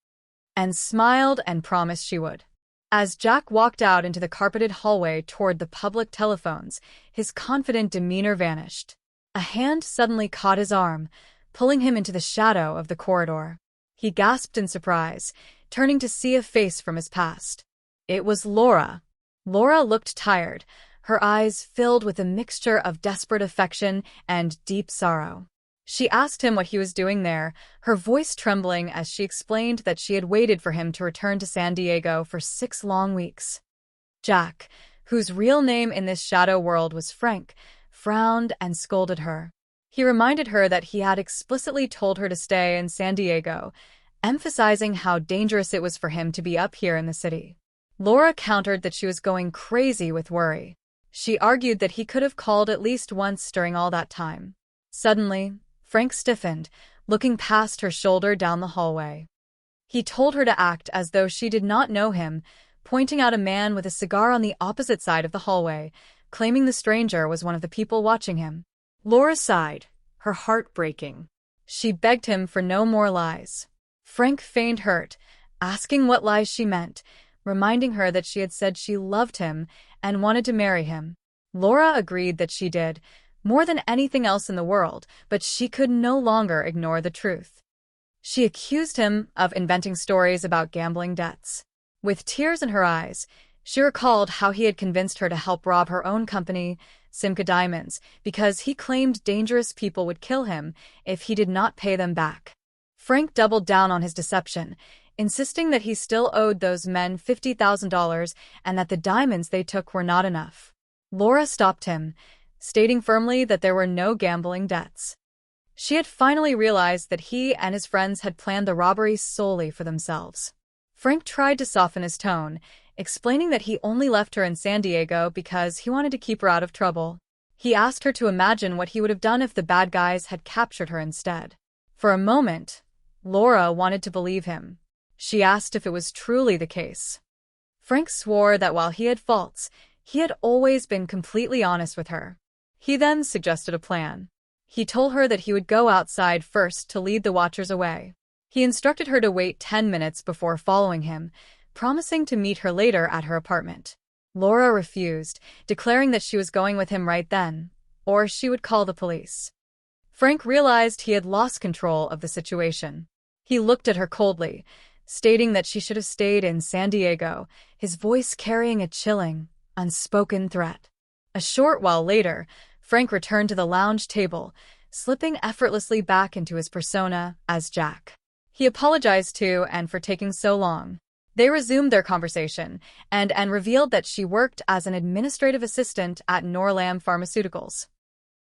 Anne smiled and promised she would. As Jack walked out into the carpeted hallway toward the public telephones, his confident demeanor vanished. A hand suddenly caught his arm, pulling him into the shadow of the corridor. He gasped in surprise, turning to see a face from his past. It was Laura. Laura looked tired, her eyes filled with a mixture of desperate affection and deep sorrow. She asked him what he was doing there, her voice trembling as she explained that she had waited for him to return to San Diego for 6 long weeks. Jack, whose real name in this shadow world was Frank, frowned and scolded her. He reminded her that he had explicitly told her to stay in San Diego, emphasizing how dangerous it was for him to be up here in the city. Laura countered that she was going crazy with worry. She argued that he could have called at least once during all that time. Suddenly, Frank stiffened, looking past her shoulder down the hallway. He told her to act as though she did not know him, pointing out a man with a cigar on the opposite side of the hallway, claiming the stranger was one of the people watching him. Laura sighed, her heart breaking. She begged him for no more lies. Frank feigned hurt, asking what lies she meant, reminding her that she had said she loved him and wanted to marry him. Laura agreed that she did, more than anything else in the world, but she could no longer ignore the truth. She accused him of inventing stories about gambling debts. With tears in her eyes, she recalled how he had convinced her to help rob her own company, Simca Diamonds, because he claimed dangerous people would kill him if he did not pay them back. Frank doubled down on his deception, insisting that he still owed those men $50,000 and that the diamonds they took were not enough. Laura stopped him, stating firmly that there were no gambling debts. She had finally realized that he and his friends had planned the robbery solely for themselves. Frank tried to soften his tone, explaining that he only left her in San Diego because he wanted to keep her out of trouble. He asked her to imagine what he would have done if the bad guys had captured her instead. For a moment, Laura wanted to believe him. She asked if it was truly the case. Frank swore that while he had faults, he had always been completely honest with her. He then suggested a plan. He told her that he would go outside first to lead the watchers away. He instructed her to wait 10 minutes before following him, promising to meet her later at her apartment. Laura refused, declaring that she was going with him right then, or she would call the police. Frank realized he had lost control of the situation. He looked at her coldly, stating that she should have stayed in San Diego, his voice carrying a chilling, unspoken threat. A short while later, Frank returned to the lounge table, slipping effortlessly back into his persona as Jack. He apologized to Anne for taking so long. They resumed their conversation, and Anne revealed that she worked as an administrative assistant at Norlam Pharmaceuticals.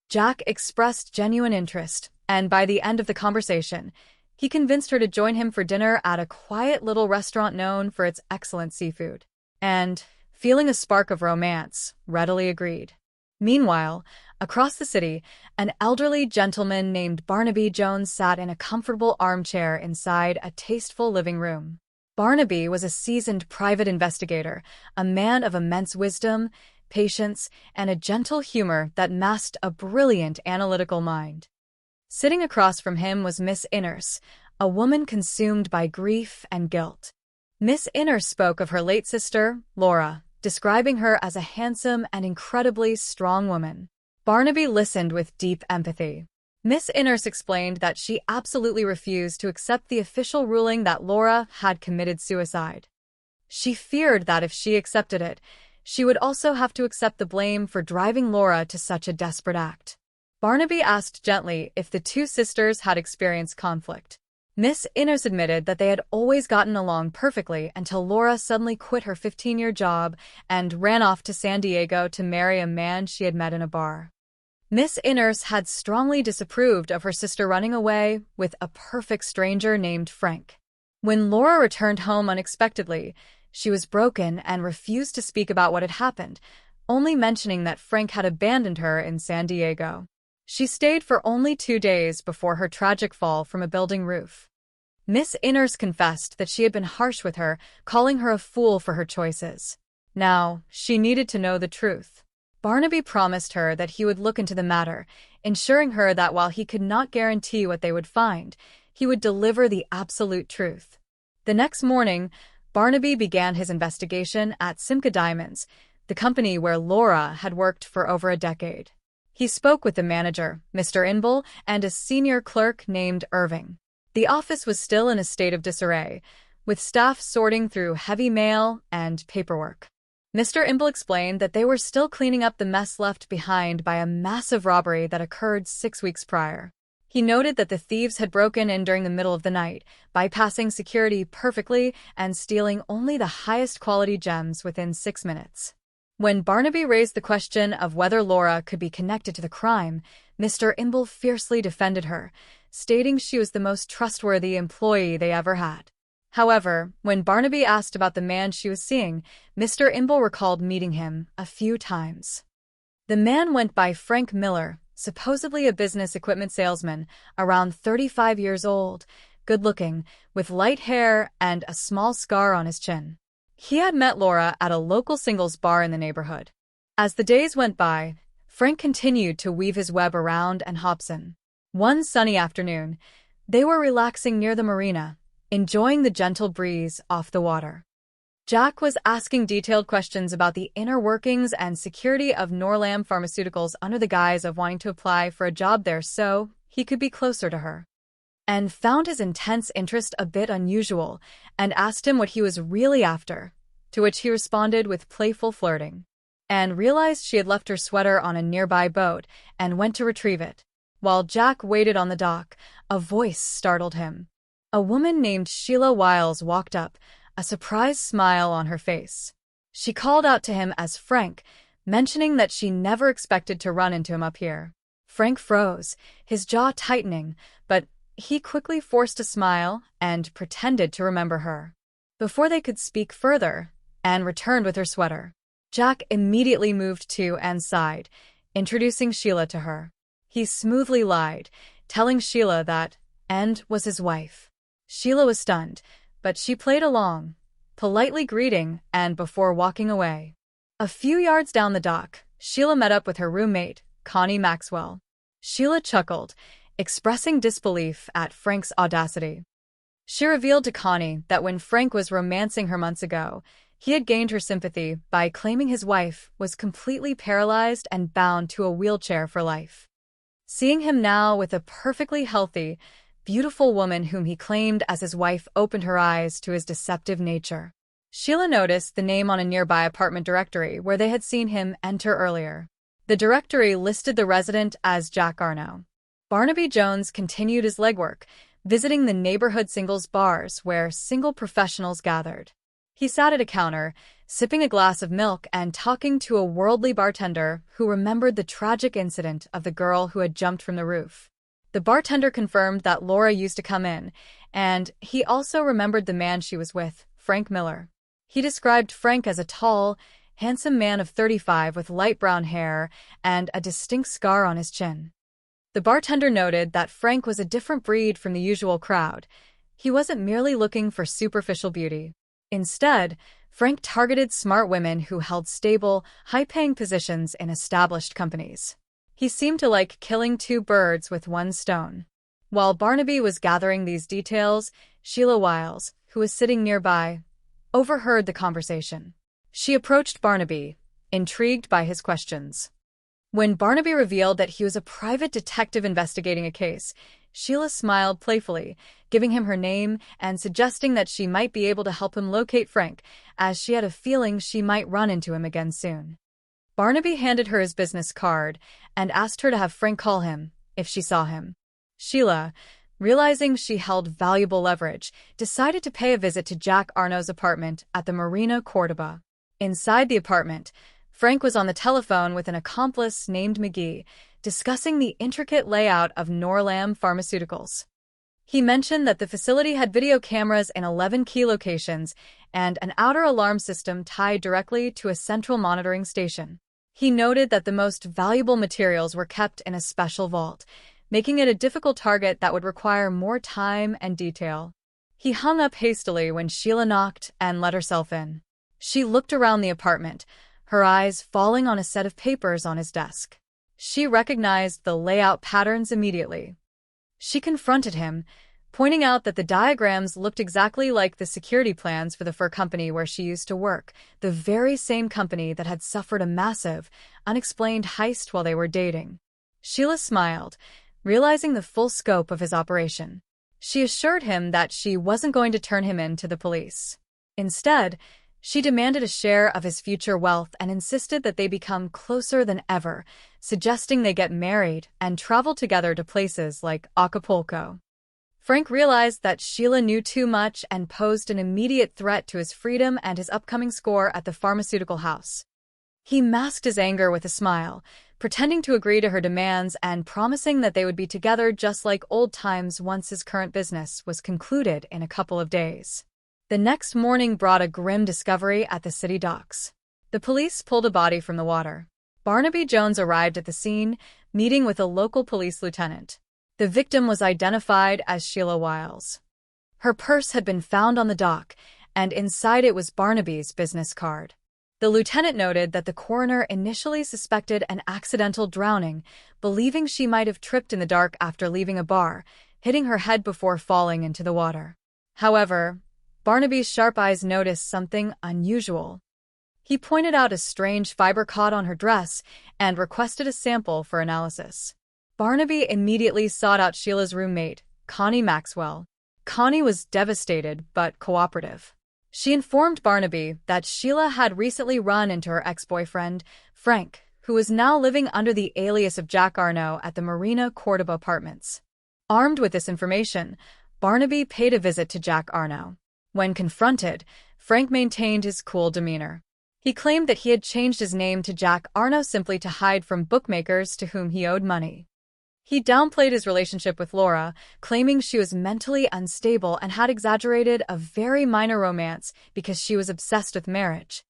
Jack expressed genuine interest, and by the end of the conversation, he convinced her to join him for dinner at a quiet little restaurant known for its excellent seafood. And, feeling a spark of romance, readily agreed. Meanwhile, across the city, an elderly gentleman named Barnaby Jones sat in a comfortable armchair inside a tasteful living room. Barnaby was a seasoned private investigator, a man of immense wisdom, patience, and a gentle humor that masked a brilliant analytical mind. Sitting across from him was Miss Inners, a woman consumed by grief and guilt. Miss Inners spoke of her late sister, Laura, describing her as a handsome and incredibly strong woman. Barnaby listened with deep empathy. Miss Inners explained that she absolutely refused to accept the official ruling that Laura had committed suicide. She feared that if she accepted it, she would also have to accept the blame for driving Laura to such a desperate act. Barnaby asked gently if the two sisters had experienced conflict. Miss Inners admitted that they had always gotten along perfectly until Laura suddenly quit her 15-year job and ran off to San Diego to marry a man she had met in a bar. Miss Inners had strongly disapproved of her sister running away with a perfect stranger named Frank. When Laura returned home unexpectedly, she was broken and refused to speak about what had happened, only mentioning that Frank had abandoned her in San Diego. She stayed for only 2 days before her tragic fall from a building roof. Miss Inners confessed that she had been harsh with her, calling her a fool for her choices. Now, she needed to know the truth. Barnaby promised her that he would look into the matter, ensuring her that while he could not guarantee what they would find, he would deliver the absolute truth. The next morning, Barnaby began his investigation at Simca Diamonds, the company where Laura had worked for over a decade. He spoke with the manager, Mr. Inbel, and a senior clerk named Irving. The office was still in a state of disarray, with staff sorting through heavy mail and paperwork. Mr. Inbel explained that they were still cleaning up the mess left behind by a massive robbery that occurred 6 weeks prior. He noted that the thieves had broken in during the middle of the night, bypassing security perfectly and stealing only the highest quality gems within 6 minutes. When Barnaby raised the question of whether Laura could be connected to the crime, Mr. Inbel fiercely defended her, stating she was the most trustworthy employee they ever had. However, when Barnaby asked about the man she was seeing, Mr. Inbel recalled meeting him a few times. The man went by Frank Miller, supposedly a business equipment salesman, around 35 years old, good-looking, with light hair and a small scar on his chin. He had met Laura at a local singles bar in the neighborhood. As the days went by, Frank continued to weave his web around and Hobson. One sunny afternoon, they were relaxing near the marina, enjoying the gentle breeze off the water. Jack was asking detailed questions about the inner workings and security of Norlam Pharmaceuticals under the guise of wanting to apply for a job there so he could be closer to her, and found his intense interest a bit unusual and asked him what he was really after, to which he responded with playful flirting, and realized she had left her sweater on a nearby boat and went to retrieve it. While Jack waited on the dock, a voice startled him. A woman named Sheila Wiles walked up, a surprised smile on her face. She called out to him as Frank, mentioning that she never expected to run into him up here. Frank froze, his jaw tightening, but he quickly forced a smile and pretended to remember her. Before they could speak further, Anne returned with her sweater. Jack immediately moved to Anne's side, introducing Sheila to her. He smoothly lied, telling Sheila that Anne was his wife. Sheila was stunned, but she played along, politely greeting Anne before walking away. A few yards down the dock, Sheila met up with her roommate, Connie Maxwell. Sheila chuckled, expressing disbelief at Frank's audacity. She revealed to Connie that when Frank was romancing her months ago, he had gained her sympathy by claiming his wife was completely paralyzed and bound to a wheelchair for life. Seeing him now with a perfectly healthy, beautiful woman whom he claimed as his wife opened her eyes to his deceptive nature. Sheila noticed the name on a nearby apartment directory where they had seen him enter earlier. The directory listed the resident as Jack Arno. Barnaby Jones continued his legwork, visiting the neighborhood singles bars where single professionals gathered. He sat at a counter, sipping a glass of milk and talking to a worldly bartender who remembered the tragic incident of the girl who had jumped from the roof. The bartender confirmed that Laura used to come in, and he also remembered the man she was with, Frank Miller. He described Frank as a tall, handsome man of 35 with light brown hair and a distinct scar on his chin. The bartender noted that Frank was a different breed from the usual crowd. He wasn't merely looking for superficial beauty. Instead, Frank targeted smart women who held stable, high-paying positions in established companies. He seemed to like killing two birds with one stone. While Barnaby was gathering these details, Sheila Wiles, who was sitting nearby, overheard the conversation. She approached Barnaby, intrigued by his questions. When Barnaby revealed that he was a private detective investigating a case, Sheila smiled playfully, giving him her name and suggesting that she might be able to help him locate Frank, as she had a feeling she might run into him again soon. Barnaby handed her his business card and asked her to have Frank call him if she saw him. Sheila, realizing she held valuable leverage, decided to pay a visit to Jack Arno's apartment at the Marina Cordoba. Inside the apartment, Frank was on the telephone with an accomplice named McGee, discussing the intricate layout of Norlam Pharmaceuticals. He mentioned that the facility had video cameras in 11 key locations and an outer alarm system tied directly to a central monitoring station. He noted that the most valuable materials were kept in a special vault, making it a difficult target that would require more time and detail. He hung up hastily when Sheila knocked and let herself in. She looked around the apartment, her eyes falling on a set of papers on his desk. She recognized the layout patterns immediately. She confronted him, pointing out that the diagrams looked exactly like the security plans for the fur company where she used to work, the very same company that had suffered a massive, unexplained heist while they were dating. Sheila smiled, realizing the full scope of his operation. She assured him that she wasn't going to turn him in to the police. Instead, she demanded a share of his future wealth and insisted that they become closer than ever, suggesting they get married and travel together to places like Acapulco. Frank realized that Sheila knew too much and posed an immediate threat to his freedom and his upcoming score at the pharmaceutical house. He masked his anger with a smile, pretending to agree to her demands and promising that they would be together just like old times once his current business was concluded in a couple of days. The next morning brought a grim discovery at the city docks. The police pulled a body from the water. Barnaby Jones arrived at the scene, meeting with a local police lieutenant. The victim was identified as Sheila Wiles. Her purse had been found on the dock, and inside it was Barnaby's business card. The lieutenant noted that the coroner initially suspected an accidental drowning, believing she might have tripped in the dark after leaving a bar, hitting her head before falling into the water. However, Barnaby's sharp eyes noticed something unusual. He pointed out a strange fiber caught on her dress and requested a sample for analysis. Barnaby immediately sought out Sheila's roommate, Connie Maxwell. Connie was devastated but cooperative. She informed Barnaby that Sheila had recently run into her ex-boyfriend, Frank, who was now living under the alias of Jack Arno at the Marina Cordoba apartments. Armed with this information, Barnaby paid a visit to Jack Arno. When confronted, Frank maintained his cool demeanor. He claimed that he had changed his name to Jack Arno simply to hide from bookmakers to whom he owed money. He downplayed his relationship with Laura, claiming she was mentally unstable and had exaggerated a very minor romance because she was obsessed with marriage.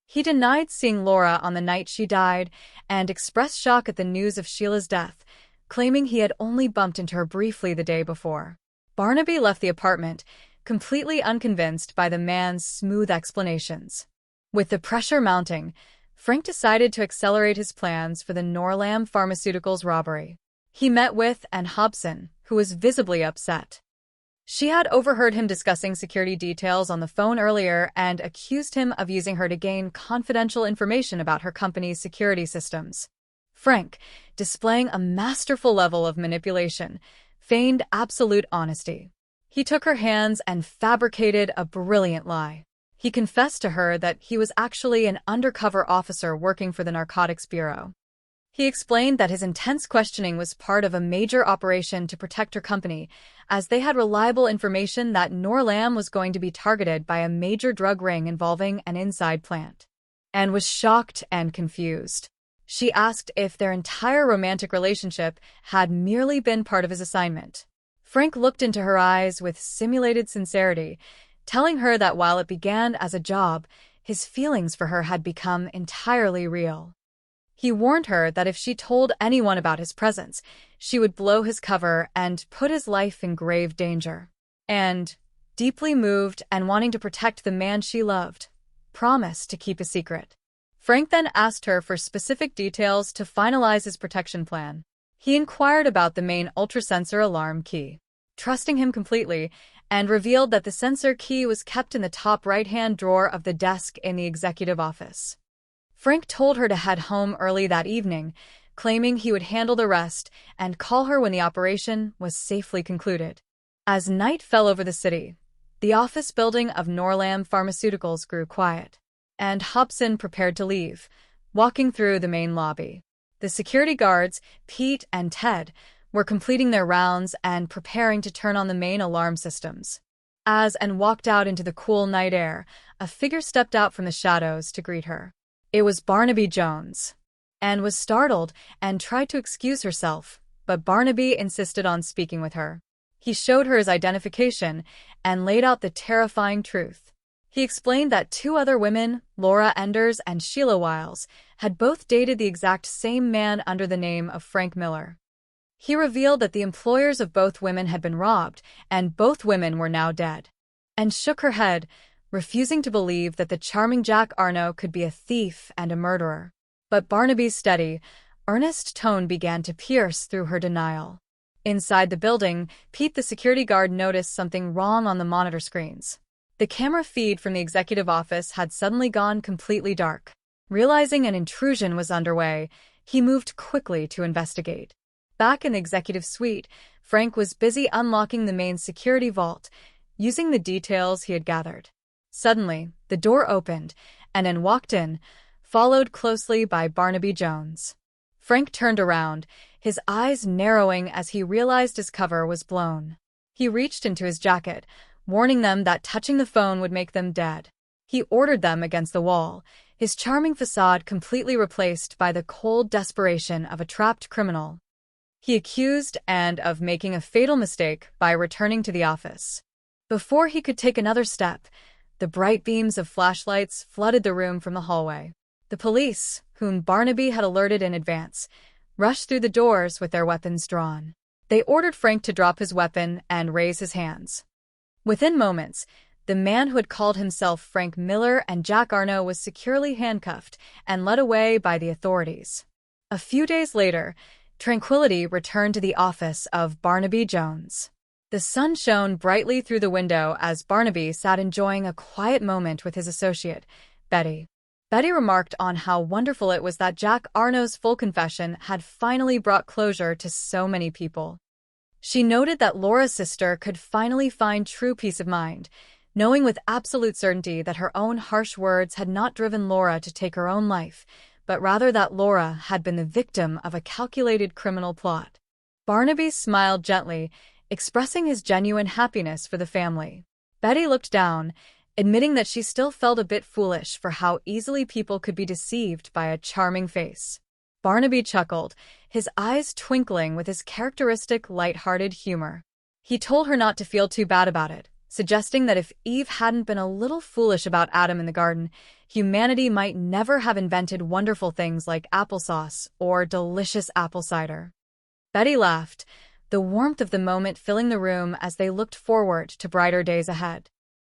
He denied seeing Laura on the night she died and expressed shock at the news of Sheila's death, claiming he had only bumped into her briefly the day before. Barnaby left the apartment, completely unconvinced by the man's smooth explanations. With the pressure mounting, Frank decided to accelerate his plans for the Norlam Pharmaceuticals robbery. He met with Ann Hobson, who was visibly upset. She had overheard him discussing security details on the phone earlier and accused him of using her to gain confidential information about her company's security systems. Frank, displaying a masterful level of manipulation, feigned absolute honesty. He took her hands and fabricated a brilliant lie. He confessed to her that he was actually an undercover officer working for the Narcotics Bureau. He explained that his intense questioning was part of a major operation to protect her company, as they had reliable information that Norlam was going to be targeted by a major drug ring involving an inside plant. Anne was shocked and confused. She asked if their entire romantic relationship had merely been part of his assignment. Frank looked into her eyes with simulated sincerity, telling her that while it began as a job, his feelings for her had become entirely real. He warned her that if she told anyone about his presence, she would blow his cover and put his life in grave danger. And, deeply moved and wanting to protect the man she loved, promised to keep a secret. Frank then asked her for specific details to finalize his protection plan. He inquired about the main ultrasensor alarm key, trusting him completely, and revealed that the sensor key was kept in the top right-hand drawer of the desk in the executive office. Frank told her to head home early that evening, claiming he would handle the rest and call her when the operation was safely concluded. As night fell over the city, the office building of Norlam Pharmaceuticals grew quiet, and Hobson prepared to leave, walking through the main lobby. The security guards, Pete and Ted, were completing their rounds and preparing to turn on the main alarm systems. As Anne walked out into the cool night air, a figure stepped out from the shadows to greet her. It was Barnaby Jones. Anne was startled and tried to excuse herself, but Barnaby insisted on speaking with her. He showed her his identification and laid out the terrifying truth. He explained that two other women, Laura Enders and Sheila Wiles, had both dated the exact same man under the name of Frank Miller. He revealed that the employers of both women had been robbed, and both women were now dead. Anne shook her head, refusing to believe that the charming Jack Arno could be a thief and a murderer. But Barnaby's steady, earnest tone began to pierce through her denial. Inside the building, Pete the security guard noticed something wrong on the monitor screens. The camera feed from the executive office had suddenly gone completely dark. Realizing an intrusion was underway, he moved quickly to investigate. Back in the executive suite, Frank was busy unlocking the main security vault, using the details he had gathered. Suddenly, the door opened, and Anne walked in, followed closely by Barnaby Jones. Frank turned around, his eyes narrowing as he realized his cover was blown. He reached into his jacket, warning them that touching the phone would make them dead. He ordered them against the wall, his charming facade completely replaced by the cold desperation of a trapped criminal. He accused Anne of making a fatal mistake by returning to the office. Before he could take another step, the bright beams of flashlights flooded the room from the hallway. The police, whom Barnaby had alerted in advance, rushed through the doors with their weapons drawn. They ordered Frank to drop his weapon and raise his hands. Within moments, the man who had called himself Frank Miller and Jack Arno was securely handcuffed and led away by the authorities. A few days later, tranquility returned to the office of Barnaby Jones. The sun shone brightly through the window as Barnaby sat enjoying a quiet moment with his associate, Betty. Betty remarked on how wonderful it was that Jack Arno's full confession had finally brought closure to so many people. She noted that Laura's sister could finally find true peace of mind, knowing with absolute certainty that her own harsh words had not driven Laura to take her own life, but rather that Laura had been the victim of a calculated criminal plot. Barnaby smiled gently, expressing his genuine happiness for the family. Betty looked down, admitting that she still felt a bit foolish for how easily people could be deceived by a charming face. Barnaby chuckled, his eyes twinkling with his characteristic light-hearted humor. He told her not to feel too bad about it, suggesting that if Eve hadn't been a little foolish about Adam in the garden, humanity might never have invented wonderful things like applesauce or delicious apple cider. Betty laughed, the warmth of the moment filling the room as they looked forward to brighter days ahead.